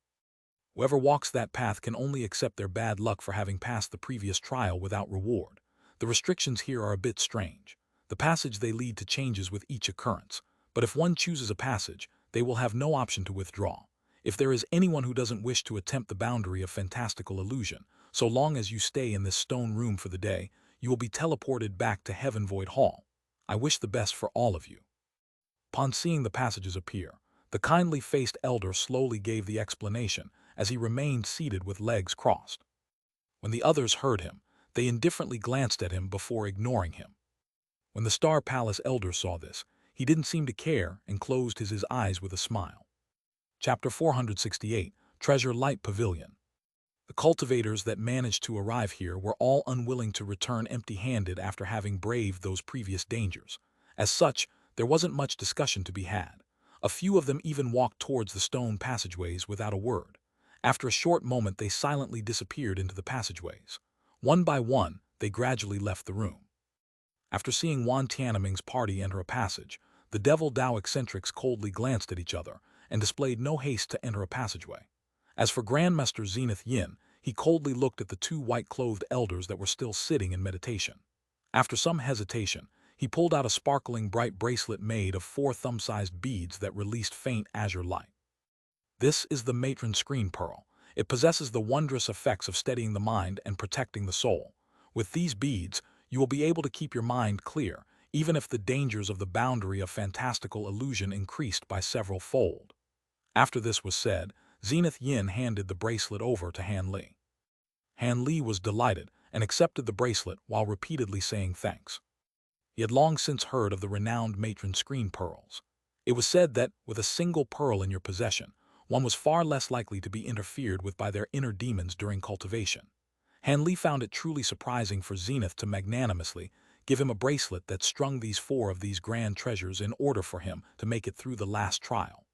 Whoever walks that path can only accept their bad luck for having passed the previous trial without reward. The restrictions here are a bit strange. The passage they lead to changes with each occurrence, but if one chooses a passage, they will have no option to withdraw. If there is anyone who doesn't wish to attempt the boundary of fantastical illusion, so long as you stay in this stone room for the day, you will be teleported back to Heaven Void Hall. I wish the best for all of you. Upon seeing the passages appear, the kindly-faced elder slowly gave the explanation as he remained seated with legs crossed. When the others heard him, they indifferently glanced at him before ignoring him. When the Star Palace elder saw this, he didn't seem to care and closed his eyes with a smile. Chapter 468, Treasure Light Pavilion. The cultivators that managed to arrive here were all unwilling to return empty-handed after having braved those previous dangers. As such, there wasn't much discussion to be had. A few of them even walked towards the stone passageways without a word. After a short moment, they silently disappeared into the passageways. One by one, they gradually left the room. After seeing Wan Tianming's party enter a passage, the Devil Dao eccentrics coldly glanced at each other and displayed no haste to enter a passageway. As for Grandmaster Zenith Yin, he coldly looked at the two white-clothed elders that were still sitting in meditation. After some hesitation, he pulled out a sparkling bright bracelet made of 4 thumb-sized beads that released faint azure light. This is the Matron Screen Pearl. It possesses the wondrous effects of steadying the mind and protecting the soul. With these beads, you will be able to keep your mind clear, even if the dangers of the boundary of fantastical illusion increased by several fold. After this was said, Zenith Yin handed the bracelet over to Han Li. Han Li was delighted and accepted the bracelet while repeatedly saying thanks. He had long since heard of the renowned Matron Screen Pearls. It was said that, with a single pearl in your possession, one was far less likely to be interfered with by their inner demons during cultivation. Han Li found it truly surprising for Zenith to magnanimously give him a bracelet that strung these 4 of these grand treasures in order for him to make it through the last trial.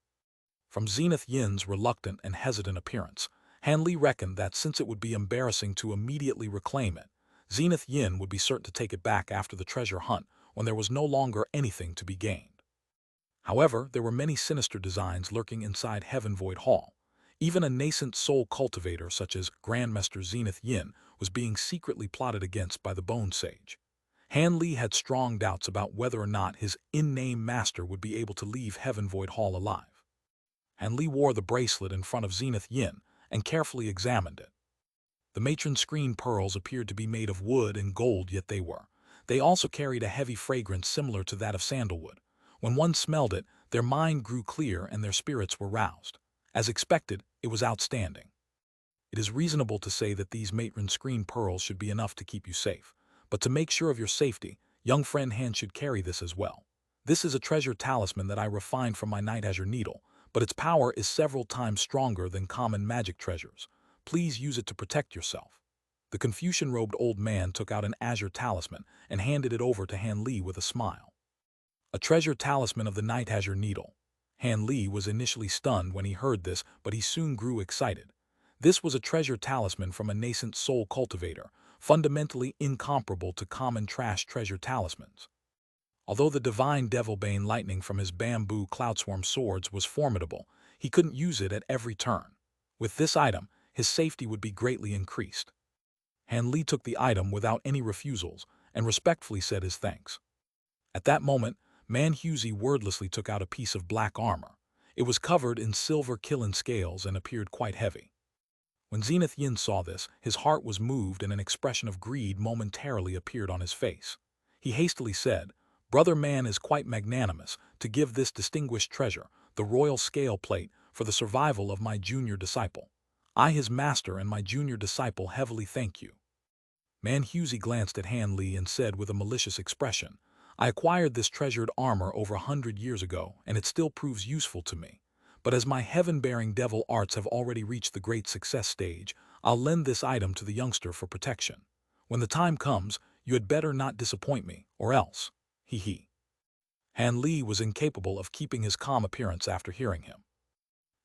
From Zenith Yin's reluctant and hesitant appearance, Han Li reckoned that since it would be embarrassing to immediately reclaim it, Zenith Yin would be certain to take it back after the treasure hunt when there was no longer anything to be gained. However, there were many sinister designs lurking inside Heaven Void Hall. Even a nascent soul cultivator such as Grandmaster Zenith Yin was being secretly plotted against by the Bone Sage. Han Li had strong doubts about whether or not his in-name master would be able to leave Heaven Void Hall alive. Han Li wore the bracelet in front of Zenith Yin and carefully examined it. The matron screen pearls appeared to be made of wood and gold, yet they also carried a heavy fragrance similar to that of sandalwood. When one smelled it, their mind grew clear and their spirits were roused. As expected, it was outstanding. It is reasonable to say that these matron screen pearls should be enough to keep you safe. But to make sure of your safety, young friend Han should carry this as well. This is a treasure talisman that I refined from my Night Azure needle, but its power is several times stronger than common magic treasures. Please use it to protect yourself. The Confucian-robed old man took out an azure talisman and handed it over to Han Li with a smile. A treasure talisman of the Night Azure needle. Han Li was initially stunned when he heard this, but he soon grew excited. This was a treasure talisman from a nascent soul cultivator, fundamentally incomparable to common trash treasure talismans. Although the divine Devilbane lightning from his bamboo cloudswarm swords was formidable, he couldn't use it at every turn. With this item, his safety would be greatly increased. Han Li took the item without any refusals and respectfully said his thanks. At that moment, Man Husey wordlessly took out a piece of black armor. It was covered in silver Kilin scales and appeared quite heavy. When Zenith Yin saw this, his heart was moved and an expression of greed momentarily appeared on his face. He hastily said, "Brother Man is quite magnanimous to give this distinguished treasure, the royal scale plate, for the survival of my junior disciple. I, his master, and my junior disciple heavily thank you." Man Husey glanced at Han Li and said with a malicious expression, "I acquired this treasured armor over 100 years ago, and it still proves useful to me. But as my heaven-bearing devil arts have already reached the great success stage, I'll lend this item to the youngster for protection. When the time comes, you had better not disappoint me, or else. He. Han Li was incapable of keeping his calm appearance after hearing him.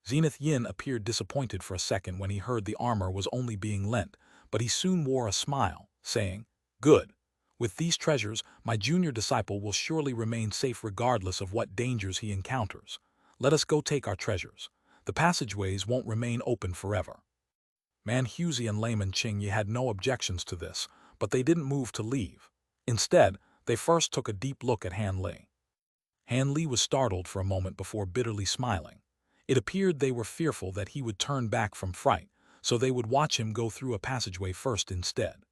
Zenith Yin appeared disappointed for a second when he heard the armor was only being lent, but he soon wore a smile, saying, "Good. With these treasures, my junior disciple will surely remain safe regardless of what dangers he encounters. Let us go take our treasures. The passageways won't remain open forever. Man Huzi and Layman Qingyi had no objections to this, but they didn't move to leave. Instead, they first took a deep look at Han Li. Han Li was startled for a moment before bitterly smiling. It appeared they were fearful that he would turn back from fright, so they would watch him go through a passageway first instead.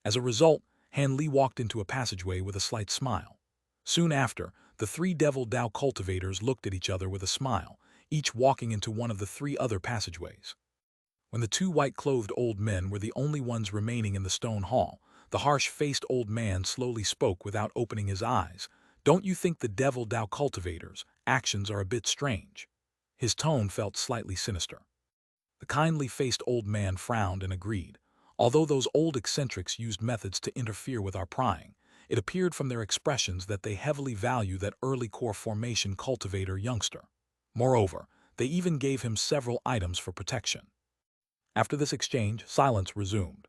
As a result, Han Li walked into a passageway with a slight smile. Soon after, the three Devil Dao cultivators looked at each other with a smile, each walking into one of the three other passageways. When the two white-clothed old men were the only ones remaining in the stone hall, the harsh-faced old man slowly spoke without opening his eyes. "Don't you think the Devil Dao cultivators' actions are a bit strange?" His tone felt slightly sinister. The kindly-faced old man frowned and agreed. Although those old eccentrics used methods to interfere with our prying, it appeared from their expressions that they heavily value that early core formation cultivator youngster. Moreover, they even gave him several items for protection. After this exchange, silence resumed.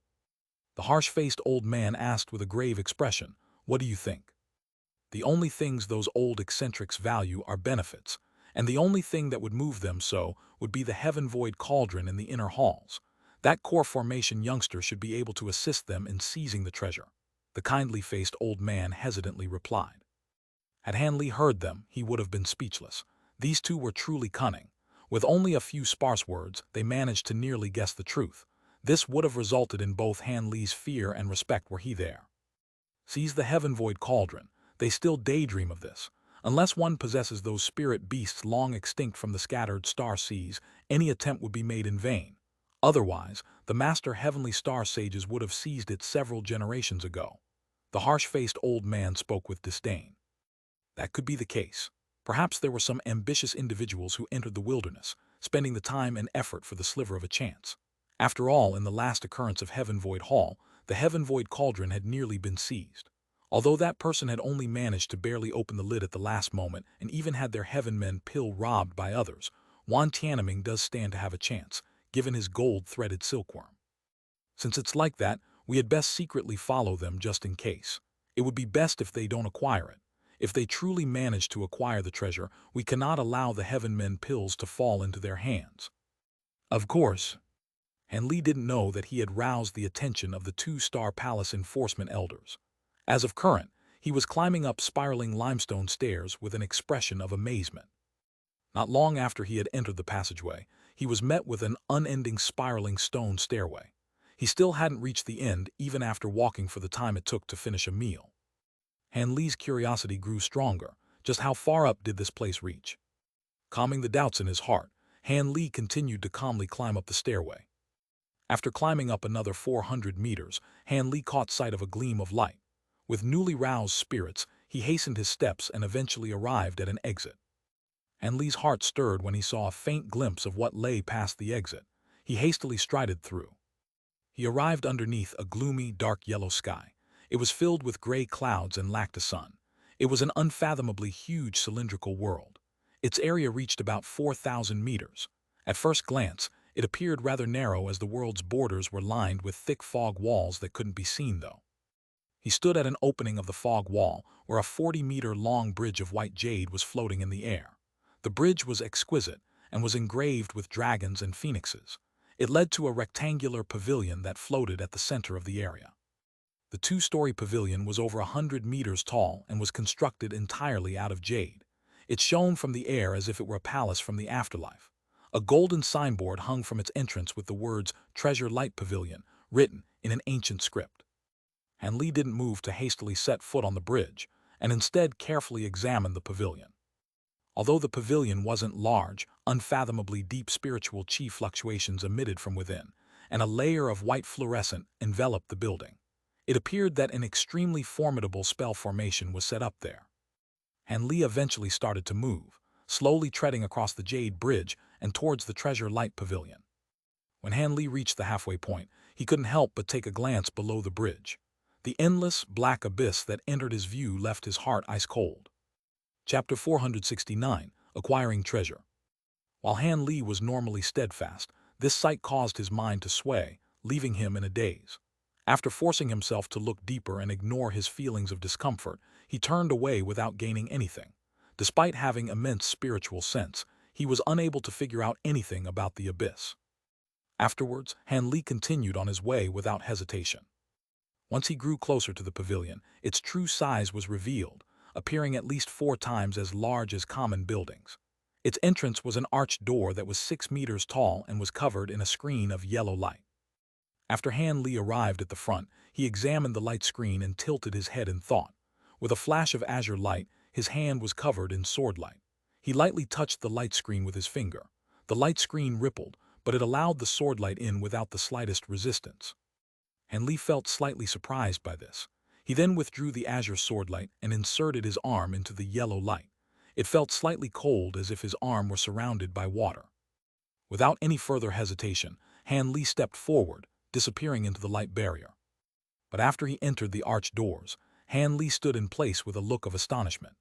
The harsh-faced old man asked with a grave expression, "What do you think?" "The only things those old eccentrics value are benefits, and the only thing that would move them so would be the heaven-void cauldron in the inner halls. That core formation youngster should be able to assist them in seizing the treasure," the kindly-faced old man hesitantly replied. Had Han Li heard them, he would have been speechless. These two were truly cunning. With only a few sparse words, they managed to nearly guess the truth. This would have resulted in both Han Li's fear and respect were he there. Seize the heaven-void cauldron. They still daydream of this. Unless one possesses those spirit beasts long extinct from the scattered star seas, any attempt would be made in vain. Otherwise, the master heavenly star sages would have seized it several generations ago. The harsh-faced old man spoke with disdain. That could be the case. Perhaps there were some ambitious individuals who entered the wilderness, spending the time and effort for the sliver of a chance. After all, in the last occurrence of Heaven Void Hall, the Heaven Void Cauldron had nearly been seized. Although that person had only managed to barely open the lid at the last moment and even had their Heaven Men pill robbed by others, Wan Tianming does stand to have a chance, given his gold-threaded silkworm. Since it's like that, we had best secretly follow them just in case. It would be best if they don't acquire it. If they truly manage to acquire the treasure, we cannot allow the Heaven Men pills to fall into their hands. Of course, Han Li didn't know that he had roused the attention of the two-star palace enforcement elders. As of current, he was climbing up spiraling limestone stairs with an expression of amazement. Not long after he had entered the passageway, he was met with an unending spiraling stone stairway. He still hadn't reached the end even after walking for the time it took to finish a meal. Han Li's curiosity grew stronger. Just how far up did this place reach? Calming the doubts in his heart, Han Li continued to calmly climb up the stairway. After climbing up another 400 meters, Han Li caught sight of a gleam of light. With newly roused spirits, he hastened his steps and eventually arrived at an exit. Han Li's heart stirred when he saw a faint glimpse of what lay past the exit. He hastily strided through. He arrived underneath a gloomy, dark yellow sky. It was filled with gray clouds and lacked a sun. It was an unfathomably huge cylindrical world. Its area reached about 4,000 meters. At first glance, it appeared rather narrow as the world's borders were lined with thick fog walls that couldn't be seen, though. He stood at an opening of the fog wall where a 40-meter-long bridge of white jade was floating in the air. The bridge was exquisite and was engraved with dragons and phoenixes. It led to a rectangular pavilion that floated at the center of the area. The two-story pavilion was over 100 meters tall and was constructed entirely out of jade. It shone from the air as if it were a palace from the afterlife. A golden signboard hung from its entrance with the words "Treasure Light Pavilion" written in an ancient script. Han Li didn't move to hastily set foot on the bridge, and instead carefully examined the pavilion. Although the pavilion wasn't large, unfathomably deep spiritual chi fluctuations emitted from within, and a layer of white fluorescent enveloped the building. It appeared that an extremely formidable spell formation was set up there. Han Li eventually started to move, slowly treading across the jade bridge and towards the Treasure Light Pavilion. When Han Li reached the halfway point, he couldn't help but take a glance below the bridge. The endless, black abyss that entered his view left his heart ice-cold. Chapter 469, Acquiring Treasure. While Han Li was normally steadfast, this sight caused his mind to sway, leaving him in a daze. After forcing himself to look deeper and ignore his feelings of discomfort, he turned away without gaining anything. Despite having immense spiritual sense, he was unable to figure out anything about the abyss. Afterwards, Han Li continued on his way without hesitation. Once he grew closer to the pavilion, its true size was revealed, appearing at least 4 times as large as common buildings. Its entrance was an arched door that was 6 meters tall and was covered in a screen of yellow light. After Han Li arrived at the front, he examined the light screen and tilted his head in thought. With a flash of azure light, his hand was covered in sword light. He lightly touched the light screen with his finger. The light screen rippled, but it allowed the sword light in without the slightest resistance. Han Li felt slightly surprised by this. He then withdrew the azure sword light and inserted his arm into the yellow light. It felt slightly cold, as if his arm were surrounded by water. Without any further hesitation, Han Li stepped forward, disappearing into the light barrier. But after he entered the arched doors, Han Li stood in place with a look of astonishment.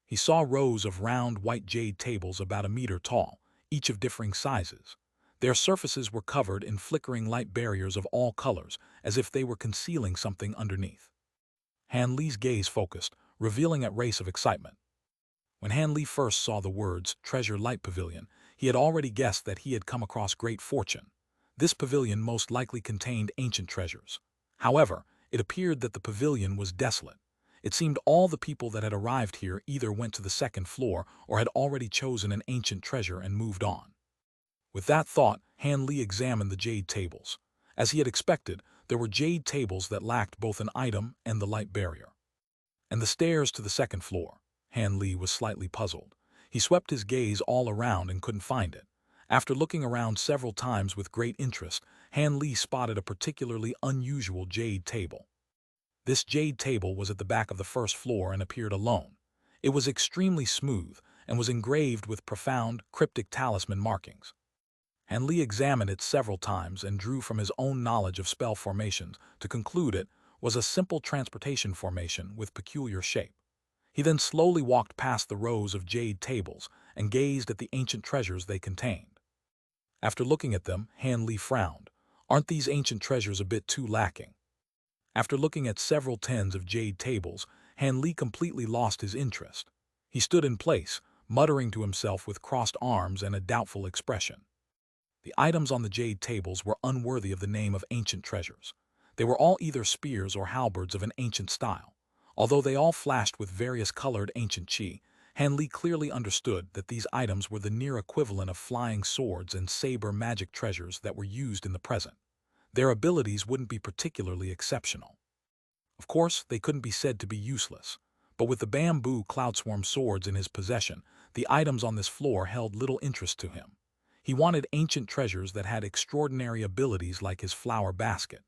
He saw rows of round white jade tables about a meter tall, each of differing sizes. Their surfaces were covered in flickering light barriers of all colors, as if they were concealing something underneath. Han Li's gaze focused, revealing a ray of excitement. When Han Li first saw the words Treasure Light Pavilion, he had already guessed that he had come across great fortune. This pavilion most likely contained ancient treasures. However, it appeared that the pavilion was desolate. It seemed all the people that had arrived here either went to the second floor or had already chosen an ancient treasure and moved on. With that thought, Han Li examined the jade tables. As he had expected, there were jade tables that lacked both an item and the light barrier. And the stairs to the second floor. Han Li was slightly puzzled. He swept his gaze all around and couldn't find it. After looking around several times with great interest, Han Li spotted a particularly unusual jade table. This jade table was at the back of the first floor and appeared alone. It was extremely smooth and was engraved with profound, cryptic talisman markings. Han Li examined it several times and drew from his own knowledge of spell formations to conclude it was a simple transportation formation with peculiar shape. He then slowly walked past the rows of jade tables and gazed at the ancient treasures they contained. After looking at them, Han Li frowned. Aren't these ancient treasures a bit too lacking? After looking at several tens of jade tables, Han Li completely lost his interest. He stood in place, muttering to himself with crossed arms and a doubtful expression. The items on the jade tables were unworthy of the name of ancient treasures. They were all either spears or halberds of an ancient style. Although they all flashed with various colored ancient chi, Han Li clearly understood that these items were the near equivalent of flying swords and saber magic treasures that were used in the present. Their abilities wouldn't be particularly exceptional. Of course, they couldn't be said to be useless. But with the bamboo cloudswarm swords in his possession, the items on this floor held little interest to him. He wanted ancient treasures that had extraordinary abilities like his flower basket.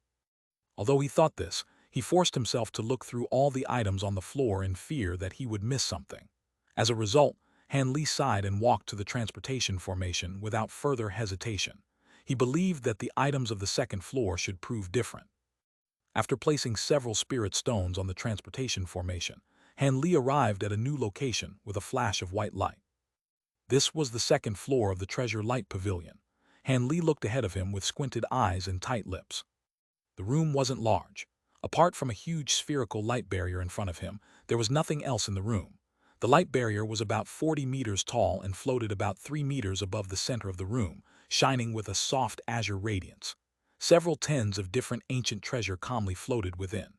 Although he thought this, he forced himself to look through all the items on the floor in fear that he would miss something. As a result, Han Li sighed and walked to the transportation formation without further hesitation. He believed that the items of the second floor should prove different. After placing several spirit stones on the transportation formation, Han Li arrived at a new location with a flash of white light. This was the second floor of the Treasure Light Pavilion. Han Li looked ahead of him with squinted eyes and tight lips. The room wasn't large. Apart from a huge spherical light barrier in front of him, there was nothing else in the room. The light barrier was about 40 meters tall and floated about 3 meters above the center of the room, shining with a soft azure radiance. Several tens of different ancient treasure calmly floated within.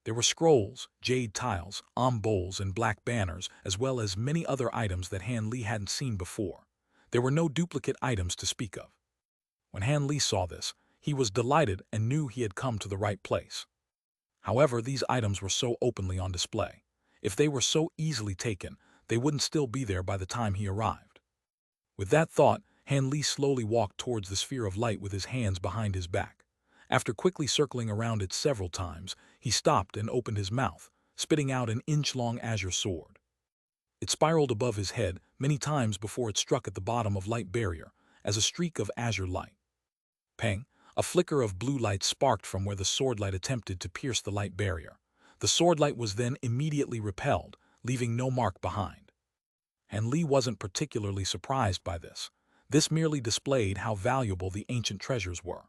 There were scrolls, jade tiles, bowls, and black banners, as well as many other items that Han Li hadn't seen before. There were no duplicate items to speak of. When Han Li saw this, he was delighted and knew he had come to the right place. However, these items were so openly on display. If they were so easily taken, they wouldn't still be there by the time he arrived. With that thought, Han Li slowly walked towards the sphere of light with his hands behind his back. After quickly circling around it several times, he stopped and opened his mouth, spitting out an inch-long azure sword. It spiraled above his head many times before it struck at the bottom of light barrier, as a streak of azure light. Pang! A flicker of blue light sparked from where the sword light attempted to pierce the light barrier. The sword light was then immediately repelled, leaving no mark behind. Han Li wasn't particularly surprised by this. This merely displayed how valuable the ancient treasures were.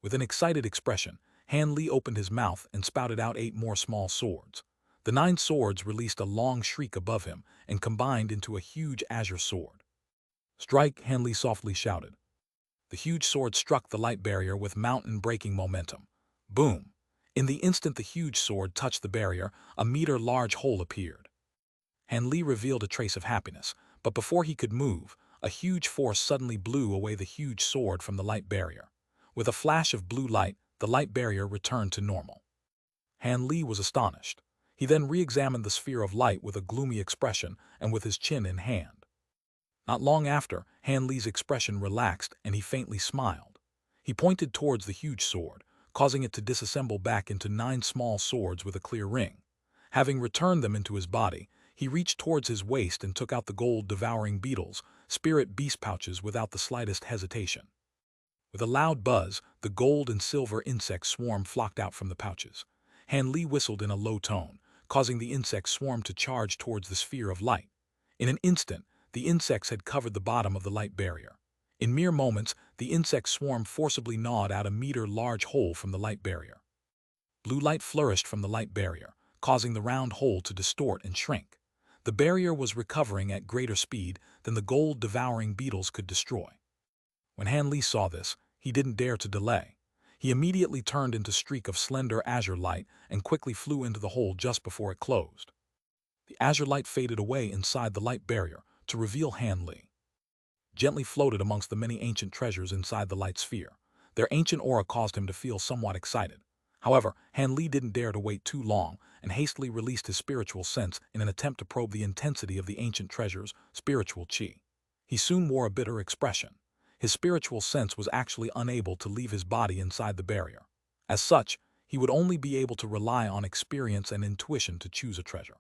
With an excited expression, Han Li opened his mouth and spouted out 8 more small swords. The 9 swords released a long shriek above him and combined into a huge azure sword. "Strike!" Han Li softly shouted. The huge sword struck the light barrier with mountain-breaking momentum. Boom! In the instant the huge sword touched the barrier, a meter-large hole appeared. Han Li revealed a trace of happiness, but before he could move, a huge force suddenly blew away the huge sword from the light barrier. With a flash of blue light, the light barrier returned to normal. Han Li was astonished. He then re-examined the sphere of light with a gloomy expression and with his chin in hand. Not long after, Han Li's expression relaxed and he faintly smiled. He pointed towards the huge sword, causing it to disassemble back into 9 small swords with a clear ring. Having returned them into his body, he reached towards his waist and took out the gold-devouring beetles, spirit beast pouches without the slightest hesitation. With a loud buzz, the gold and silver insect swarm flocked out from the pouches. Han Li whistled in a low tone, causing the insect swarm to charge towards the sphere of light. In an instant, the insects had covered the bottom of the light barrier. In mere moments, the insect swarm forcibly gnawed out a meter-large hole from the light barrier. Blue light flourished from the light barrier, causing the round hole to distort and shrink. The barrier was recovering at greater speed than the gold-devouring beetles could destroy. When Han Li saw this, he didn't dare to delay. He immediately turned into a streak of slender azure light and quickly flew into the hole just before it closed. The azure light faded away inside the light barrier to reveal Han Li. Gently floated amongst the many ancient treasures inside the light sphere. Their ancient aura caused him to feel somewhat excited. However, Han Li didn't dare to wait too long and hastily released his spiritual sense in an attempt to probe the intensity of the ancient treasure's spiritual qi. He soon wore a bitter expression. His spiritual sense was actually unable to leave his body inside the barrier. As such, he would only be able to rely on experience and intuition to choose a treasure.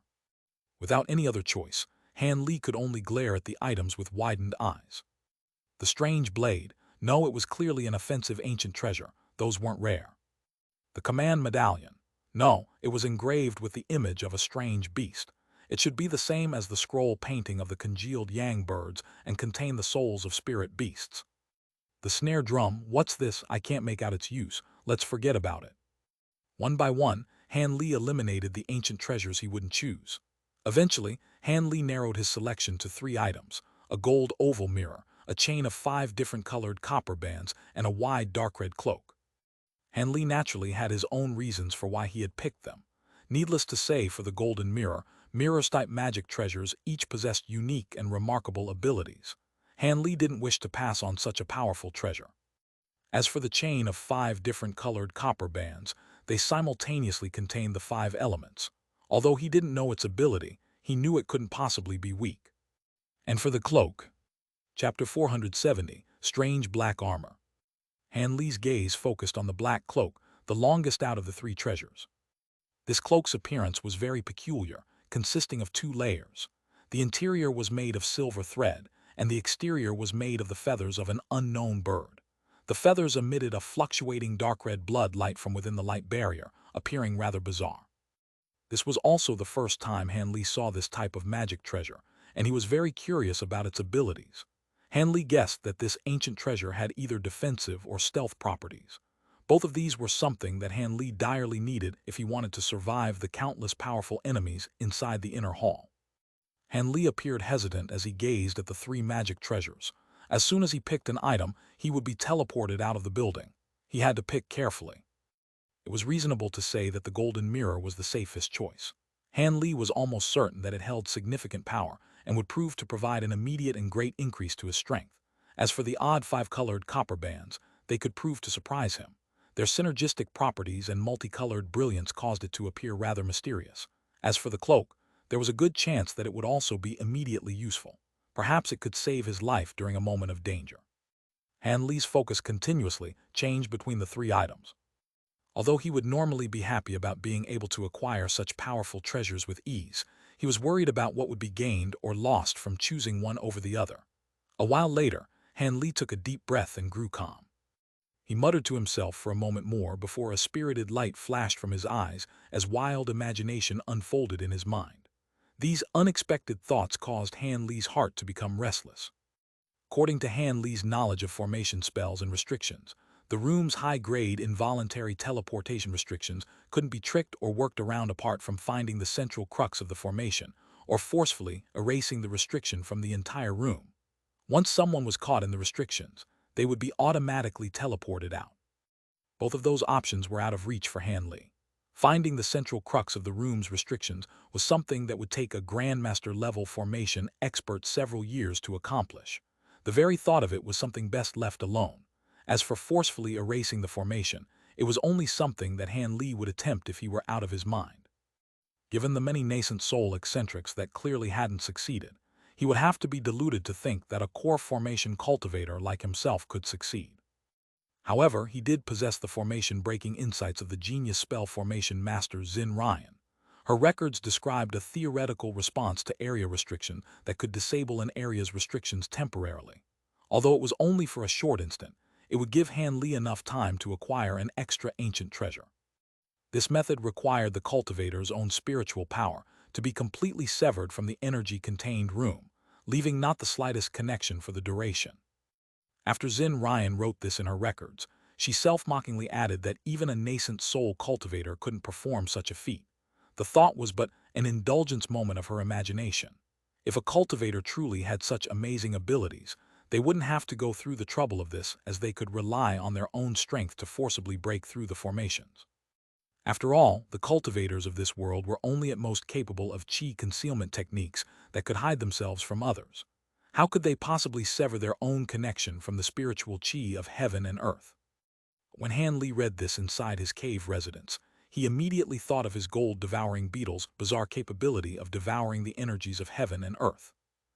Without any other choice, Han Li could only glare at the items with widened eyes. The strange blade. No, it was clearly an offensive ancient treasure. Those weren't rare. The command medallion. No, it was engraved with the image of a strange beast. It should be the same as the scroll painting of the congealed yang birds and contain the souls of spirit beasts. The snare drum. What's this? I can't make out its use. Let's forget about it. One by one, Han Li eliminated the ancient treasures he wouldn't choose. Eventually, Han Li narrowed his selection to 3 items: a gold oval mirror, a chain of 5 different colored copper bands, and a wide dark red cloak. Han Li naturally had his own reasons for why he had picked them. Needless to say, for the golden mirror, mirror-type magic treasures each possessed unique and remarkable abilities. Han Li didn't wish to pass on such a powerful treasure. As for the chain of 5 different colored copper bands, they simultaneously contained the 5 elements. Although he didn't know its ability, he knew it couldn't possibly be weak. And for the cloak. Chapter 470, Strange Black Armor. Han Li's gaze focused on the black cloak, the longest out of the 3 treasures. This cloak's appearance was very peculiar, consisting of 2 layers. The interior was made of silver thread, and the exterior was made of the feathers of an unknown bird. The feathers emitted a fluctuating dark red blood light from within the light barrier, appearing rather bizarre. This was also the first time Han Li saw this type of magic treasure, and he was very curious about its abilities. Han Li guessed that this ancient treasure had either defensive or stealth properties. Both of these were something that Han Li direly needed if he wanted to survive the countless powerful enemies inside the inner hall. Han Li appeared hesitant as he gazed at the 3 magic treasures. As soon as he picked an item, he would be teleported out of the building. He had to pick carefully. It was reasonable to say that the golden mirror was the safest choice. Han Li was almost certain that it held significant power and would prove to provide an immediate and great increase to his strength. As for the odd 5-colored copper bands, they could prove to surprise him. Their synergistic properties and multicolored brilliance caused it to appear rather mysterious. As for the cloak, there was a good chance that it would also be immediately useful. Perhaps it could save his life during a moment of danger. Han Li's focus continuously changed between the 3 items. Although he would normally be happy about being able to acquire such powerful treasures with ease, he was worried about what would be gained or lost from choosing one over the other. A while later, Han Li took a deep breath and grew calm. He muttered to himself for a moment more before a spirited light flashed from his eyes as wild imagination unfolded in his mind. These unexpected thoughts caused Han Li's heart to become restless. According to Han Li's knowledge of formation spells and restrictions, The room's high-grade involuntary teleportation restrictions couldn't be tricked or worked around apart from finding the central crux of the formation, or forcefully erasing the restriction from the entire room. Once someone was caught in the restrictions, they would be automatically teleported out. Both of those options were out of reach for Han Li. Finding the central crux of the room's restrictions was something that would take a Grandmaster-level formation expert several years to accomplish. The very thought of it was something best left alone. As for forcefully erasing the formation, it was only something that Han Li would attempt if he were out of his mind. Given the many nascent soul eccentrics that clearly hadn't succeeded, he would have to be deluded to think that a core formation cultivator like himself could succeed. However, he did possess the formation-breaking insights of the genius spell formation master Xin Ryan. Her records described a theoretical response to area restriction that could disable an area's restrictions temporarily. Although it was only for a short instant, it would give Han Li enough time to acquire an extra ancient treasure. This method required the cultivator's own spiritual power to be completely severed from the energy-contained room, leaving not the slightest connection for the duration. After Xin Ryan wrote this in her records, she self-mockingly added that even a nascent soul cultivator couldn't perform such a feat. The thought was but an indulgence moment of her imagination. If a cultivator truly had such amazing abilities, they wouldn't have to go through the trouble of this, as they could rely on their own strength to forcibly break through the formations. After all, the cultivators of this world were only at most capable of chi concealment techniques that could hide themselves from others. How could they possibly sever their own connection from the spiritual chi of heaven and earth? When Han Li read this inside his cave residence, he immediately thought of his gold-devouring beetle's bizarre capability of devouring the energies of heaven and earth.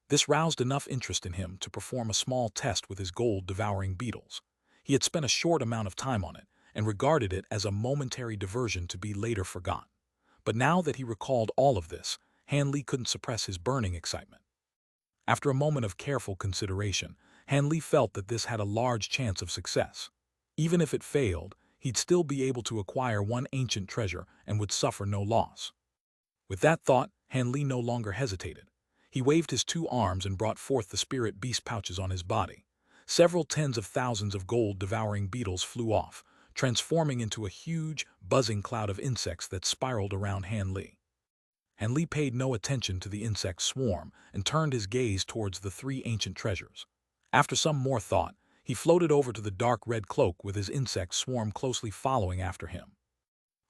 This roused enough interest in him to perform a small test with his gold-devouring beetles. He had spent a short amount of time on it and regarded it as a momentary diversion to be later forgotten. But now that he recalled all of this, Han Li couldn't suppress his burning excitement. After a moment of careful consideration, Han Li felt that this had a large chance of success. Even if it failed, he'd still be able to acquire one ancient treasure and would suffer no loss. With that thought, Han Li no longer hesitated. He waved his two arms and brought forth the spirit beast pouches on his body. Several tens of thousands of gold-devouring beetles flew off, transforming into a huge, buzzing cloud of insects that spiraled around Han Li. Han Li paid no attention to the insect swarm and turned his gaze towards the three ancient treasures. After some more thought, he floated over to the dark red cloak with his insect swarm closely following after him.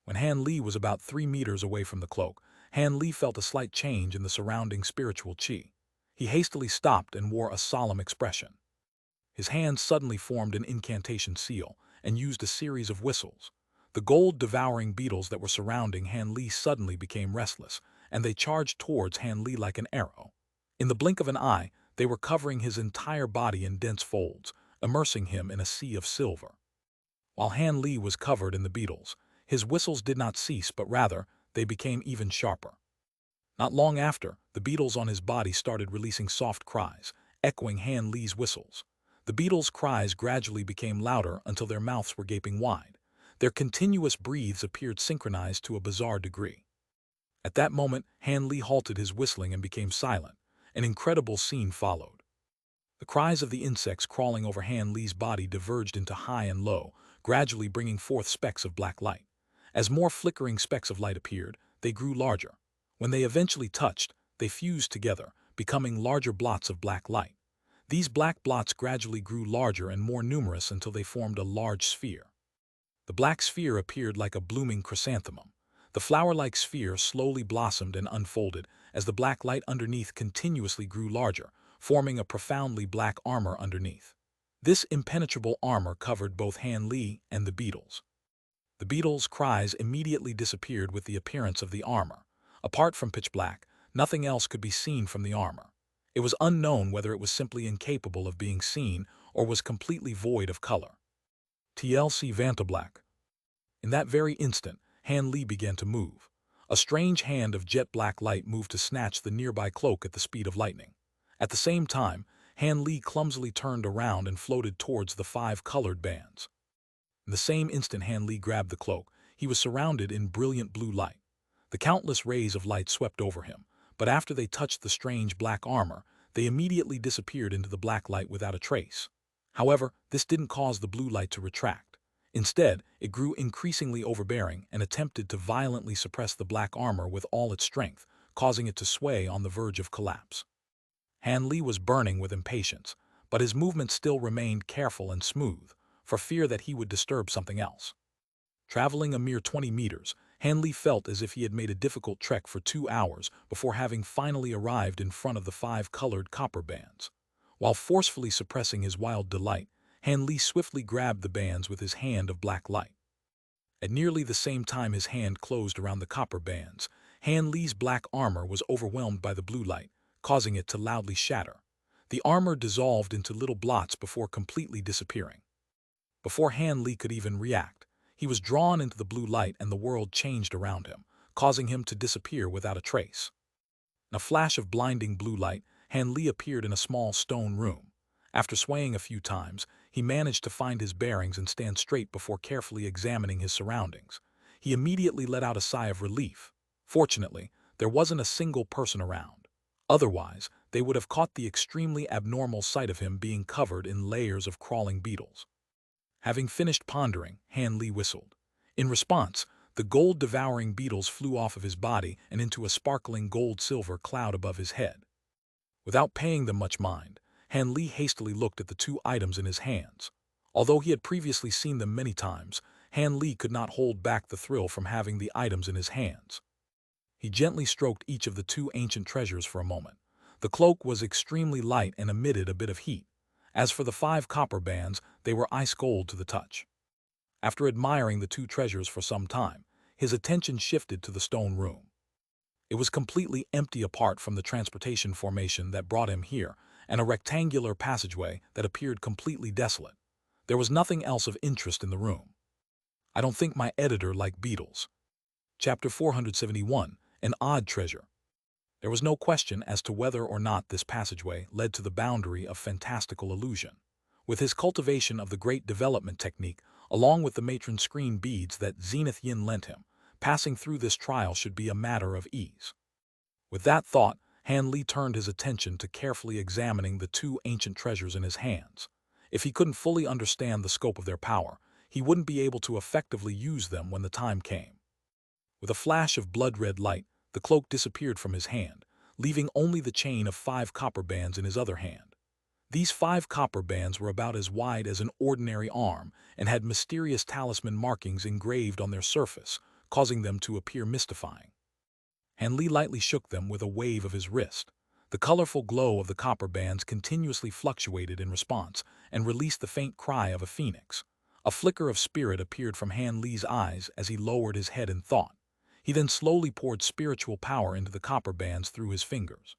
When Han Li was about 3 meters away from the cloak, Han Li felt a slight change in the surrounding spiritual chi. He hastily stopped and wore a solemn expression. His hands suddenly formed an incantation seal and used a series of whistles. The gold-devouring beetles that were surrounding Han Li suddenly became restless, and they charged towards Han Li like an arrow. In the blink of an eye, they were covering his entire body in dense folds, immersing him in a sea of silver. While Han Li was covered in the beetles, his whistles did not cease, but rather, they became even sharper. Not long after, the beetles on his body started releasing soft cries, echoing Han Li's whistles. The beetles' cries gradually became louder until their mouths were gaping wide. Their continuous breaths appeared synchronized to a bizarre degree. At that moment, Han Li halted his whistling and became silent. An incredible scene followed. The cries of the insects crawling over Han Li's body diverged into high and low, gradually bringing forth specks of black light. As more flickering specks of light appeared, they grew larger. When they eventually touched, they fused together, becoming larger blots of black light. These black blots gradually grew larger and more numerous until they formed a large sphere. The black sphere appeared like a blooming chrysanthemum. The flower-like sphere slowly blossomed and unfolded as the black light underneath continuously grew larger, forming a profoundly black armor underneath. This impenetrable armor covered both Han Li and the beetles. The beetles' cries immediately disappeared with the appearance of the armor. Apart from pitch black, nothing else could be seen from the armor. It was unknown whether it was simply incapable of being seen or was completely void of color. TLC Vantablack. In that very instant, Han Li began to move. A strange hand of jet black light moved to snatch the nearby cloak at the speed of lightning. At the same time, Han Li clumsily turned around and floated towards the 5 colored bands. In the same instant Han Li grabbed the cloak, he was surrounded in brilliant blue light. The countless rays of light swept over him, but after they touched the strange black armor, they immediately disappeared into the black light without a trace. However, this didn't cause the blue light to retract. Instead, it grew increasingly overbearing and attempted to violently suppress the black armor with all its strength, causing it to sway on the verge of collapse. Han Li was burning with impatience, but his movements still remained careful and smooth, for fear that he would disturb something else. Traveling a mere 20 meters, Han Li felt as if he had made a difficult trek for 2 hours before having finally arrived in front of the 5 colored copper bands. While forcefully suppressing his wild delight, Han Li swiftly grabbed the bands with his hand of black light. At nearly the same time his hand closed around the copper bands, Han Li's black armor was overwhelmed by the blue light, causing it to loudly shatter. The armor dissolved into little blots before completely disappearing. Before Han Li could even react, he was drawn into the blue light and the world changed around him, causing him to disappear without a trace. In a flash of blinding blue light, Han Li appeared in a small stone room. After swaying a few times, he managed to find his bearings and stand straight before carefully examining his surroundings. He immediately let out a sigh of relief. Fortunately, there wasn't a single person around. Otherwise, they would have caught the extremely abnormal sight of him being covered in layers of crawling beetles. Having finished pondering, Han Li whistled. In response, the gold-devouring beetles flew off of his body and into a sparkling gold-silver cloud above his head. Without paying them much mind, Han Li hastily looked at the 2 items in his hands. Although he had previously seen them many times, Han Li could not hold back the thrill from having the items in his hands. He gently stroked each of the 2 ancient treasures for a moment. The cloak was extremely light and emitted a bit of heat. As for the 5 copper bands, they were ice cold to the touch. After admiring the 2 treasures for some time, his attention shifted to the stone room. It was completely empty apart from the transportation formation that brought him here, and a rectangular passageway that appeared completely desolate. There was nothing else of interest in the room. I don't think my editor liked beetles. Chapter 471, An Odd Treasure. There was no question as to whether or not this passageway led to the boundary of fantastical illusion. With his cultivation of the great development technique, along with the matron screen beads that Zenith Yin lent him, passing through this trial should be a matter of ease. With that thought, Han Li turned his attention to carefully examining the 2 ancient treasures in his hands. If he couldn't fully understand the scope of their power, he wouldn't be able to effectively use them when the time came. With a flash of blood-red light, the cloak disappeared from his hand, leaving only the chain of 5 copper bands in his other hand. These 5 copper bands were about as wide as an ordinary arm and had mysterious talisman markings engraved on their surface, causing them to appear mystifying. Han Li lightly shook them with a wave of his wrist. The colorful glow of the copper bands continuously fluctuated in response and released the faint cry of a phoenix. A flicker of spirit appeared from Han Li's eyes as he lowered his head in thought. He then slowly poured spiritual power into the copper bands through his fingers.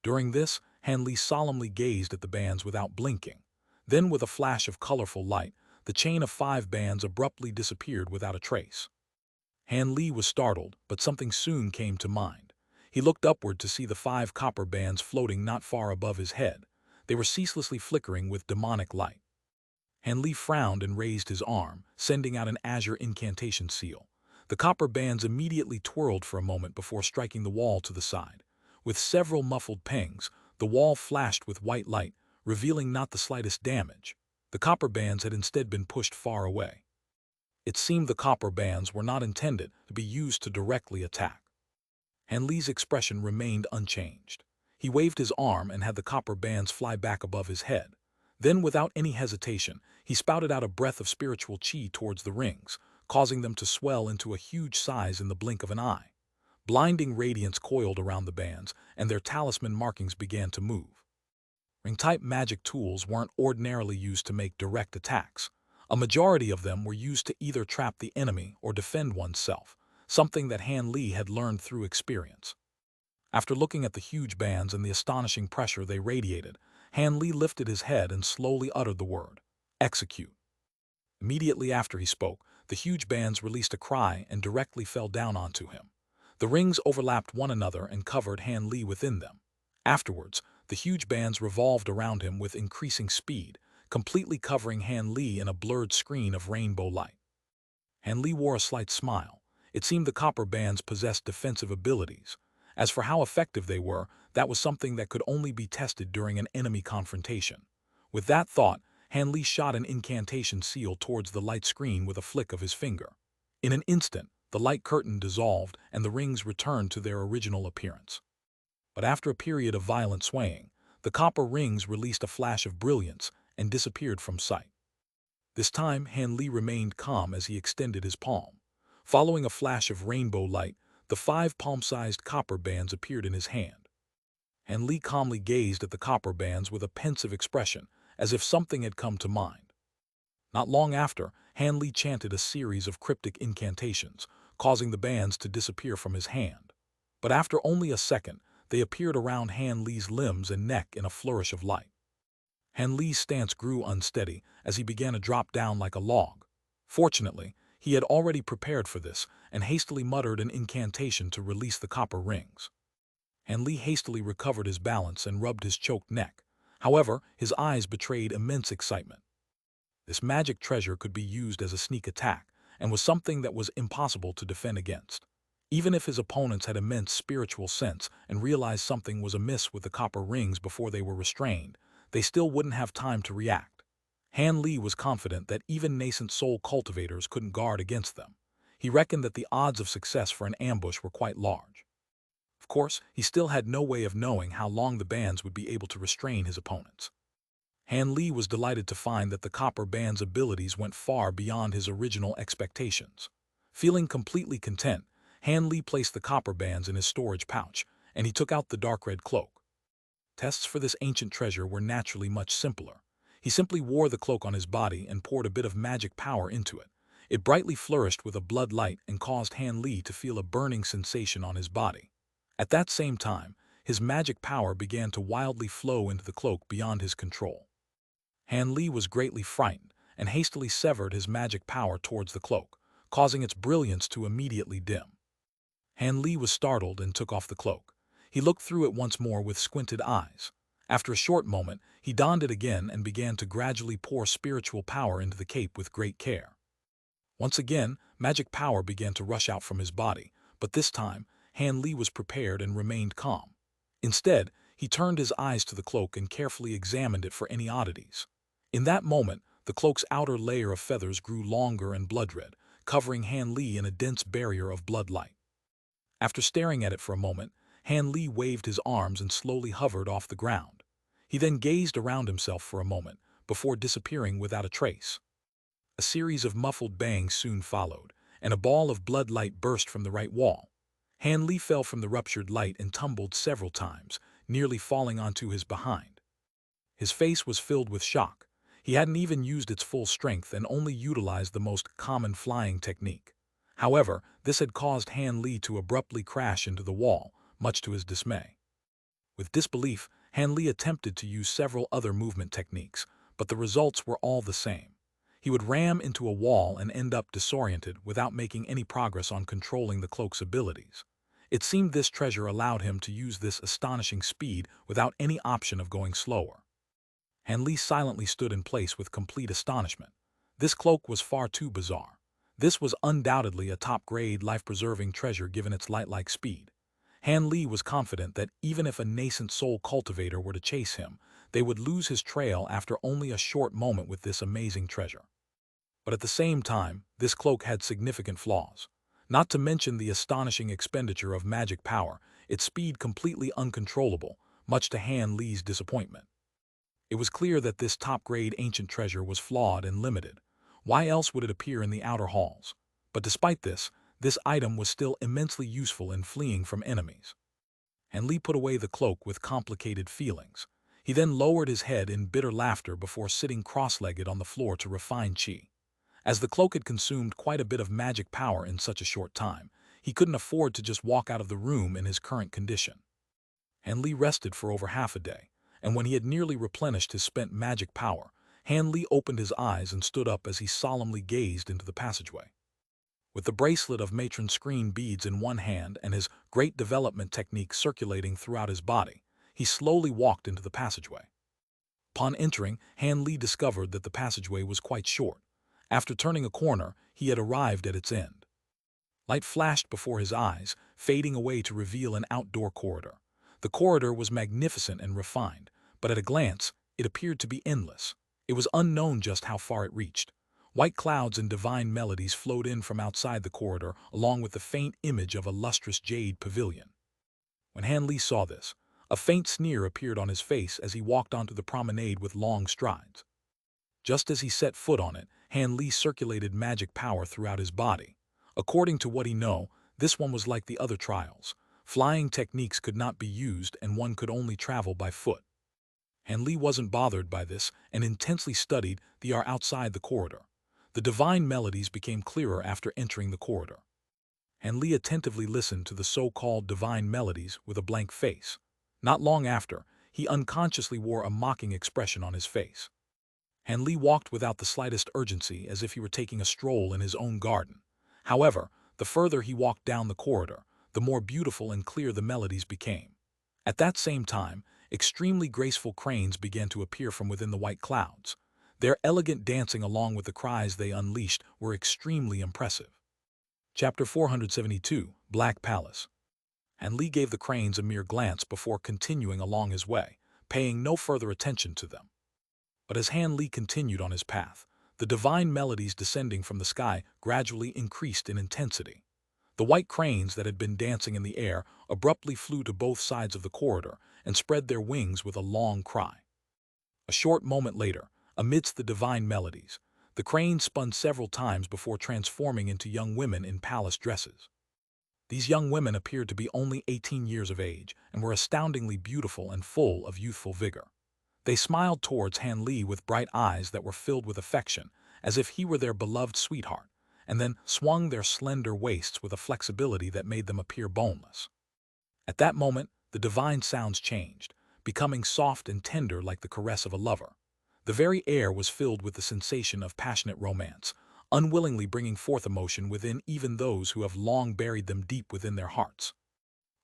During this, Han Li solemnly gazed at the bands without blinking. Then, with a flash of colorful light, the chain of 5 bands abruptly disappeared without a trace. Han Li was startled, but something soon came to mind. He looked upward to see the 5 copper bands floating not far above his head. They were ceaselessly flickering with demonic light. Han Li frowned and raised his arm, sending out an azure incantation seal. The copper bands immediately twirled for a moment before striking the wall to the side. With several muffled pings, the wall flashed with white light, revealing not the slightest damage. The copper bands had instead been pushed far away. It seemed the copper bands were not intended to be used to directly attack. Han Li's expression remained unchanged. He waved his arm and had the copper bands fly back above his head. Then, without any hesitation, he spouted out a breath of spiritual qi towards the rings, causing them to swell into a huge size in the blink of an eye. Blinding radiance coiled around the bands, and their talisman markings began to move. Ring-type magic tools weren't ordinarily used to make direct attacks. A majority of them were used to either trap the enemy or defend oneself, something that Han Li had learned through experience. After looking at the huge bands and the astonishing pressure they radiated, Han Li lifted his head and slowly uttered the word, "Execute." Immediately after he spoke, the huge bands released a cry and directly fell down onto him. The rings overlapped one another and covered Han Li within them. Afterwards, the huge bands revolved around him with increasing speed, completely covering Han Li in a blurred screen of rainbow light. Han Li wore a slight smile. It seemed the copper bands possessed defensive abilities. As for how effective they were, that was something that could only be tested during an enemy confrontation. With that thought, Han Li shot an incantation seal towards the light screen with a flick of his finger. In an instant, the light curtain dissolved and the rings returned to their original appearance. But after a period of violent swaying, the copper rings released a flash of brilliance and disappeared from sight. This time, Han Li remained calm as he extended his palm. Following a flash of rainbow light, the 5 palm-sized copper bands appeared in his hand. Han Li calmly gazed at the copper bands with a pensive expression, as if something had come to mind. Not long after, Han Li chanted a series of cryptic incantations, causing the bands to disappear from his hand. But after only a second, they appeared around Han Li's limbs and neck in a flourish of light. Han Li's stance grew unsteady as he began to drop down like a log. Fortunately, he had already prepared for this and hastily muttered an incantation to release the copper rings. Han Li hastily recovered his balance and rubbed his choked neck. However, his eyes betrayed immense excitement. This magic treasure could be used as a sneak attack and was something that was impossible to defend against. Even if his opponents had immense spiritual sense and realized something was amiss with the copper rings before they were restrained, they still wouldn't have time to react. Han Li was confident that even nascent soul cultivators couldn't guard against them. He reckoned that the odds of success for an ambush were quite large. Of course, he still had no way of knowing how long the bands would be able to restrain his opponents. Han Li was delighted to find that the copper band's abilities went far beyond his original expectations. Feeling completely content, Han Li placed the copper bands in his storage pouch, and he took out the dark red cloak. Tests for this ancient treasure were naturally much simpler. He simply wore the cloak on his body and poured a bit of magic power into it. It brightly flourished with a blood light and caused Han Li to feel a burning sensation on his body. At that same time, his magic power began to wildly flow into the cloak beyond his control. Han Li was greatly frightened and hastily severed his magic power towards the cloak, causing its brilliance to immediately dim. Han Li was startled and took off the cloak. He looked through it once more with squinted eyes. After a short moment, he donned it again and began to gradually pour spiritual power into the cape with great care. Once again, magic power began to rush out from his body, but this time, Han Li was prepared and remained calm. Instead, he turned his eyes to the cloak and carefully examined it for any oddities. In that moment, the cloak's outer layer of feathers grew longer and blood-red, covering Han Li in a dense barrier of blood light. After staring at it for a moment, Han Li waved his arms and slowly hovered off the ground. He then gazed around himself for a moment, before disappearing without a trace. A series of muffled bangs soon followed, and a ball of blood light burst from the right wall. Han Li fell from the ruptured light and tumbled several times, nearly falling onto his behind. His face was filled with shock. He hadn't even used its full strength and only utilized the most common flying technique. However, this had caused Han Li to abruptly crash into the wall, much to his dismay. With disbelief, Han Li attempted to use several other movement techniques, but the results were all the same. He would ram into a wall and end up disoriented without making any progress on controlling the cloak's abilities. It seemed this treasure allowed him to use this astonishing speed without any option of going slower. Han Li silently stood in place with complete astonishment. This cloak was far too bizarre. This was undoubtedly a top-grade life-preserving treasure given its light-like speed. Han Li was confident that even if a nascent soul cultivator were to chase him, they would lose his trail after only a short moment with this amazing treasure. But at the same time, this cloak had significant flaws. Not to mention the astonishing expenditure of magic power, its speed completely uncontrollable, much to Han Li's disappointment. It was clear that this top-grade ancient treasure was flawed and limited. Why else would it appear in the outer halls? But despite this item was still immensely useful in fleeing from enemies. Han Li put away the cloak with complicated feelings. He then lowered his head in bitter laughter before sitting cross-legged on the floor to refine qi. As the cloak had consumed quite a bit of magic power in such a short time, he couldn't afford to just walk out of the room in his current condition. Han Li rested for over half a day, and when he had nearly replenished his spent magic power, Han Li opened his eyes and stood up as he solemnly gazed into the passageway. With the bracelet of matron screen beads in one hand and his great development technique circulating throughout his body, he slowly walked into the passageway. Upon entering, Han Li discovered that the passageway was quite short. After turning a corner, he had arrived at its end. Light flashed before his eyes, fading away to reveal an outdoor corridor. The corridor was magnificent and refined, but at a glance, it appeared to be endless. It was unknown just how far it reached. White clouds and divine melodies flowed in from outside the corridor, along with the faint image of a lustrous jade pavilion. When Han Li saw this, a faint sneer appeared on his face as he walked onto the promenade with long strides. Just as he set foot on it, Han Li circulated magic power throughout his body. According to what he knew, this one was like the other trials. Flying techniques could not be used and one could only travel by foot. Han Li wasn't bothered by this and intensely studied the air outside the corridor. The divine melodies became clearer after entering the corridor. Han Li attentively listened to the so-called divine melodies with a blank face. Not long after, he unconsciously wore a mocking expression on his face. Han Li walked without the slightest urgency, as if he were taking a stroll in his own garden. However, the further he walked down the corridor, the more beautiful and clear the melodies became. At that same time, extremely graceful cranes began to appear from within the white clouds. Their elegant dancing along with the cries they unleashed were extremely impressive. Chapter 472, Black Palace. Han Li gave the cranes a mere glance before continuing along his way, paying no further attention to them. But as Han Li continued on his path, the divine melodies descending from the sky gradually increased in intensity. The white cranes that had been dancing in the air abruptly flew to both sides of the corridor and spread their wings with a long cry. A short moment later, amidst the divine melodies, the cranes spun several times before transforming into young women in palace dresses. These young women appeared to be only 18 years of age and were astoundingly beautiful and full of youthful vigor. They smiled towards Han Li with bright eyes that were filled with affection, as if he were their beloved sweetheart, and then swung their slender waists with a flexibility that made them appear boneless. At that moment, the divine sounds changed, becoming soft and tender like the caress of a lover. The very air was filled with the sensation of passionate romance, unwillingly bringing forth emotion within even those who have long buried them deep within their hearts.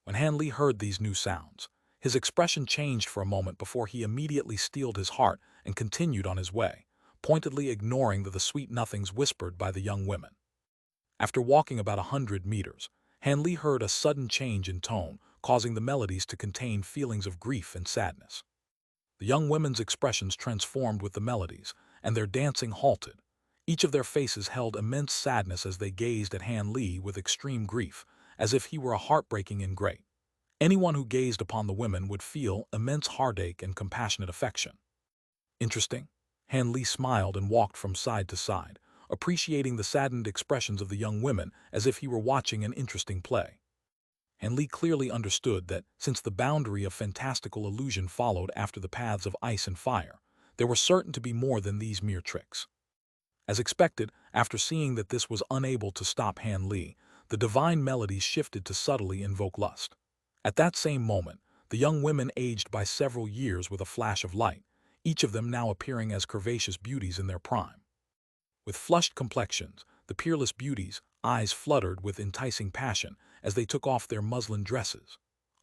When Han Li heard these new sounds, his expression changed for a moment before he immediately steeled his heart and continued on his way, pointedly ignoring the sweet nothings whispered by the young women. After walking about 100 meters, Han Li heard a sudden change in tone, causing the melodies to contain feelings of grief and sadness. The young women's expressions transformed with the melodies, and their dancing halted. Each of their faces held immense sadness as they gazed at Han Li with extreme grief, as if he were a heartbreaking ingrate. Anyone who gazed upon the women would feel immense heartache and compassionate affection. Interesting? Han Li smiled and walked from side to side, appreciating the saddened expressions of the young women as if he were watching an interesting play. Han Li clearly understood that, since the boundary of fantastical illusion followed after the paths of ice and fire, there were certain to be more than these mere tricks. As expected, after seeing that this was unable to stop Han Li, the divine melodies shifted to subtly invoke lust. At that same moment, the young women aged by several years with a flash of light, each of them now appearing as curvaceous beauties in their prime. With flushed complexions, the peerless beauties' eyes fluttered with enticing passion as they took off their muslin dresses.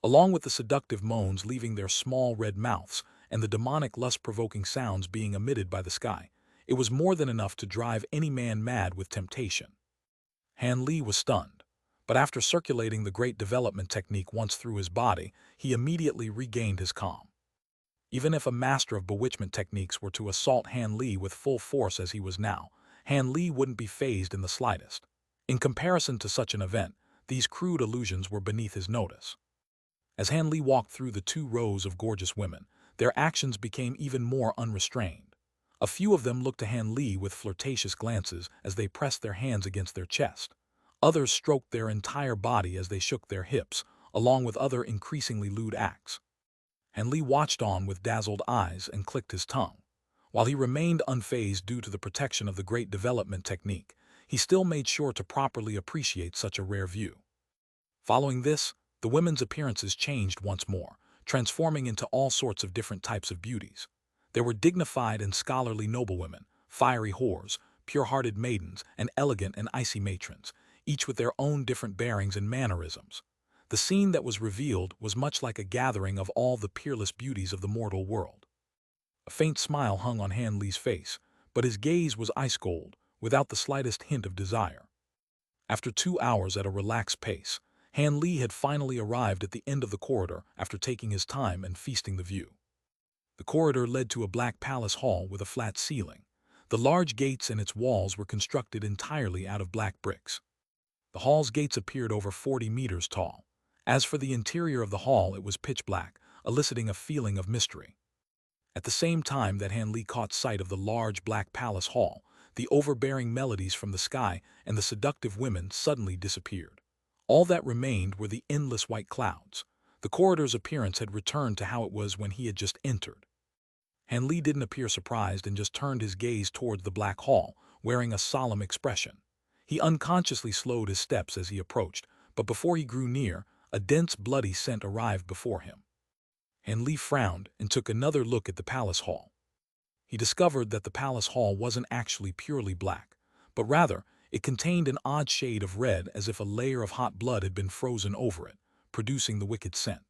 Along with the seductive moans leaving their small red mouths and the demonic lust-provoking sounds being emitted by the sky, it was more than enough to drive any man mad with temptation. Han Li was stunned, but after circulating the great development technique once through his body, he immediately regained his calm. Even if a master of bewitchment techniques were to assault Han Li with full force as he was now, Han Li wouldn't be fazed in the slightest. In comparison to such an event, these crude illusions were beneath his notice. As Han Li walked through the 2 rows of gorgeous women, their actions became even more unrestrained. A few of them looked to Han Li with flirtatious glances as they pressed their hands against their chest. Others stroked their entire body as they shook their hips, along with other increasingly lewd acts. Han Li watched on with dazzled eyes and clicked his tongue. While he remained unfazed due to the protection of the great development technique, he still made sure to properly appreciate such a rare view. Following this, the women's appearances changed once more, transforming into all sorts of different types of beauties. There were dignified and scholarly noblewomen, fiery whores, pure-hearted maidens, and elegant and icy matrons, each with their own different bearings and mannerisms. The scene that was revealed was much like a gathering of all the peerless beauties of the mortal world. A faint smile hung on Han Li's face, but his gaze was ice-cold, without the slightest hint of desire. After 2 hours at a relaxed pace, Han Li had finally arrived at the end of the corridor after taking his time and feasting the view. The corridor led to a black palace hall with a flat ceiling. The large gates and its walls were constructed entirely out of black bricks. The hall's gates appeared over 40 meters tall. As for the interior of the hall, it was pitch black, eliciting a feeling of mystery. At the same time that Han Li caught sight of the large black palace hall, the overbearing melodies from the sky and the seductive women suddenly disappeared. All that remained were the endless white clouds. The corridor's appearance had returned to how it was when he had just entered. Han Li didn't appear surprised and just turned his gaze towards the black hall, wearing a solemn expression. He unconsciously slowed his steps as he approached, but before he grew near, a dense bloody scent arrived before him. Han Li frowned and took another look at the palace hall. He discovered that the palace hall wasn't actually purely black, but rather it contained an odd shade of red, as if a layer of hot blood had been frozen over it, producing the wicked scent.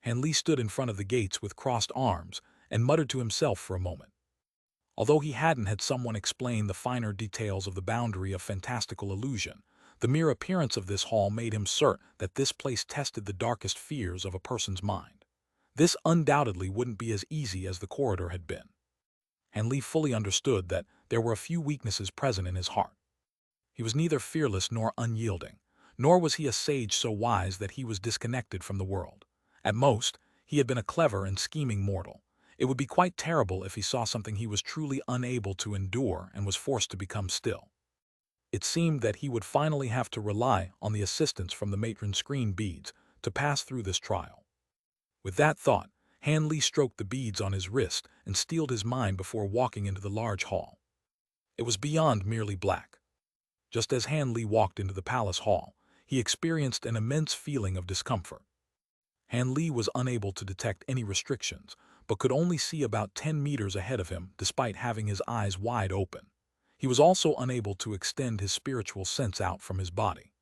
Han Li stood in front of the gates with crossed arms and muttered to himself for a moment. Although he hadn't had someone explain the finer details of the boundary of fantastical illusion, the mere appearance of this hall made him certain that this place tested the darkest fears of a person's mind. This undoubtedly wouldn't be as easy as the corridor had been. Han Li fully understood that there were a few weaknesses present in his heart. He was neither fearless nor unyielding, nor was he a sage so wise that he was disconnected from the world. At most, he had been a clever and scheming mortal. It would be quite terrible if he saw something he was truly unable to endure and was forced to become still. It seemed that he would finally have to rely on the assistance from the matron screen beads to pass through this trial. With that thought, Han Li stroked the beads on his wrist and steeled his mind before walking into the large hall. It was beyond merely black. Just as Han Li walked into the palace hall, he experienced an immense feeling of discomfort. Han Li was unable to detect any restrictions, but could only see about 10 meters ahead of him despite having his eyes wide open. He was also unable to extend his spiritual sense out from his body.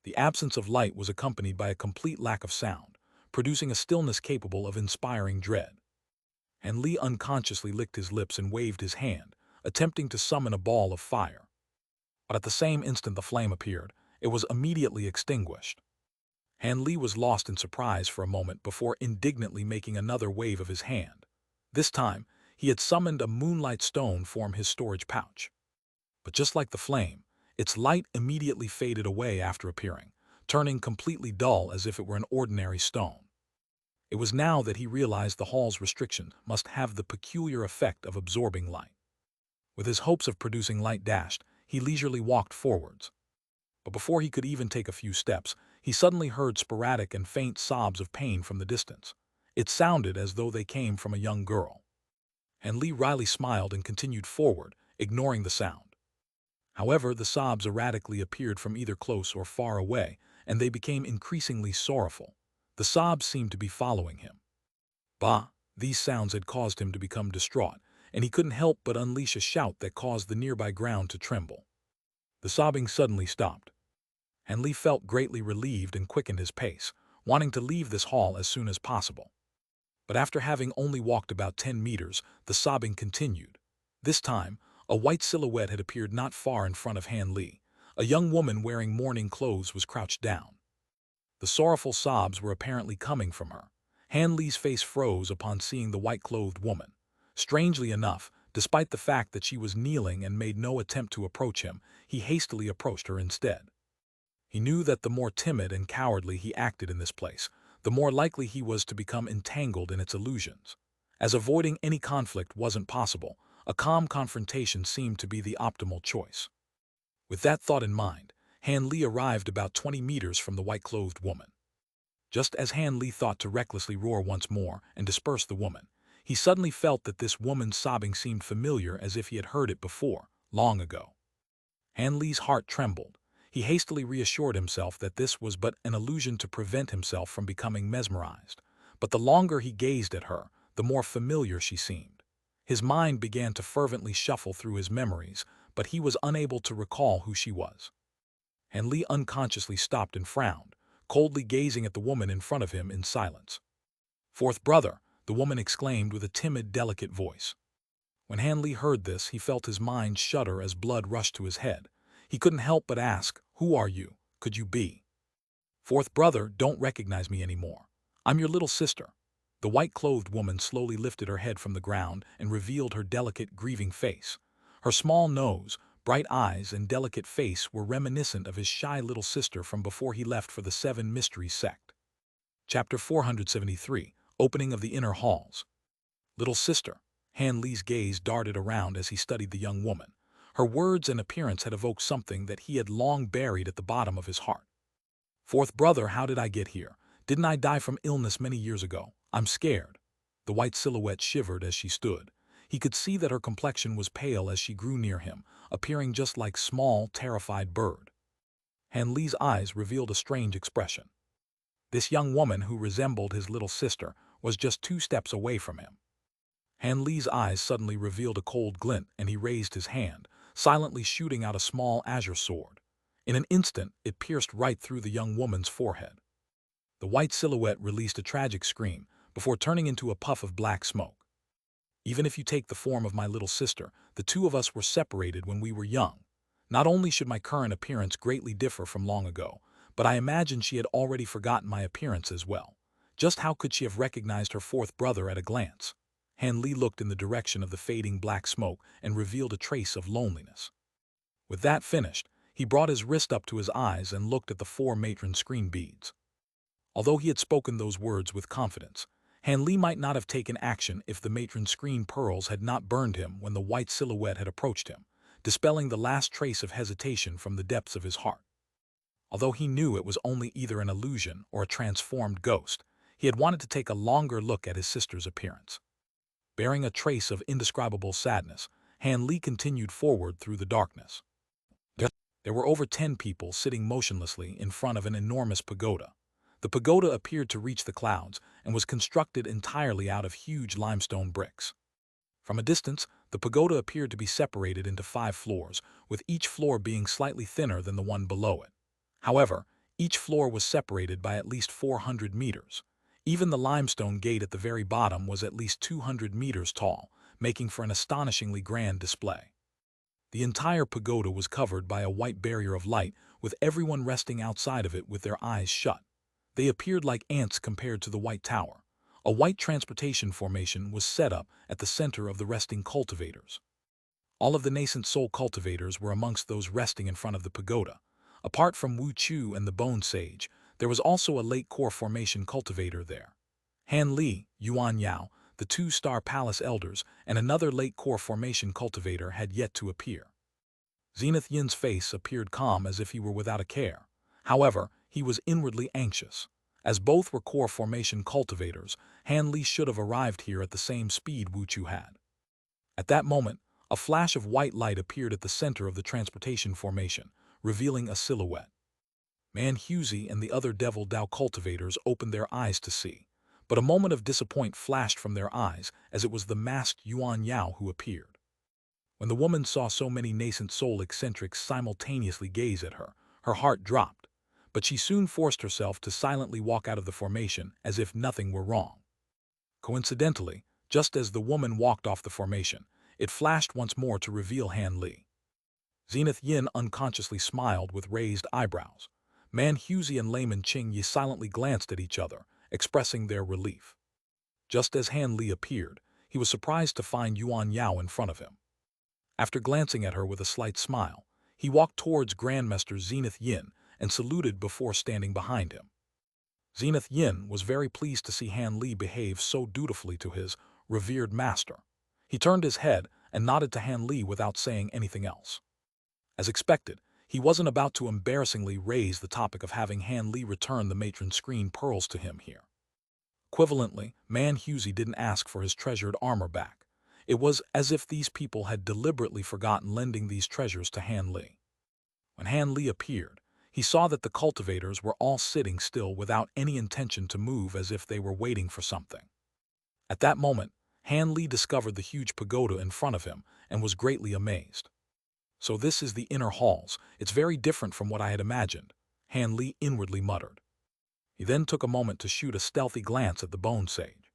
The absence of light was accompanied by a complete lack of sound, producing a stillness capable of inspiring dread. Han Li unconsciously licked his lips and waved his hand, attempting to summon a ball of fire. But at the same instant the flame appeared, it was immediately extinguished. Han Li was lost in surprise for a moment before indignantly making another wave of his hand. This time, he had summoned a moonlight stone from his storage pouch. But just like the flame, its light immediately faded away after appearing, turning completely dull as if it were an ordinary stone. It was now that he realized the hall's restriction must have the peculiar effect of absorbing light. With his hopes of producing light dashed, he leisurely walked forwards. But before he could even take a few steps, he suddenly heard sporadic and faint sobs of pain from the distance. It sounded as though they came from a young girl. Han Li wryly smiled and continued forward, ignoring the sound. However, the sobs erratically appeared from either close or far away, and they became increasingly sorrowful. The sobs seemed to be following him. Bah! These sounds had caused him to become distraught, and he couldn't help but unleash a shout that caused the nearby ground to tremble. The sobbing suddenly stopped. Han Li felt greatly relieved and quickened his pace, wanting to leave this hall as soon as possible. But after having only walked about 10 meters, the sobbing continued. This time, a white silhouette had appeared not far in front of Han Li. A young woman wearing mourning clothes was crouched down. The sorrowful sobs were apparently coming from her. Han Li's face froze upon seeing the white-clothed woman. Strangely enough, despite the fact that she was kneeling and made no attempt to approach him, he hastily approached her instead. He knew that the more timid and cowardly he acted in this place, the more likely he was to become entangled in its illusions. As avoiding any conflict wasn't possible, a calm confrontation seemed to be the optimal choice. With that thought in mind, Han Li arrived about 20 meters from the white-clothed woman. Just as Han Li thought to recklessly roar once more and disperse the woman, he suddenly felt that this woman's sobbing seemed familiar, as if he had heard it before, long ago. Han Li's heart trembled. He hastily reassured himself that this was but an illusion to prevent himself from becoming mesmerized. But the longer he gazed at her, the more familiar she seemed. His mind began to fervently shuffle through his memories, but he was unable to recall who she was. Han Li unconsciously stopped and frowned, coldly gazing at the woman in front of him in silence. "Fourth brother," the woman exclaimed with a timid, delicate voice. When Han Li heard this, he felt his mind shudder as blood rushed to his head. He couldn't help but ask, "Who are you? Could you be?" "Fourth brother, don't recognize me anymore. I'm your little sister." The white-clothed woman slowly lifted her head from the ground and revealed her delicate, grieving face. Her small nose, bright eyes, and delicate face were reminiscent of his shy little sister from before he left for the Seven Mysteries Sect. Chapter 473, Opening of the Inner Halls. Little sister. Han Li's gaze darted around as he studied the young woman. Her words and appearance had evoked something that he had long buried at the bottom of his heart. Fourth brother, how did I get here? Didn't I die from illness many years ago? I'm scared. The white silhouette shivered as she stood. He could see that her complexion was pale as she grew near him, appearing just like small, terrified bird. Han Li's eyes revealed a strange expression. This young woman, who resembled his little sister, was just 2 steps away from him. Han Li's eyes suddenly revealed a cold glint, and he raised his hand, silently shooting out a small azure sword. In an instant, it pierced right through the young woman's forehead. The white silhouette released a tragic scream before turning into a puff of black smoke. Even if you take the form of my little sister, the two of us were separated when we were young. Not only should my current appearance greatly differ from long ago, but I imagine she had already forgotten my appearance as well. Just how could she have recognized her fourth brother at a glance? Han Li looked in the direction of the fading black smoke and revealed a trace of loneliness. With that finished, he brought his wrist up to his eyes and looked at the 4 matron screen beads. Although he had spoken those words with confidence, Han Li might not have taken action if the matron screen pearls had not burned him when the white silhouette had approached him, dispelling the last trace of hesitation from the depths of his heart. Although he knew it was only either an illusion or a transformed ghost, he had wanted to take a longer look at his sister's appearance. Bearing a trace of indescribable sadness, Han Li continued forward through the darkness. There were over 10 people sitting motionlessly in front of an enormous pagoda. The pagoda appeared to reach the clouds and was constructed entirely out of huge limestone bricks. From a distance, the pagoda appeared to be separated into 5 floors, with each floor being slightly thinner than the one below it. However, each floor was separated by at least 400 meters. Even the limestone gate at the very bottom was at least 200 meters tall, making for an astonishingly grand display. The entire pagoda was covered by a white barrier of light, with everyone resting outside of it with their eyes shut. They appeared like ants compared to the White Tower. A white transportation formation was set up at the center of the resting cultivators. All of the nascent soul cultivators were amongst those resting in front of the pagoda. Apart from Wu Chu and the Bone Sage, there was also a late core formation cultivator there. Han Li, Yuan Yao, the 2-star palace elders, and another late core formation cultivator had yet to appear. Zenith Yin's face appeared calm as if he were without a care. However, he was inwardly anxious. As both were core formation cultivators, Han Li should have arrived here at the same speed Wu Chu had. At that moment, a flash of white light appeared at the center of the transportation formation, revealing a silhouette. Man Huzi and the other Devil Dao cultivators opened their eyes to see, but a moment of disappointment flashed from their eyes as it was the masked Yuan Yao who appeared. When the woman saw so many nascent soul eccentrics simultaneously gaze at her, her heart dropped, but she soon forced herself to silently walk out of the formation as if nothing were wrong. Coincidentally, just as the woman walked off the formation, it flashed once more to reveal Han Li. Zenith Yin unconsciously smiled with raised eyebrows. Man Huzi and Layman Qing Yi silently glanced at each other, expressing their relief. Just as Han Li appeared, he was surprised to find Yuan Yao in front of him. After glancing at her with a slight smile, he walked towards Grandmaster Zenith Yin and saluted before standing behind him. Zenith Yin was very pleased to see Han Li behave so dutifully to his revered master. He turned his head and nodded to Han Li without saying anything else. As expected, he wasn't about to embarrassingly raise the topic of having Han Li return the matron screen pearls to him here. Equivalently, Man Huzi didn't ask for his treasured armor back. It was as if these people had deliberately forgotten lending these treasures to Han Li. When Han Li appeared, he saw that the cultivators were all sitting still without any intention to move, as if they were waiting for something. At that moment, Han Li discovered the huge pagoda in front of him and was greatly amazed. So this is the inner halls. It's very different from what I had imagined, Han Li inwardly muttered. He then took a moment to shoot a stealthy glance at the Bone Sage.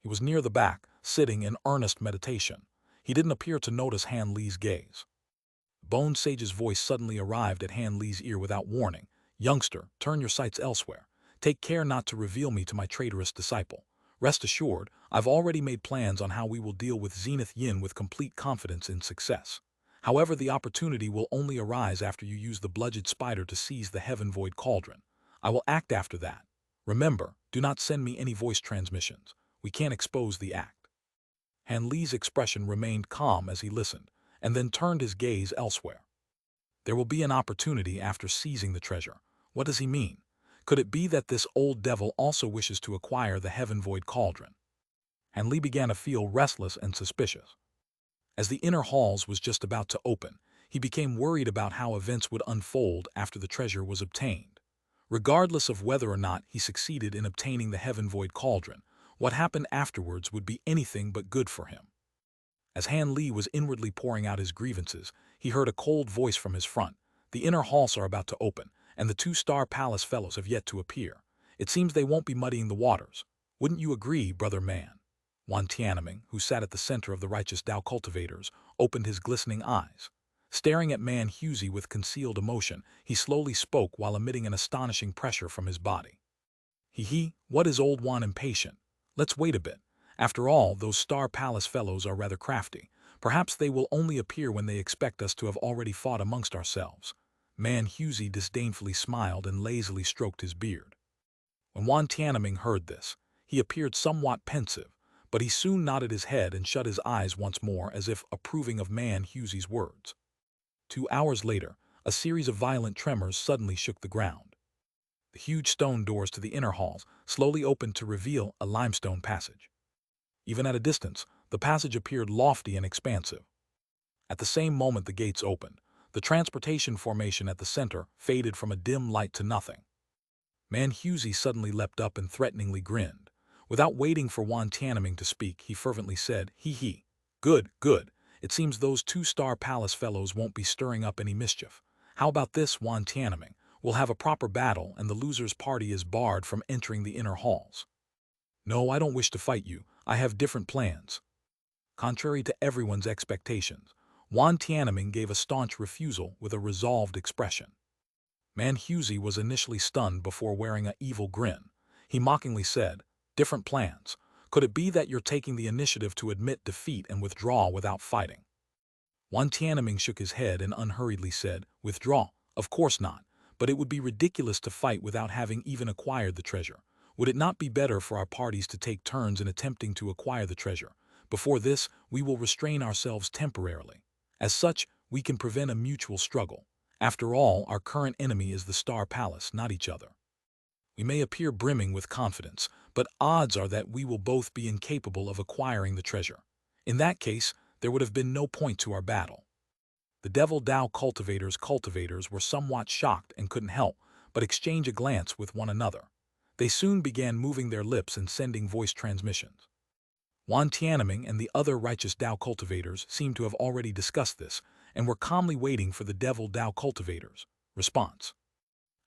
He was near the back, sitting in earnest meditation. He didn't appear to notice Han Li's gaze. Bone Sage's voice suddenly arrived at Han Li's ear without warning. "Youngster, turn your sights elsewhere. Take care not to reveal me to my traitorous disciple. Rest assured, I've already made plans on how we will deal with Zenith Yin with complete confidence in success. However, the opportunity will only arise after you use the bludgeoned spider to seize the Heaven Void Cauldron. I will act after that. Remember, do not send me any voice transmissions. We can't expose the act. Han Li's expression remained calm as he listened, and then turned his gaze elsewhere. There will be an opportunity after seizing the treasure. What does he mean? Could it be that this old devil also wishes to acquire the Heaven Void Cauldron? Han Li began to feel restless and suspicious. As the inner halls was just about to open, he became worried about how events would unfold after the treasure was obtained. Regardless of whether or not he succeeded in obtaining the Heaven Void Cauldron, what happened afterwards would be anything but good for him. As Han Li was inwardly pouring out his grievances, he heard a cold voice from his front. The inner halls are about to open, and the 2-star palace fellows have yet to appear. It seems they won't be muddying the waters. Wouldn't you agree, brother man? Wan Tianming, who sat at the center of the righteous Tao cultivators, opened his glistening eyes. Staring at Man Husey with concealed emotion, he slowly spoke while emitting an astonishing pressure from his body. What is old Wan impatient? Let's wait a bit. After all, those Star Palace fellows are rather crafty. Perhaps they will only appear when they expect us to have already fought amongst ourselves. Man Husey disdainfully smiled and lazily stroked his beard. When Wan Tianming heard this, he appeared somewhat pensive, but he soon nodded his head and shut his eyes once more as if approving of Man Husey's words. 2 hours later, a series of violent tremors suddenly shook the ground. The huge stone doors to the inner halls slowly opened to reveal a limestone passage. Even at a distance, the passage appeared lofty and expansive. At the same moment the gates opened, the transportation formation at the center faded from a dim light to nothing. Man Husey suddenly leapt up and threateningly grinned. Without waiting for Wan Tianming to speak, he fervently said, Good, good. It seems those 2-star palace fellows won't be stirring up any mischief. How about this, Wan Tianming? We'll have a proper battle and the loser's party is barred from entering the inner halls. No, I don't wish to fight you. I have different plans. Contrary to everyone's expectations, Wan Tianming gave a staunch refusal with a resolved expression. Man Husey was initially stunned before wearing an evil grin. He mockingly said, Different plans. Could it be that you're taking the initiative to admit defeat and withdraw without fighting? Wan Tianming shook his head and unhurriedly said, Withdraw? Of course not. But it would be ridiculous to fight without having even acquired the treasure. Would it not be better for our parties to take turns in attempting to acquire the treasure? Before this, we will restrain ourselves temporarily. As such, we can prevent a mutual struggle. After all, our current enemy is the Star Palace, not each other. We may appear brimming with confidence, but odds are that we will both be incapable of acquiring the treasure. In that case, there would have been no point to our battle. The Devil Tao cultivators were somewhat shocked and couldn't help but exchange a glance with one another. They soon began moving their lips and sending voice transmissions. Wan Tianming and the other righteous Tao cultivators seemed to have already discussed this and were calmly waiting for the Devil Tao cultivators' response.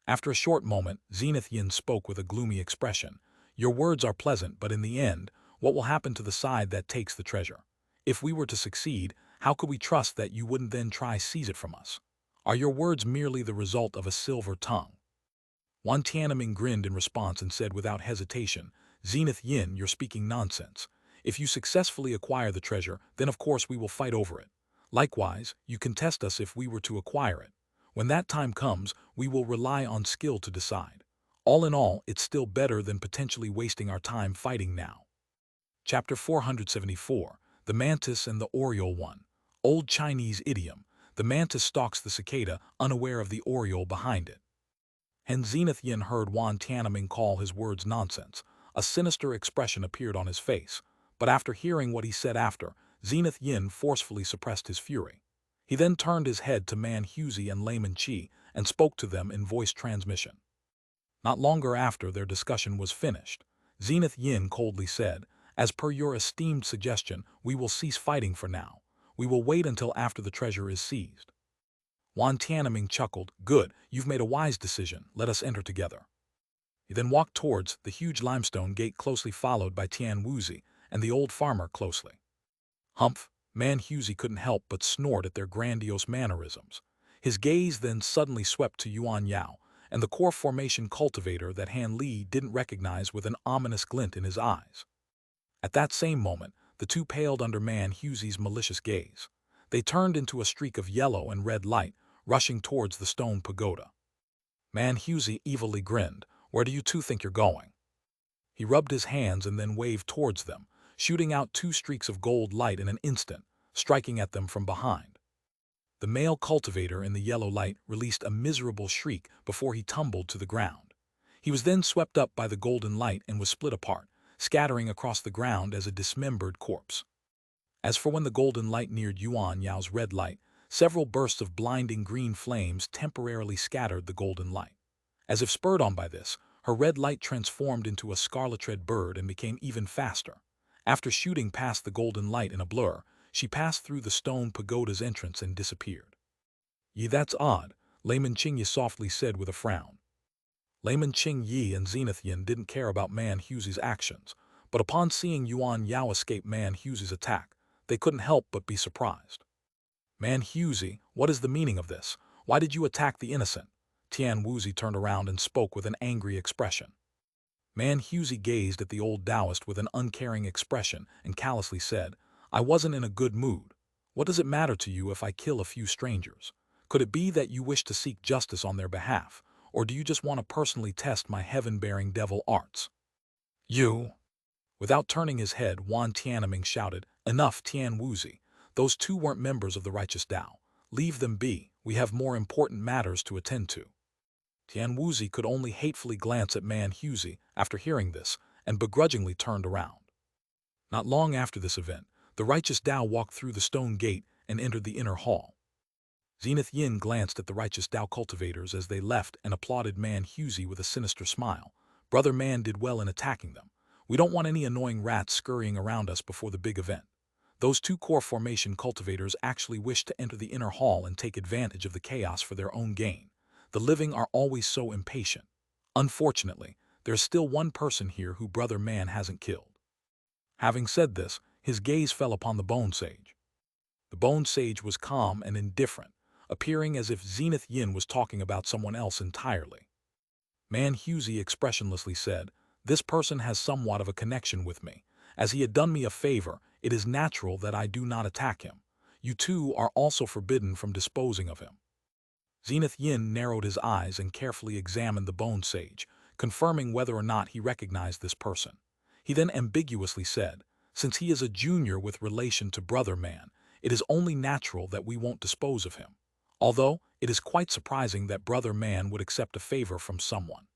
After a short moment, Zenith Yin spoke with a gloomy expression. Your words are pleasant, but in the end, what will happen to the side that takes the treasure? If we were to succeed, how could we trust that you wouldn't then try seize it from us? Are your words merely the result of a silver tongue? Wan Tianming grinned in response and said without hesitation, Zenith Yin, you're speaking nonsense. If you successfully acquire the treasure, then of course we will fight over it. Likewise, you can test us if we were to acquire it. When that time comes, we will rely on skill to decide. All in all, it's still better than potentially wasting our time fighting now. Chapter 474, The Mantis and the Oriole One. Old Chinese idiom. The mantis stalks the cicada, unaware of the oriole behind it. Hen Zenith Yin heard Wan Tianming call his words nonsense. A sinister expression appeared on his face, but after hearing what he said after, Zenith Yin forcefully suppressed his fury. He then turned his head to Man Husey and Layman Chi and spoke to them in voice transmission. Not longer after their discussion was finished, Zenith Yin coldly said, As per your esteemed suggestion, we will cease fighting for now. We will wait until after the treasure is seized. Wan Tianming chuckled, Good, you've made a wise decision. Let us enter together. He then walked towards the huge limestone gate, closely followed by Tian Wuzi and the old farmer closely. Humph! Man Husey couldn't help but snort at their grandiose mannerisms. His gaze then suddenly swept to Yuan Yao and the core formation cultivator that Han Li didn't recognize with an ominous glint in his eyes. At that same moment, the two paled under Man Husey's malicious gaze. They turned into a streak of yellow and red light, rushing towards the stone pagoda. Man Husey evilly grinned. "Where do you two think you're going?" He rubbed his hands and then waved towards them, shooting out two streaks of gold light in an instant, striking at them from behind. The male cultivator in the yellow light released a miserable shriek before he tumbled to the ground. He was then swept up by the golden light and was split apart, scattering across the ground as a dismembered corpse. As for when the golden light neared Yuan Yao's red light, several bursts of blinding green flames temporarily scattered the golden light. As if spurred on by this, her red light transformed into a scarlet-red bird and became even faster. After shooting past the golden light in a blur, she passed through the stone pagoda's entrance and disappeared. "Yi, that's odd," Layman Qingyi softly said with a frown. Layman Qingyi and Zenith Yin didn't care about Man Husey's actions, but upon seeing Yuan Yao escape Man Husey's attack, they couldn't help but be surprised. "Man Husey, what is the meaning of this? Why did you attack the innocent?" Tian Wuzi turned around and spoke with an angry expression. Man Husey gazed at the old Taoist with an uncaring expression and callously said, "I wasn't in a good mood. What does it matter to you if I kill a few strangers? Could it be that you wish to seek justice on their behalf, or do you just want to personally test my heaven-bearing devil arts?" "You!" Without turning his head, Wan Tianming shouted, "Enough, Tian Wuzi. Those two weren't members of the righteous Tao. Leave them be. We have more important matters to attend to." Tian Wuzi could only hatefully glance at Man Husey after hearing this and begrudgingly turned around. Not long after this event, the righteous Tao walked through the stone gate and entered the inner hall. Zenith Yin glanced at the righteous Tao cultivators as they left and applauded Man Husey with a sinister smile. "Brother Man did well in attacking them. We don't want any annoying rats scurrying around us before the big event." Those two core formation cultivators actually wished to enter the inner hall and take advantage of the chaos for their own gain. The living are always so impatient. Unfortunately, there's still one person here who Brother Man hasn't killed. Having said this, his gaze fell upon the Bone Sage. The Bone Sage was calm and indifferent, appearing as if Zenith Yin was talking about someone else entirely. Man Husey expressionlessly said, "This person has somewhat of a connection with me. As he had done me a favor, it is natural that I do not attack him. You two are also forbidden from disposing of him." Zenith Yin narrowed his eyes and carefully examined the Bone Sage, confirming whether or not he recognized this person. He then ambiguously said, "Since he is a junior with relation to Brother Man, it is only natural that we won't dispose of him. Although, it is quite surprising that Brother Man would accept a favor from someone."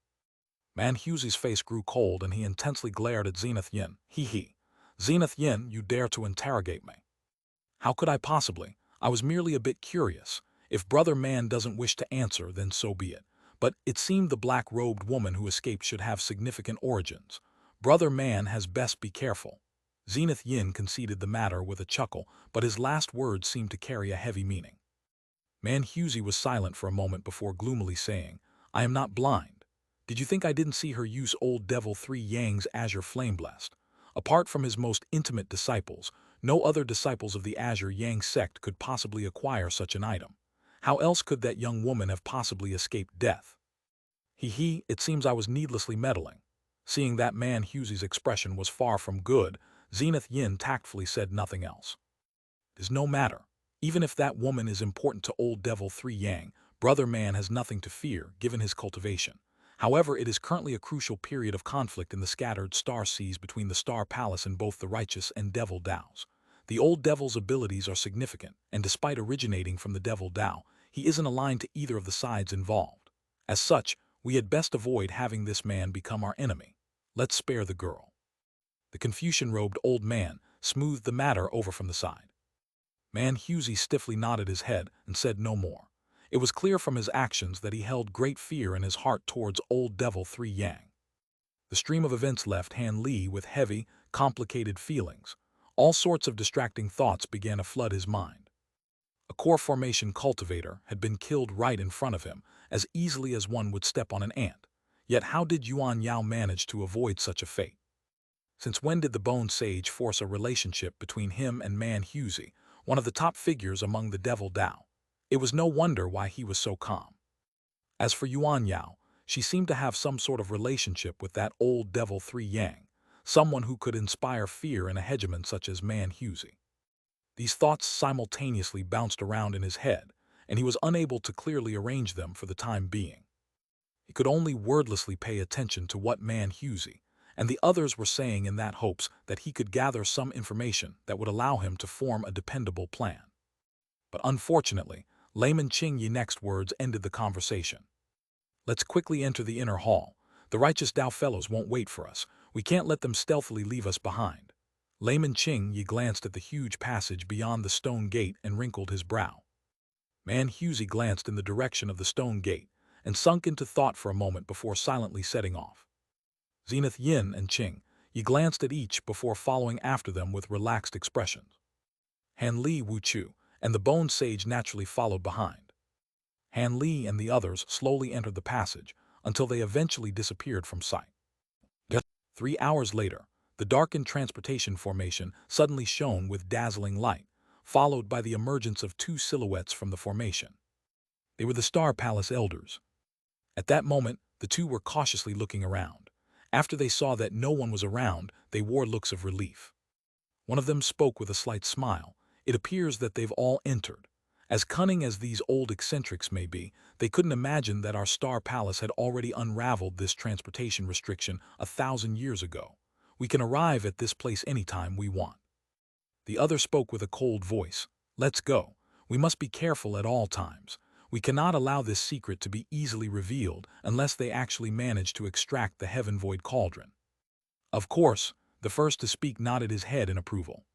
Man Husey's face grew cold and he intensely glared at Zenith Yin. "He. Zenith Yin, you dare to interrogate me?" "How could I possibly? I was merely a bit curious. If Brother Man doesn't wish to answer, then so be it. But it seemed the black-robed woman who escaped should have significant origins. Brother Man has best be careful." Zenith Yin conceded the matter with a chuckle, but his last words seemed to carry a heavy meaning. Man Husey was silent for a moment before gloomily saying, "I am not blind. Did you think I didn't see her use Old Devil 3 Yang's Azure Flame Blast? Apart from his most intimate disciples, no other disciples of the Azure Yang sect could possibly acquire such an item. How else could that young woman have possibly escaped death?" It seems I was needlessly meddling." Seeing that Man Husey's expression was far from good, Zenith Yin tactfully said nothing else. "It is no matter. Even if that woman is important to Old Devil 3 Yang, Brother Man has nothing to fear, given his cultivation. However, it is currently a crucial period of conflict in the scattered star seas between the Star Palace and both the Righteous and Devil Daos. The Old Devil's abilities are significant, and despite originating from the Devil Dao, he isn't aligned to either of the sides involved. As such, we had best avoid having this man become our enemy. Let's spare the girl." The Confucian-robed old man smoothed the matter over from the side. Man Husey stiffly nodded his head and said no more. It was clear from his actions that he held great fear in his heart towards Old Devil 3 Yang. The stream of events left Han Li with heavy, complicated feelings. All sorts of distracting thoughts began to flood his mind. A core formation cultivator had been killed right in front of him, as easily as one would step on an ant. Yet how did Yuan Yao manage to avoid such a fate? Since when did the Bone Sage force a relationship between him and Man Husey, one of the top figures among the Devil Dao? It was no wonder why he was so calm. As for Yuan Yao, she seemed to have some sort of relationship with that Old Devil 3 Yang. someone who could inspire fear in a hegemon such as Xianxia. These thoughts simultaneously bounced around in his head, and he was unable to clearly arrange them for the time being. He could only wordlessly pay attention to what Xianxia and the others were saying in that hopes that he could gather some information that would allow him to form a dependable plan. But unfortunately, Layman Qingyi's next words ended the conversation. "Let's quickly enter the inner hall. The righteous Dao fellows won't wait for us. We can't let them stealthily leave us behind." Layman Qingyi glanced at the huge passage beyond the stone gate and wrinkled his brow. Xianxia glanced in the direction of the stone gate and sunk into thought for a moment before silently setting off. Zenith Yin and Qingyi glanced at each before following after them with relaxed expressions. Han Li, Wu Chu, and the Bone Sage naturally followed behind. Han Li and the others slowly entered the passage until they eventually disappeared from sight. 3 hours later, the darkened transportation formation suddenly shone with dazzling light, followed by the emergence of two silhouettes from the formation. They were the Star Palace elders. At that moment, the two were cautiously looking around. After they saw that no one was around, they wore looks of relief. One of them spoke with a slight smile. "It appears that they've all entered. As cunning as these old eccentrics may be, they couldn't imagine that our Star Palace had already unraveled this transportation restriction 1,000 years ago. We can arrive at this place anytime we want." The other spoke with a cold voice. "Let's go. We must be careful at all times. We cannot allow this secret to be easily revealed unless they actually manage to extract the Heaven Void Cauldron." Of course, the first to speak nodded his head in approval.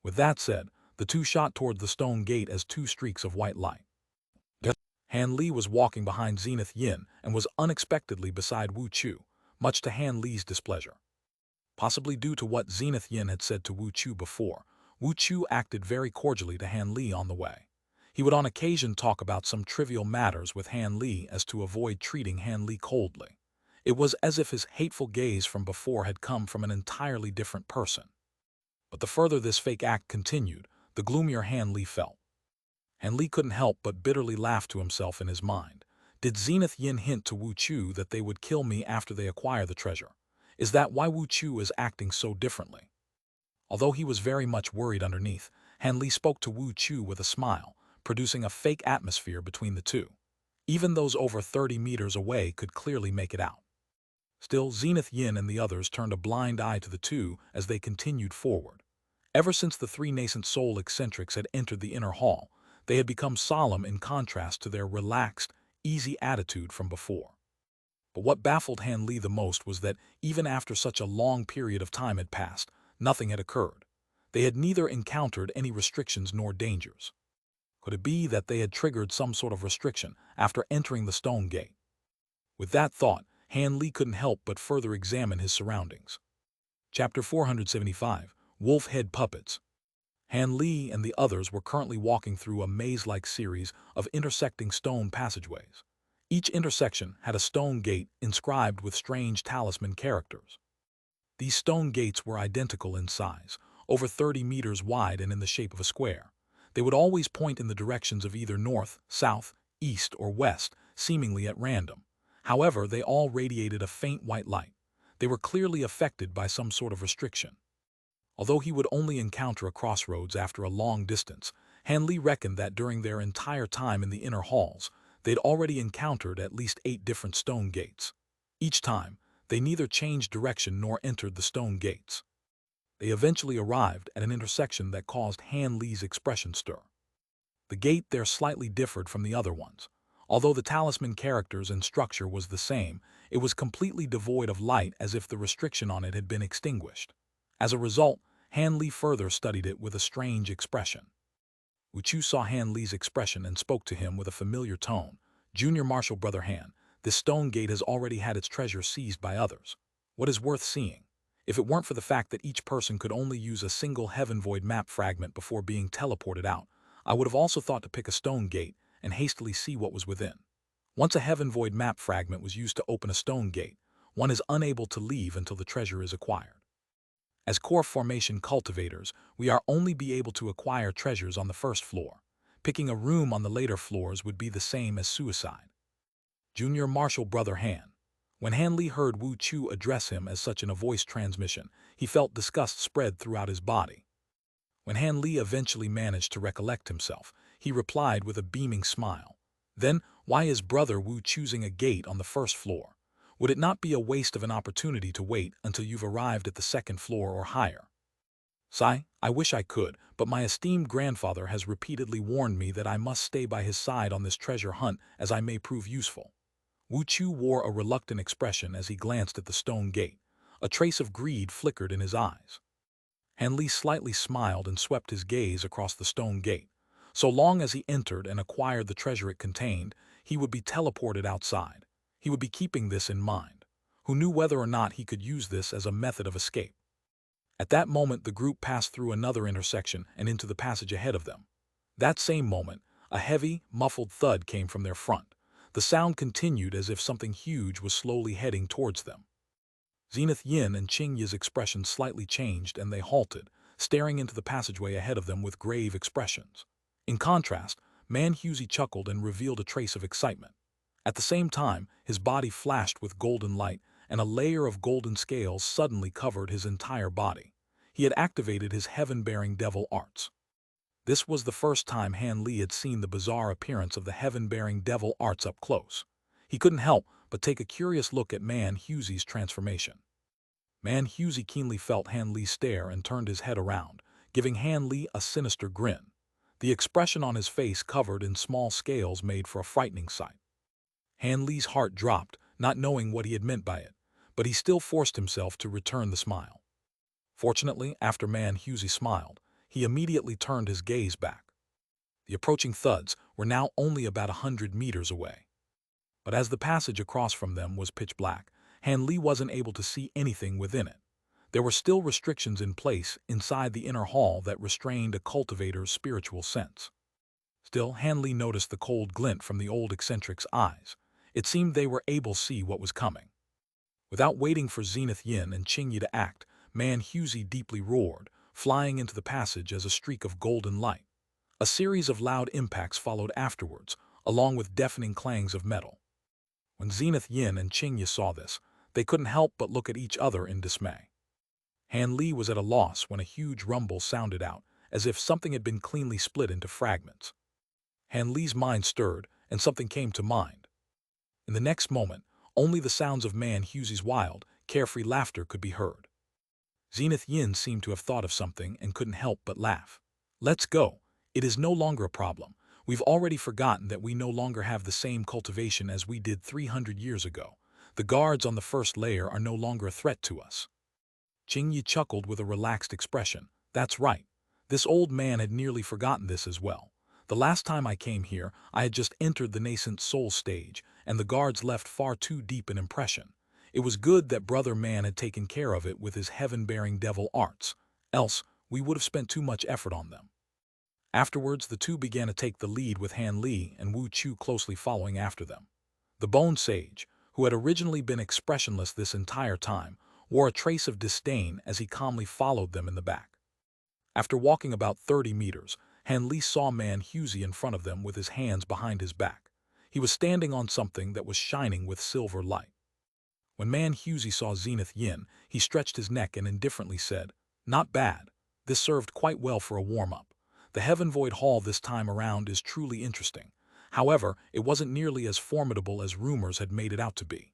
With that said, the two shot toward the stone gate as two streaks of white light. Han Li was walking behind Zenith Yin and was unexpectedly beside Wu Chu, much to Han Li's displeasure. Possibly due to what Zenith Yin had said to Wu Chu before, Wu Chu acted very cordially to Han Li on the way. He would on occasion talk about some trivial matters with Han Li as to avoid treating Han Li coldly. It was as if his hateful gaze from before had come from an entirely different person. But the further this fake act continued, the gloomier Han Li felt. Han Li couldn't help but bitterly laugh to himself in his mind. Did Zenith Yin hint to Wu Chu that they would kill me after they acquire the treasure? Is that why Wu Chu is acting so differently? Although he was very much worried underneath, Han Li spoke to Wu Chu with a smile, producing a fake atmosphere between the two. Even those over 30 meters away could clearly make it out. Still, Zenith Yin and the others turned a blind eye to the two as they continued forward. Ever since the three nascent soul eccentrics had entered the inner hall, they had become solemn in contrast to their relaxed, easy attitude from before. But what baffled Han Li the most was that, even after such a long period of time had passed, nothing had occurred. They had neither encountered any restrictions nor dangers. Could it be that they had triggered some sort of restriction after entering the stone gate? With that thought, Han Li couldn't help but further examine his surroundings. Chapter 475, Wolf Head Puppets. Han Li and the others were currently walking through a maze-like series of intersecting stone passageways. Each intersection had a stone gate inscribed with strange talisman characters. These stone gates were identical in size, over 30 meters wide and in the shape of a square. They would always point in the directions of either north, south, east, or west, seemingly at random. However, they all radiated a faint white light. They were clearly affected by some sort of restriction. Although he would only encounter a crossroads after a long distance, Han Li reckoned that during their entire time in the inner halls, they'd already encountered at least 8 different stone gates. Each time, they neither changed direction nor entered the stone gates. They eventually arrived at an intersection that caused Han Li's expression stir. The gate there slightly differed from the other ones. Although the talisman characters and structure was the same, it was completely devoid of light as if the restriction on it had been extinguished. As a result, Han Li further studied it with a strange expression. Wu Chu saw Han Li's expression and spoke to him with a familiar tone. "Junior Marshal Brother Han, this stone gate has already had its treasure seized by others. What is worth seeing? If it weren't for the fact that each person could only use a single Heaven Void map fragment before being teleported out, I would have also thought to pick a stone gate and hastily see what was within. Once a Heaven Void map fragment was used to open a stone gate, one is unable to leave until the treasure is acquired. As core formation cultivators, we are only be able to acquire treasures on the first floor. Picking a room on the later floors would be the same as suicide. Junior Marshal Brother Han." When Han Li heard Wu Chu address him as such in a voice transmission, he felt disgust spread throughout his body. When Han Li eventually managed to recollect himself, he replied with a beaming smile. Then, why is brother Wu choosing a gate on the first floor? Would it not be a waste of an opportunity to wait until you've arrived at the second floor or higher? Sai, I wish I could, but my esteemed grandfather has repeatedly warned me that I must stay by his side on this treasure hunt as I may prove useful. Wu Chu wore a reluctant expression as he glanced at the stone gate. A trace of greed flickered in his eyes. Han Li slightly smiled and swept his gaze across the stone gate. So long as he entered and acquired the treasure it contained, he would be teleported outside. He would be keeping this in mind. Who knew whether or not he could use this as a method of escape? At that moment, the group passed through another intersection and into the passage ahead of them. That same moment, a heavy, muffled thud came from their front. The sound continued as if something huge was slowly heading towards them. Zenith Yin and Qingye's expressions slightly changed and they halted, staring into the passageway ahead of them with grave expressions. In contrast, Man Hughesy chuckled and revealed a trace of excitement. At the same time, his body flashed with golden light, and a layer of golden scales suddenly covered his entire body. He had activated his heaven-bearing devil arts. This was the first time Han Li had seen the bizarre appearance of the heaven-bearing devil arts up close. He couldn't help but take a curious look at Man Hughes's transformation. Man Hughesy keenly felt Han Li stare and turned his head around, giving Han Li a sinister grin. The expression on his face covered in small scales made for a frightening sight. Han Li's heart dropped, not knowing what he had meant by it, but he still forced himself to return the smile. Fortunately, after Man Hughesy smiled, he immediately turned his gaze back. The approaching thuds were now only about 100 meters away. But as the passage across from them was pitch black, Han Li wasn't able to see anything within it. There were still restrictions in place inside the inner hall that restrained a cultivator's spiritual sense. Still, Han Li noticed the cold glint from the old eccentric's eyes. It seemed they were able to see what was coming. Without waiting for Zenith Yin and Qingye to act, Man Hughesy deeply roared, flying into the passage as a streak of golden light. A series of loud impacts followed afterwards, along with deafening clangs of metal. When Zenith Yin and Qingye saw this, they couldn't help but look at each other in dismay. Han Li was at a loss when a huge rumble sounded out, as if something had been cleanly split into fragments. Han Li's mind stirred, and something came to mind. In the next moment, only the sounds of Man Hughesy's wild, carefree laughter could be heard. Zenith Yin seemed to have thought of something and couldn't help but laugh. Let's go. It is no longer a problem. We've already forgotten that we no longer have the same cultivation as we did 300 years ago. The guards on the first layer are no longer a threat to us. Qingye chuckled with a relaxed expression. That's right. This old man had nearly forgotten this as well. The last time I came here, I had just entered the nascent soul stage, and the guards left far too deep an impression. It was good that Brother Man had taken care of it with his heaven-bearing devil arts, else we would have spent too much effort on them. Afterwards, the two began to take the lead with Han Li and Wu Chu closely following after them. The Bone Sage, who had originally been expressionless this entire time, wore a trace of disdain as he calmly followed them in the back. After walking about 30 meters, Han Li saw Man Hughesy in front of them with his hands behind his back. He was standing on something that was shining with silver light. When Man Hughesy saw Zenith Yin, he stretched his neck and indifferently said, "Not bad. This served quite well for a warm-up. The Heaven Void Hall this time around is truly interesting. However, it wasn't nearly as formidable as rumors had made it out to be."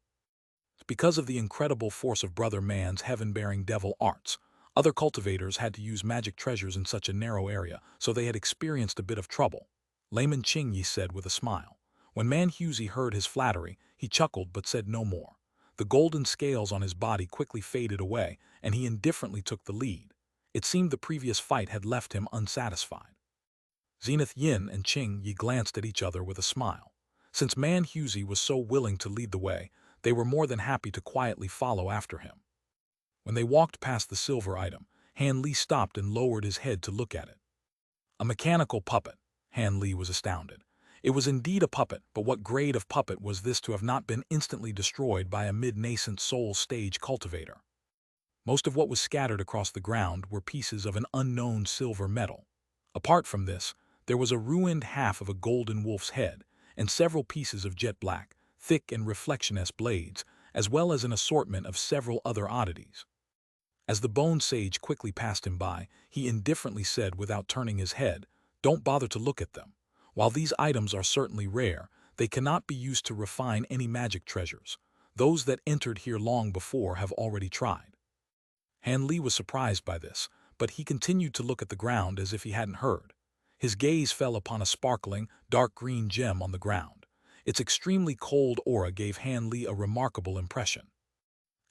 Because of the incredible force of Brother Man's heaven-bearing devil arts, other cultivators had to use magic treasures in such a narrow area, so they had experienced a bit of trouble. Layman Qingye said with a smile. When Man Hughesy heard his flattery, he chuckled but said no more. The golden scales on his body quickly faded away, and he indifferently took the lead. It seemed the previous fight had left him unsatisfied. Zenith Yin and Qingye glanced at each other with a smile. Since Man Hughesy was so willing to lead the way, they were more than happy to quietly follow after him. When they walked past the silver item, Han Li stopped and lowered his head to look at it. A mechanical puppet. Han Li was astounded. It was indeed a puppet, but what grade of puppet was this to have not been instantly destroyed by a mid-nascent soul stage cultivator? Most of what was scattered across the ground were pieces of an unknown silver metal. Apart from this, there was a ruined half of a golden wolf's head, and several pieces of jet black, thick and reflection-esque blades, as well as an assortment of several other oddities. As the bone sage quickly passed him by, he indifferently said without turning his head, "Don't bother to look at them. While these items are certainly rare, they cannot be used to refine any magic treasures. Those that entered here long before have already tried." Han Li was surprised by this, but he continued to look at the ground as if he hadn't heard. His gaze fell upon a sparkling, dark green gem on the ground. Its extremely cold aura gave Han Li a remarkable impression.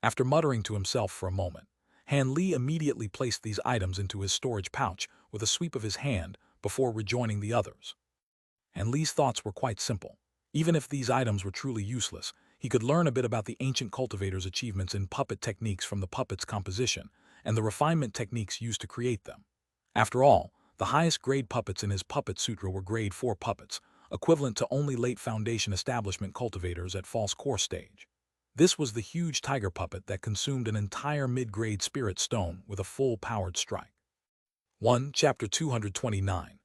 After muttering to himself for a moment, Han Li immediately placed these items into his storage pouch with a sweep of his hand before rejoining the others. Han Li's thoughts were quite simple. Even if these items were truly useless, he could learn a bit about the ancient cultivators' achievements in puppet techniques from the puppet's composition and the refinement techniques used to create them. After all, the highest grade puppets in his puppet sutra were grade 4 puppets, equivalent to only late foundation establishment cultivators at false core stage. This was the huge tiger puppet that consumed an entire mid-grade spirit stone with a full-powered strike. 1. Chapter 229.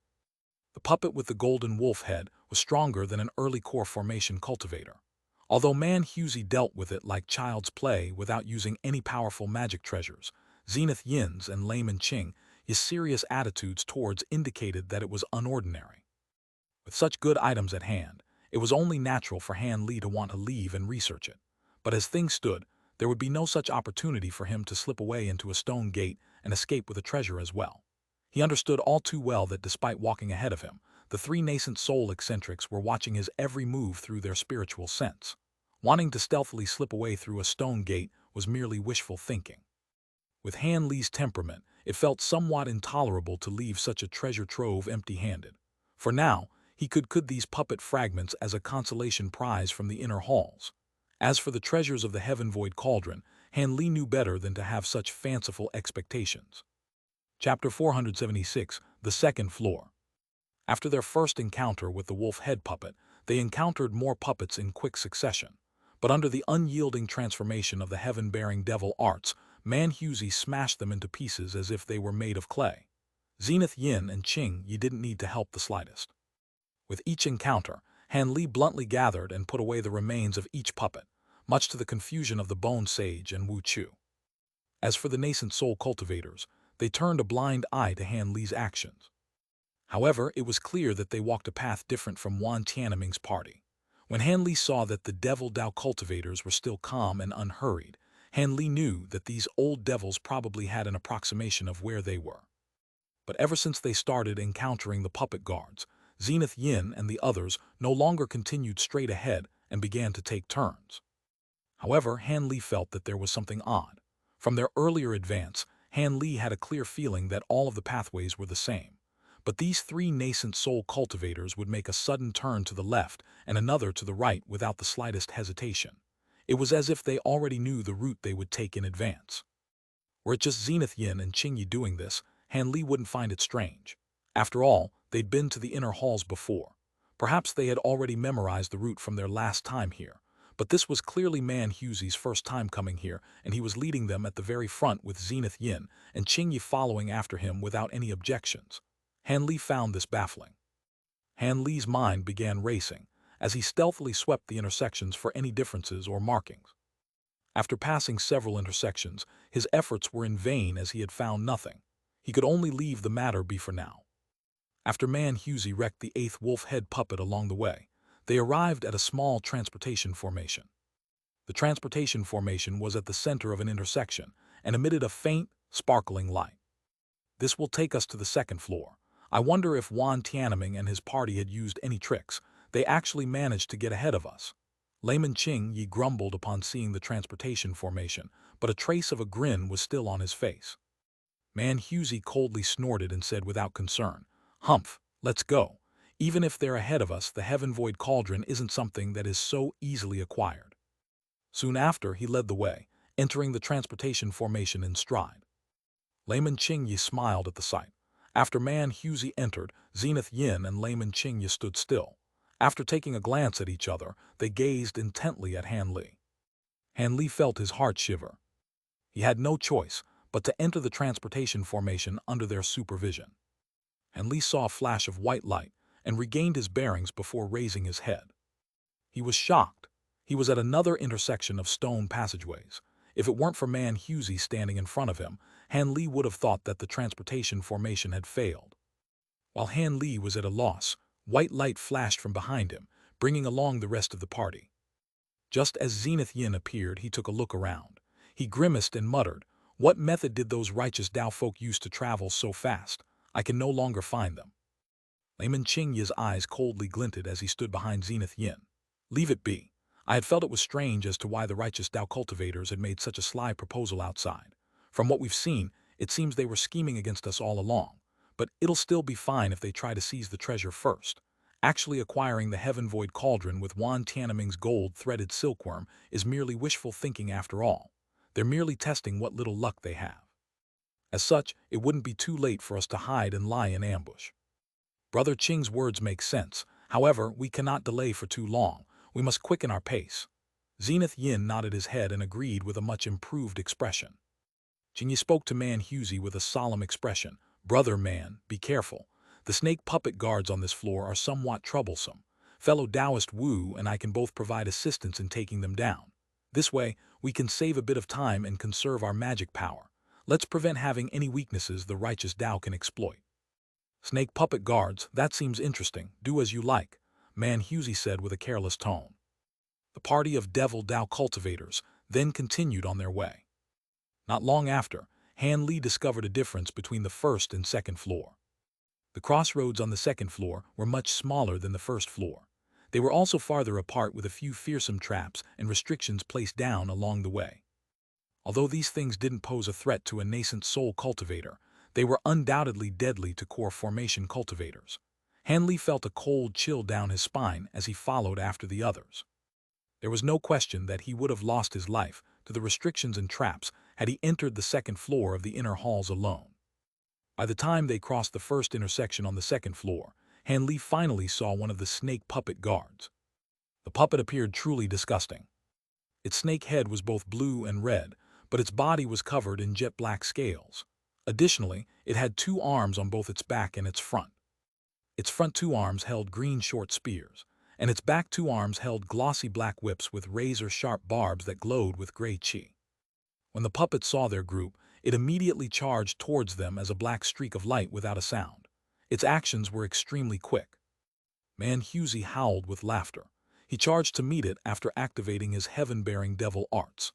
The puppet with the golden wolf head was stronger than an early core formation cultivator. Although Man Husey dealt with it like child's play without using any powerful magic treasures, Zenith Yin's and Layman Qing, his serious attitudes towards indicated that it was unordinary. With such good items at hand, it was only natural for Han Li to want to leave and research it. But as things stood, there would be no such opportunity for him to slip away into a stone gate and escape with a treasure as well. He understood all too well that despite walking ahead of him, the three nascent soul eccentrics were watching his every move through their spiritual sense. Wanting to stealthily slip away through a stone gate was merely wishful thinking. With Han Li's temperament, it felt somewhat intolerable to leave such a treasure trove empty-handed. For now, he could these puppet fragments as a consolation prize from the inner halls. As for the treasures of the heaven-void cauldron, Han Li knew better than to have such fanciful expectations. Chapter 476, The Second Floor. After their first encounter with the wolf head puppet, they encountered more puppets in quick succession. But under the unyielding transformation of the heaven-bearing devil arts, Man Husey smashed them into pieces as if they were made of clay. Zenith Yin and Qing Yi didn't need to help the slightest. With each encounter, Han Li bluntly gathered and put away the remains of each puppet, much to the confusion of the Bone Sage and Wu Chu. As for the nascent soul cultivators, they turned a blind eye to Han Li's actions. However, it was clear that they walked a path different from Wan Tianming's party. When Han Li saw that the Devil Dao cultivators were still calm and unhurried, Han Li knew that these old devils probably had an approximation of where they were. But ever since they started encountering the puppet guards, Zenith Yin and the others no longer continued straight ahead and began to take turns. However, Han Li felt that there was something odd. From their earlier advance, Han Li had a clear feeling that all of the pathways were the same. But these three nascent soul cultivators would make a sudden turn to the left and another to the right without the slightest hesitation. It was as if they already knew the route they would take in advance. Were it just Zenith Yin and Qing Yi doing this, Han Li wouldn't find it strange. After all, they'd been to the inner halls before. Perhaps they had already memorized the route from their last time here. But this was clearly Man Husey's first time coming here, and he was leading them at the very front with Zenith Yin and Qing Yi following after him without any objections. Han Li found this baffling. Han Li's mind began racing as he stealthily swept the intersections for any differences or markings. After passing several intersections, his efforts were in vain as he had found nothing. He could only leave the matter be for now. After Man Husey wrecked the 8th wolf head puppet along the way, they arrived at a small transportation formation. The transportation formation was at the center of an intersection and emitted a faint, sparkling light. "This will take us to the second floor. I wonder if Wan Tianming and his party had used any tricks. They actually managed to get ahead of us." Layman Qing Yi grumbled upon seeing the transportation formation, but a trace of a grin was still on his face. Man Husey coldly snorted and said without concern, "Humph, let's go. Even if they're ahead of us, the heaven-void cauldron isn't something that is so easily acquired." Soon after, he led the way, entering the transportation formation in stride. Layman Qing Yi smiled at the sight. After Man Husey entered, Zenith Yin and Layman Qing Yi stood still. After taking a glance at each other, they gazed intently at Han Li. Han Li felt his heart shiver. He had no choice but to enter the transportation formation under their supervision. Han Li saw a flash of white light and regained his bearings before raising his head. He was shocked. He was at another intersection of stone passageways. If it weren't for Man Husey standing in front of him, Han Li would have thought that the transportation formation had failed. While Han Li was at a loss, white light flashed from behind him, bringing along the rest of the party. Just as Zenith Yin appeared, he took a look around. He grimaced and muttered, "What method did those righteous Dao folk use to travel so fast? I can no longer find them." Layman Qingye's eyes coldly glinted as he stood behind Zenith Yin. "Leave it be. I had felt it was strange as to why the righteous Dao cultivators had made such a sly proposal outside. From what we've seen, it seems they were scheming against us all along. But it'll still be fine if they try to seize the treasure first. Actually acquiring the Heaven Void Cauldron with Wan Tianming's gold-threaded silkworm is merely wishful thinking after all. They're merely testing what little luck they have. As such, it wouldn't be too late for us to hide and lie in ambush." Brother Qing's words make sense. However, we cannot delay for too long. We must quicken our pace. Zenith Yin nodded his head and agreed with a much improved expression. Qingye spoke to Man Husey with a solemn expression. "Brother Man, be careful. The snake puppet guards on this floor are somewhat troublesome. Fellow Taoist Wu and I can both provide assistance in taking them down. This way, we can save a bit of time and conserve our magic power. Let's prevent having any weaknesses the righteous Dao can exploit." "Snake puppet guards, that seems interesting. Do as you like," Man Husey said with a careless tone. The party of devil Dao cultivators then continued on their way. Not long after, Han Li discovered a difference between the first and second floor. The crossroads on the second floor were much smaller than the first floor. They were also farther apart with a few fearsome traps and restrictions placed down along the way. Although these things didn't pose a threat to a nascent soul cultivator, they were undoubtedly deadly to core formation cultivators. Han Li felt a cold chill down his spine as he followed after the others. There was no question that he would have lost his life to the restrictions and traps had he entered the second floor of the inner halls alone. By the time they crossed the first intersection on the second floor, Han Li finally saw one of the snake puppet guards. The puppet appeared truly disgusting. Its snake head was both blue and red, but its body was covered in jet black scales. Additionally, it had 2 arms on both its back and its front. Its front 2 arms held green short spears, and its back 2 arms held glossy black whips with razor-sharp barbs that glowed with gray qi. When the puppet saw their group, it immediately charged towards them as a black streak of light without a sound. Its actions were extremely quick. Man Husey howled with laughter. He charged to meet it after activating his heaven-bearing devil arts.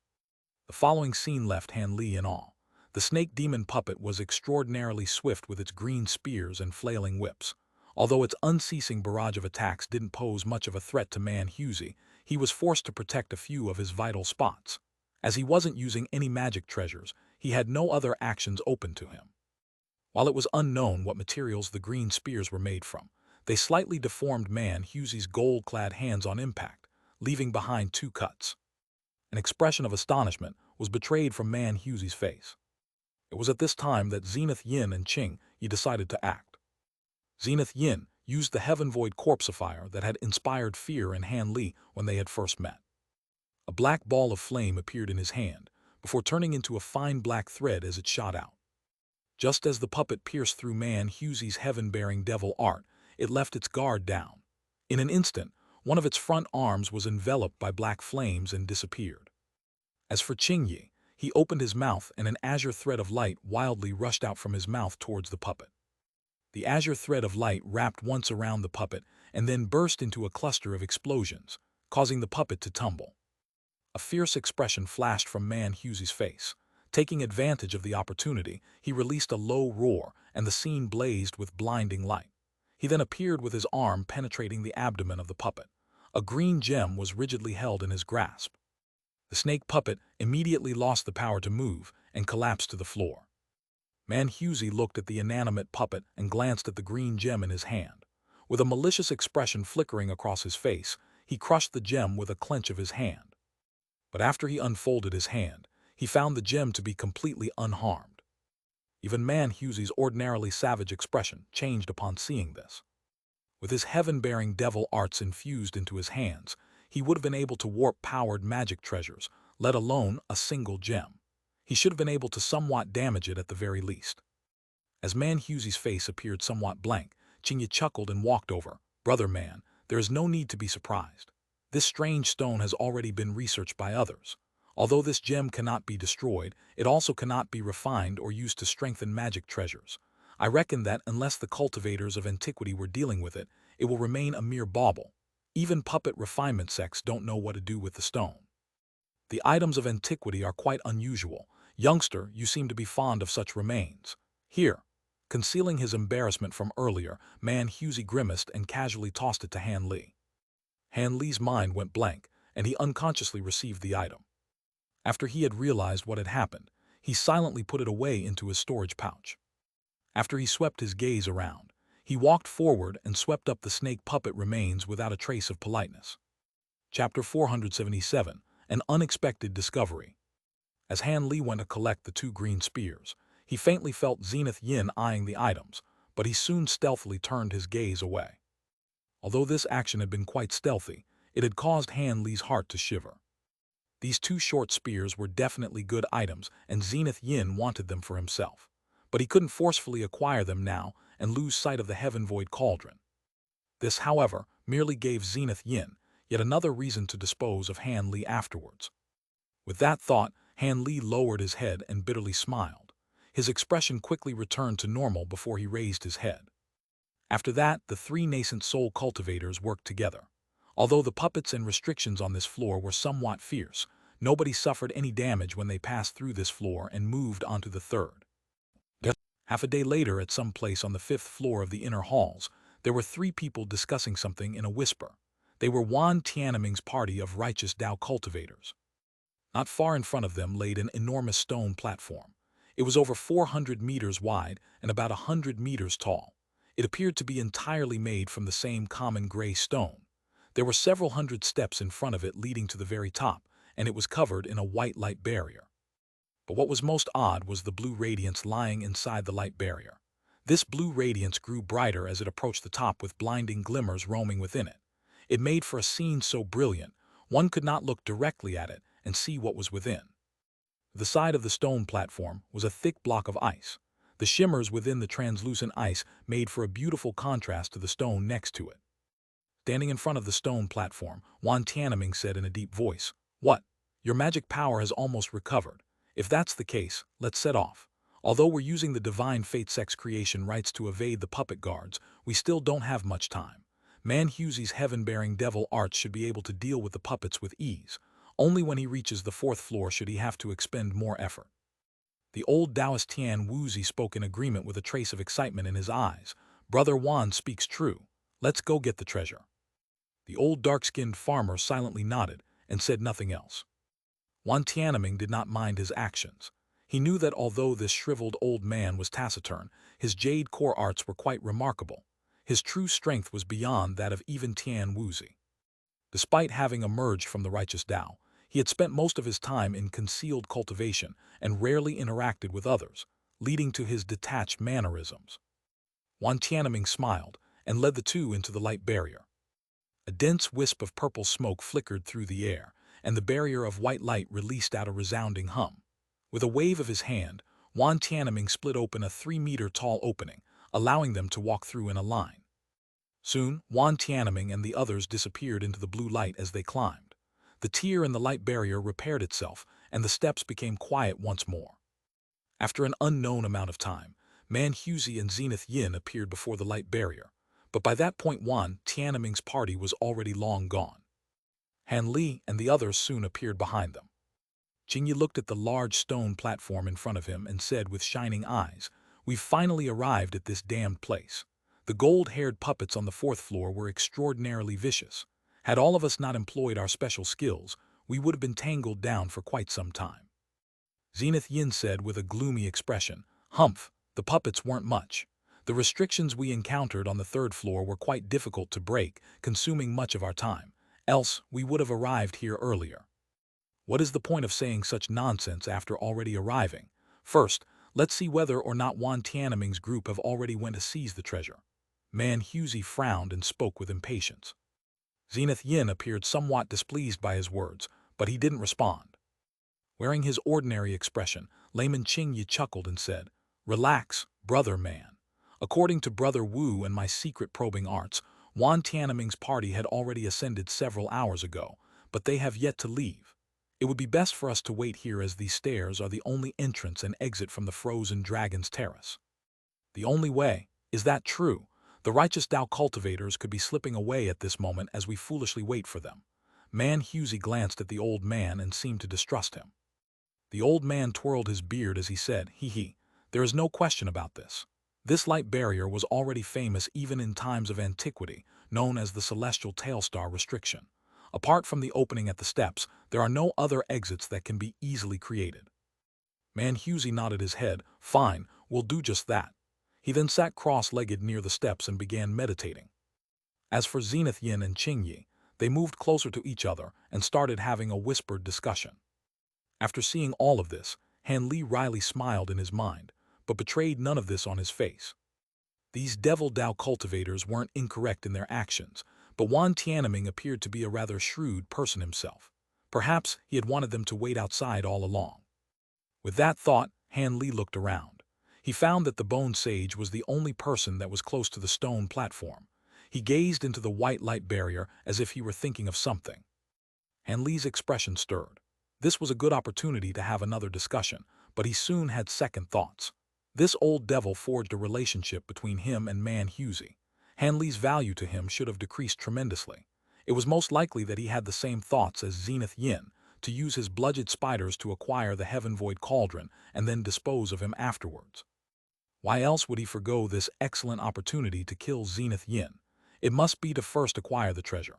The following scene left Han Li in awe. The snake demon puppet was extraordinarily swift with its green spears and flailing whips. Although its unceasing barrage of attacks didn't pose much of a threat to Man Husey, he was forced to protect a few of his vital spots. As he wasn't using any magic treasures, he had no other actions open to him. While it was unknown what materials the green spears were made from, they slightly deformed Man Husey's gold-clad hands on impact, leaving behind 2 cuts. An expression of astonishment was betrayed from Man Husey's face. It was at this time that Zenith Yin and Qingye decided to act. Zenith Yin used the Heaven Void Corpsifier that had inspired fear in Han Li when they had first met. A black ball of flame appeared in his hand, before turning into a fine black thread as it shot out. Just as the puppet pierced through Man Husey's heaven-bearing devil art, it left its guard down. In an instant, one of its front arms was enveloped by black flames and disappeared. As for Qingye, he opened his mouth and an azure thread of light wildly rushed out from his mouth towards the puppet. The azure thread of light wrapped once around the puppet and then burst into a cluster of explosions, causing the puppet to tumble. A fierce expression flashed from Man Husey's face. Taking advantage of the opportunity, he released a low roar and the scene blazed with blinding light. He then appeared with his arm penetrating the abdomen of the puppet. A green gem was rigidly held in his grasp. The snake puppet immediately lost the power to move and collapsed to the floor. Man Husey looked at the inanimate puppet and glanced at the green gem in his hand. With a malicious expression flickering across his face, he crushed the gem with a clench of his hand. But after he unfolded his hand, he found the gem to be completely unharmed. Even Man Husey's ordinarily savage expression changed upon seeing this. With his heaven-bearing devil arts infused into his hands, he would have been able to warp powered magic treasures, let alone a single gem. He should have been able to somewhat damage it at the very least. As Man Husey's face appeared somewhat blank, Qingye chuckled and walked over. "Brother Man, there is no need to be surprised. This strange stone has already been researched by others. Although this gem cannot be destroyed, it also cannot be refined or used to strengthen magic treasures. I reckon that unless the cultivators of antiquity were dealing with it, it will remain a mere bauble. Even puppet refinement sects don't know what to do with the stone. The items of antiquity are quite unusual. Youngster, you seem to be fond of such remains. Here. Concealing his embarrassment from earlier, Man Hughesy grimaced and casually tossed it to Han Li. Han Li's mind went blank, and he unconsciously received the item. After he had realized what had happened, he silently put it away into his storage pouch. After he swept his gaze around, he walked forward and swept up the snake puppet remains without a trace of politeness. Chapter 477, An Unexpected Discovery. As Han Li went to collect the 2 green spears, he faintly felt Zenith Yin eyeing the items, but he soon stealthily turned his gaze away. Although this action had been quite stealthy, it had caused Han Li's heart to shiver. These 2 short spears were definitely good items, and Zenith Yin wanted them for himself. But he couldn't forcefully acquire them now and lose sight of the Heaven Void Cauldron. This, however, merely gave Zenith Yin yet another reason to dispose of Han Li afterwards. With that thought, Han Li lowered his head and bitterly smiled. His expression quickly returned to normal before he raised his head. After that, the 3 nascent soul cultivators worked together. Although the puppets and restrictions on this floor were somewhat fierce, nobody suffered any damage when they passed through this floor and moved onto the 3rd. Half a day later, at some place on the 5th floor of the inner halls, there were 3 people discussing something in a whisper. They were Wan Tianming's party of righteous Dao cultivators. Not far in front of them laid an enormous stone platform. It was over 400 meters wide and about 100 meters tall. It appeared to be entirely made from the same common gray stone. There were several hundred steps in front of it leading to the very top, and it was covered in a white light barrier. But what was most odd was the blue radiance lying inside the light barrier. This blue radiance grew brighter as it approached the top, with blinding glimmers roaming within it. It made for a scene so brilliant, one could not look directly at it and see what was within. The side of the stone platform was a thick block of ice. The shimmers within the translucent ice made for a beautiful contrast to the stone next to it. Standing in front of the stone platform, Wan Tianming said in a deep voice, "What? Your magic power has almost recovered. If that's the case, let's set off. Although we're using the Divine Fate Sect's creation rights to evade the puppet guards, we still don't have much time. Man Hughesy's heaven-bearing devil arts should be able to deal with the puppets with ease. Only when he reaches the 4th floor should he have to expend more effort." The old Taoist Tian Wuzi spoke in agreement with a trace of excitement in his eyes. "Brother Wan speaks true. Let's go get the treasure." The old dark-skinned farmer silently nodded and said nothing else. Wan Tianming did not mind his actions. He knew that although this shriveled old man was taciturn, his jade core arts were quite remarkable. His true strength was beyond that of even Tian Wuzi. Despite having emerged from the righteous Tao, he had spent most of his time in concealed cultivation and rarely interacted with others, leading to his detached mannerisms. Wan Tianming smiled and led the 2 into the light barrier. A dense wisp of purple smoke flickered through the air, and the barrier of white light released out a resounding hum. With a wave of his hand, Wan Tianming split open a 3-meter-tall opening, allowing them to walk through in a line. Soon, Wan Tianming and the others disappeared into the blue light as they climbed. The tear in the light barrier repaired itself, and the steps became quiet once more. After an unknown amount of time, Man Hughesy and Zenith Yin appeared before the light barrier, but by that point Wan Tianming's party was already long gone. Han Li and the others soon appeared behind them. Qingyi looked at the large stone platform in front of him and said with shining eyes, "We've finally arrived at this damned place." The gold-haired puppets on the 4th floor were extraordinarily vicious. Had all of us not employed our special skills, we would have been tangled down for quite some time. Zenith Yin said with a gloomy expression, "Humph, the puppets weren't much. The restrictions we encountered on the 3rd floor were quite difficult to break, consuming much of our time. Else, we would have arrived here earlier." What is the point of saying such nonsense after already arriving? First, let's see whether or not Wan Tianming's group have already went to seize the treasure. Man Hughesy frowned and spoke with impatience. Zenith Yin appeared somewhat displeased by his words, but he didn't respond. Wearing his ordinary expression, Layman Qingyi chuckled and said, "Relax, brother man. According to Brother Wu and my secret probing arts, Wan Tianming's party had already ascended several hours ago, but they have yet to leave. It would be best for us to wait here as these stairs are the only entrance and exit from the frozen dragon's terrace. The only way. Is that true? The righteous Tao cultivators could be slipping away at this moment as we foolishly wait for them. Man Husey glanced at the old man and seemed to distrust him. The old man twirled his beard as he said, "Hee, there is no question about this. This light barrier was already famous even in times of antiquity, known as the celestial tailstar restriction. Apart from the opening at the steps, there are no other exits that can be easily created." Man Husey nodded his head. "Fine, we'll do just that." He then sat cross-legged near the steps and began meditating. As for Zenith Yin and Qingyi, they moved closer to each other and started having a whispered discussion. After seeing all of this, Han Li wryly smiled in his mind, but betrayed none of this on his face. These devil Tao cultivators weren't incorrect in their actions, but Wan Tianming appeared to be a rather shrewd person himself. Perhaps he had wanted them to wait outside all along. With that thought, Han Li looked around. He found that the Bone Sage was the only person that was close to the stone platform. He gazed into the white light barrier as if he were thinking of something. Han Li's expression stirred. This was a good opportunity to have another discussion, but he soon had second thoughts. This old devil forged a relationship between him and Man Husey. Han Li's value to him should have decreased tremendously. It was most likely that he had the same thoughts as Zenith Yin, to use his blooded spiders to acquire the Heaven Void Cauldron and then dispose of him afterwards. Why else would he forgo this excellent opportunity to kill Zenith Yin? It must be to first acquire the treasure.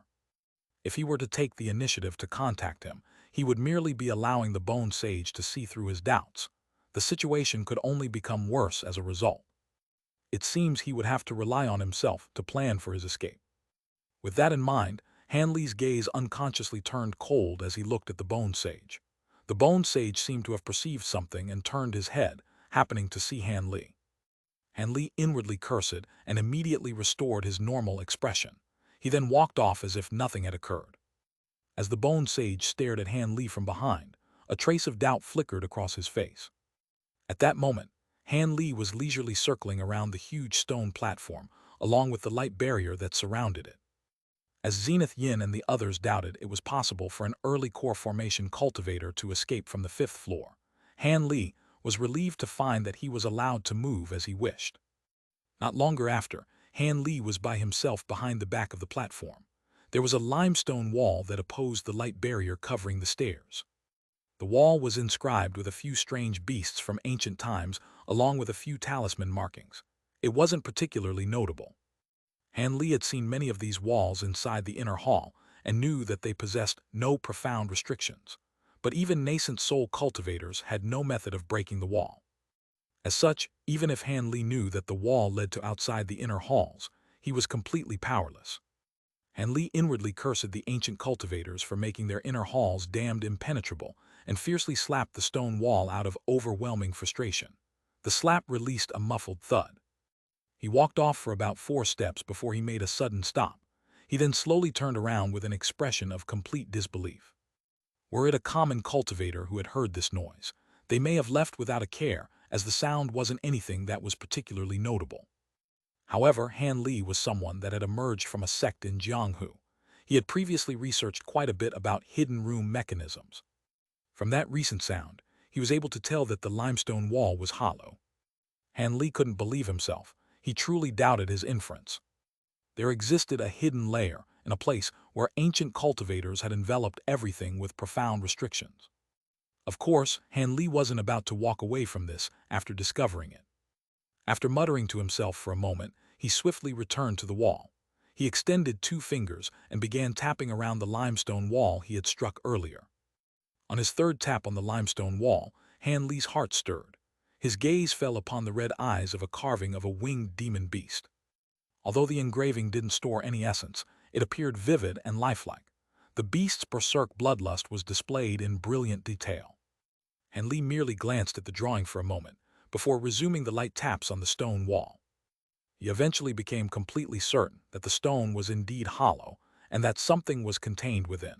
If he were to take the initiative to contact him, he would merely be allowing the Bone Sage to see through his doubts. The situation could only become worse as a result. It seems he would have to rely on himself to plan for his escape. With that in mind, Han Li's gaze unconsciously turned cold as he looked at the Bone Sage. The Bone Sage seemed to have perceived something and turned his head, happening to see Han Li. Han Li inwardly cursed and immediately restored his normal expression. He then walked off as if nothing had occurred. As the Bone Sage stared at Han Li from behind, a trace of doubt flickered across his face. At that moment, Han Li was leisurely circling around the huge stone platform, along with the light barrier that surrounded it. As Zenith Yin and the others doubted it was possible for an early core formation cultivator to escape from the 5th floor, Han Li was relieved to find that he was allowed to move as he wished. Not longer after, Han Li was by himself behind the back of the platform. There was a limestone wall that opposed the light barrier covering the stairs. The wall was inscribed with a few strange beasts from ancient times, along with a few talisman markings. It wasn't particularly notable. Han Li had seen many of these walls inside the inner hall and knew that they possessed no profound restrictions. But even nascent soul cultivators had no method of breaking the wall. As such, even if Han Li knew that the wall led to outside the inner halls, he was completely powerless. Han Li inwardly cursed the ancient cultivators for making their inner halls damned impenetrable and fiercely slapped the stone wall out of overwhelming frustration. The slap released a muffled thud. He walked off for about 4 steps before he made a sudden stop. He then slowly turned around with an expression of complete disbelief. Were it a common cultivator who had heard this noise, they may have left without a care, as the sound wasn't anything that was particularly notable. However, Han Li was someone that had emerged from a sect in Jianghu. He had previously researched quite a bit about hidden room mechanisms. From that recent sound, he was able to tell that the limestone wall was hollow. Han Li couldn't believe himself. He truly doubted his inference. There existed a hidden layer in a place where ancient cultivators had enveloped everything with profound restrictions. Of course, Han Li wasn't about to walk away from this after discovering it. After muttering to himself for a moment, he swiftly returned to the wall. He extended 2 fingers and began tapping around the limestone wall he had struck earlier. On his 3rd tap on the limestone wall, Han Li's heart stirred. His gaze fell upon the red eyes of a carving of a winged demon beast. Although the engraving didn't store any essence, it appeared vivid and lifelike. The beast's berserk bloodlust was displayed in brilliant detail. Han Li merely glanced at the drawing for a moment, before resuming the light taps on the stone wall. He eventually became completely certain that the stone was indeed hollow, and that something was contained within.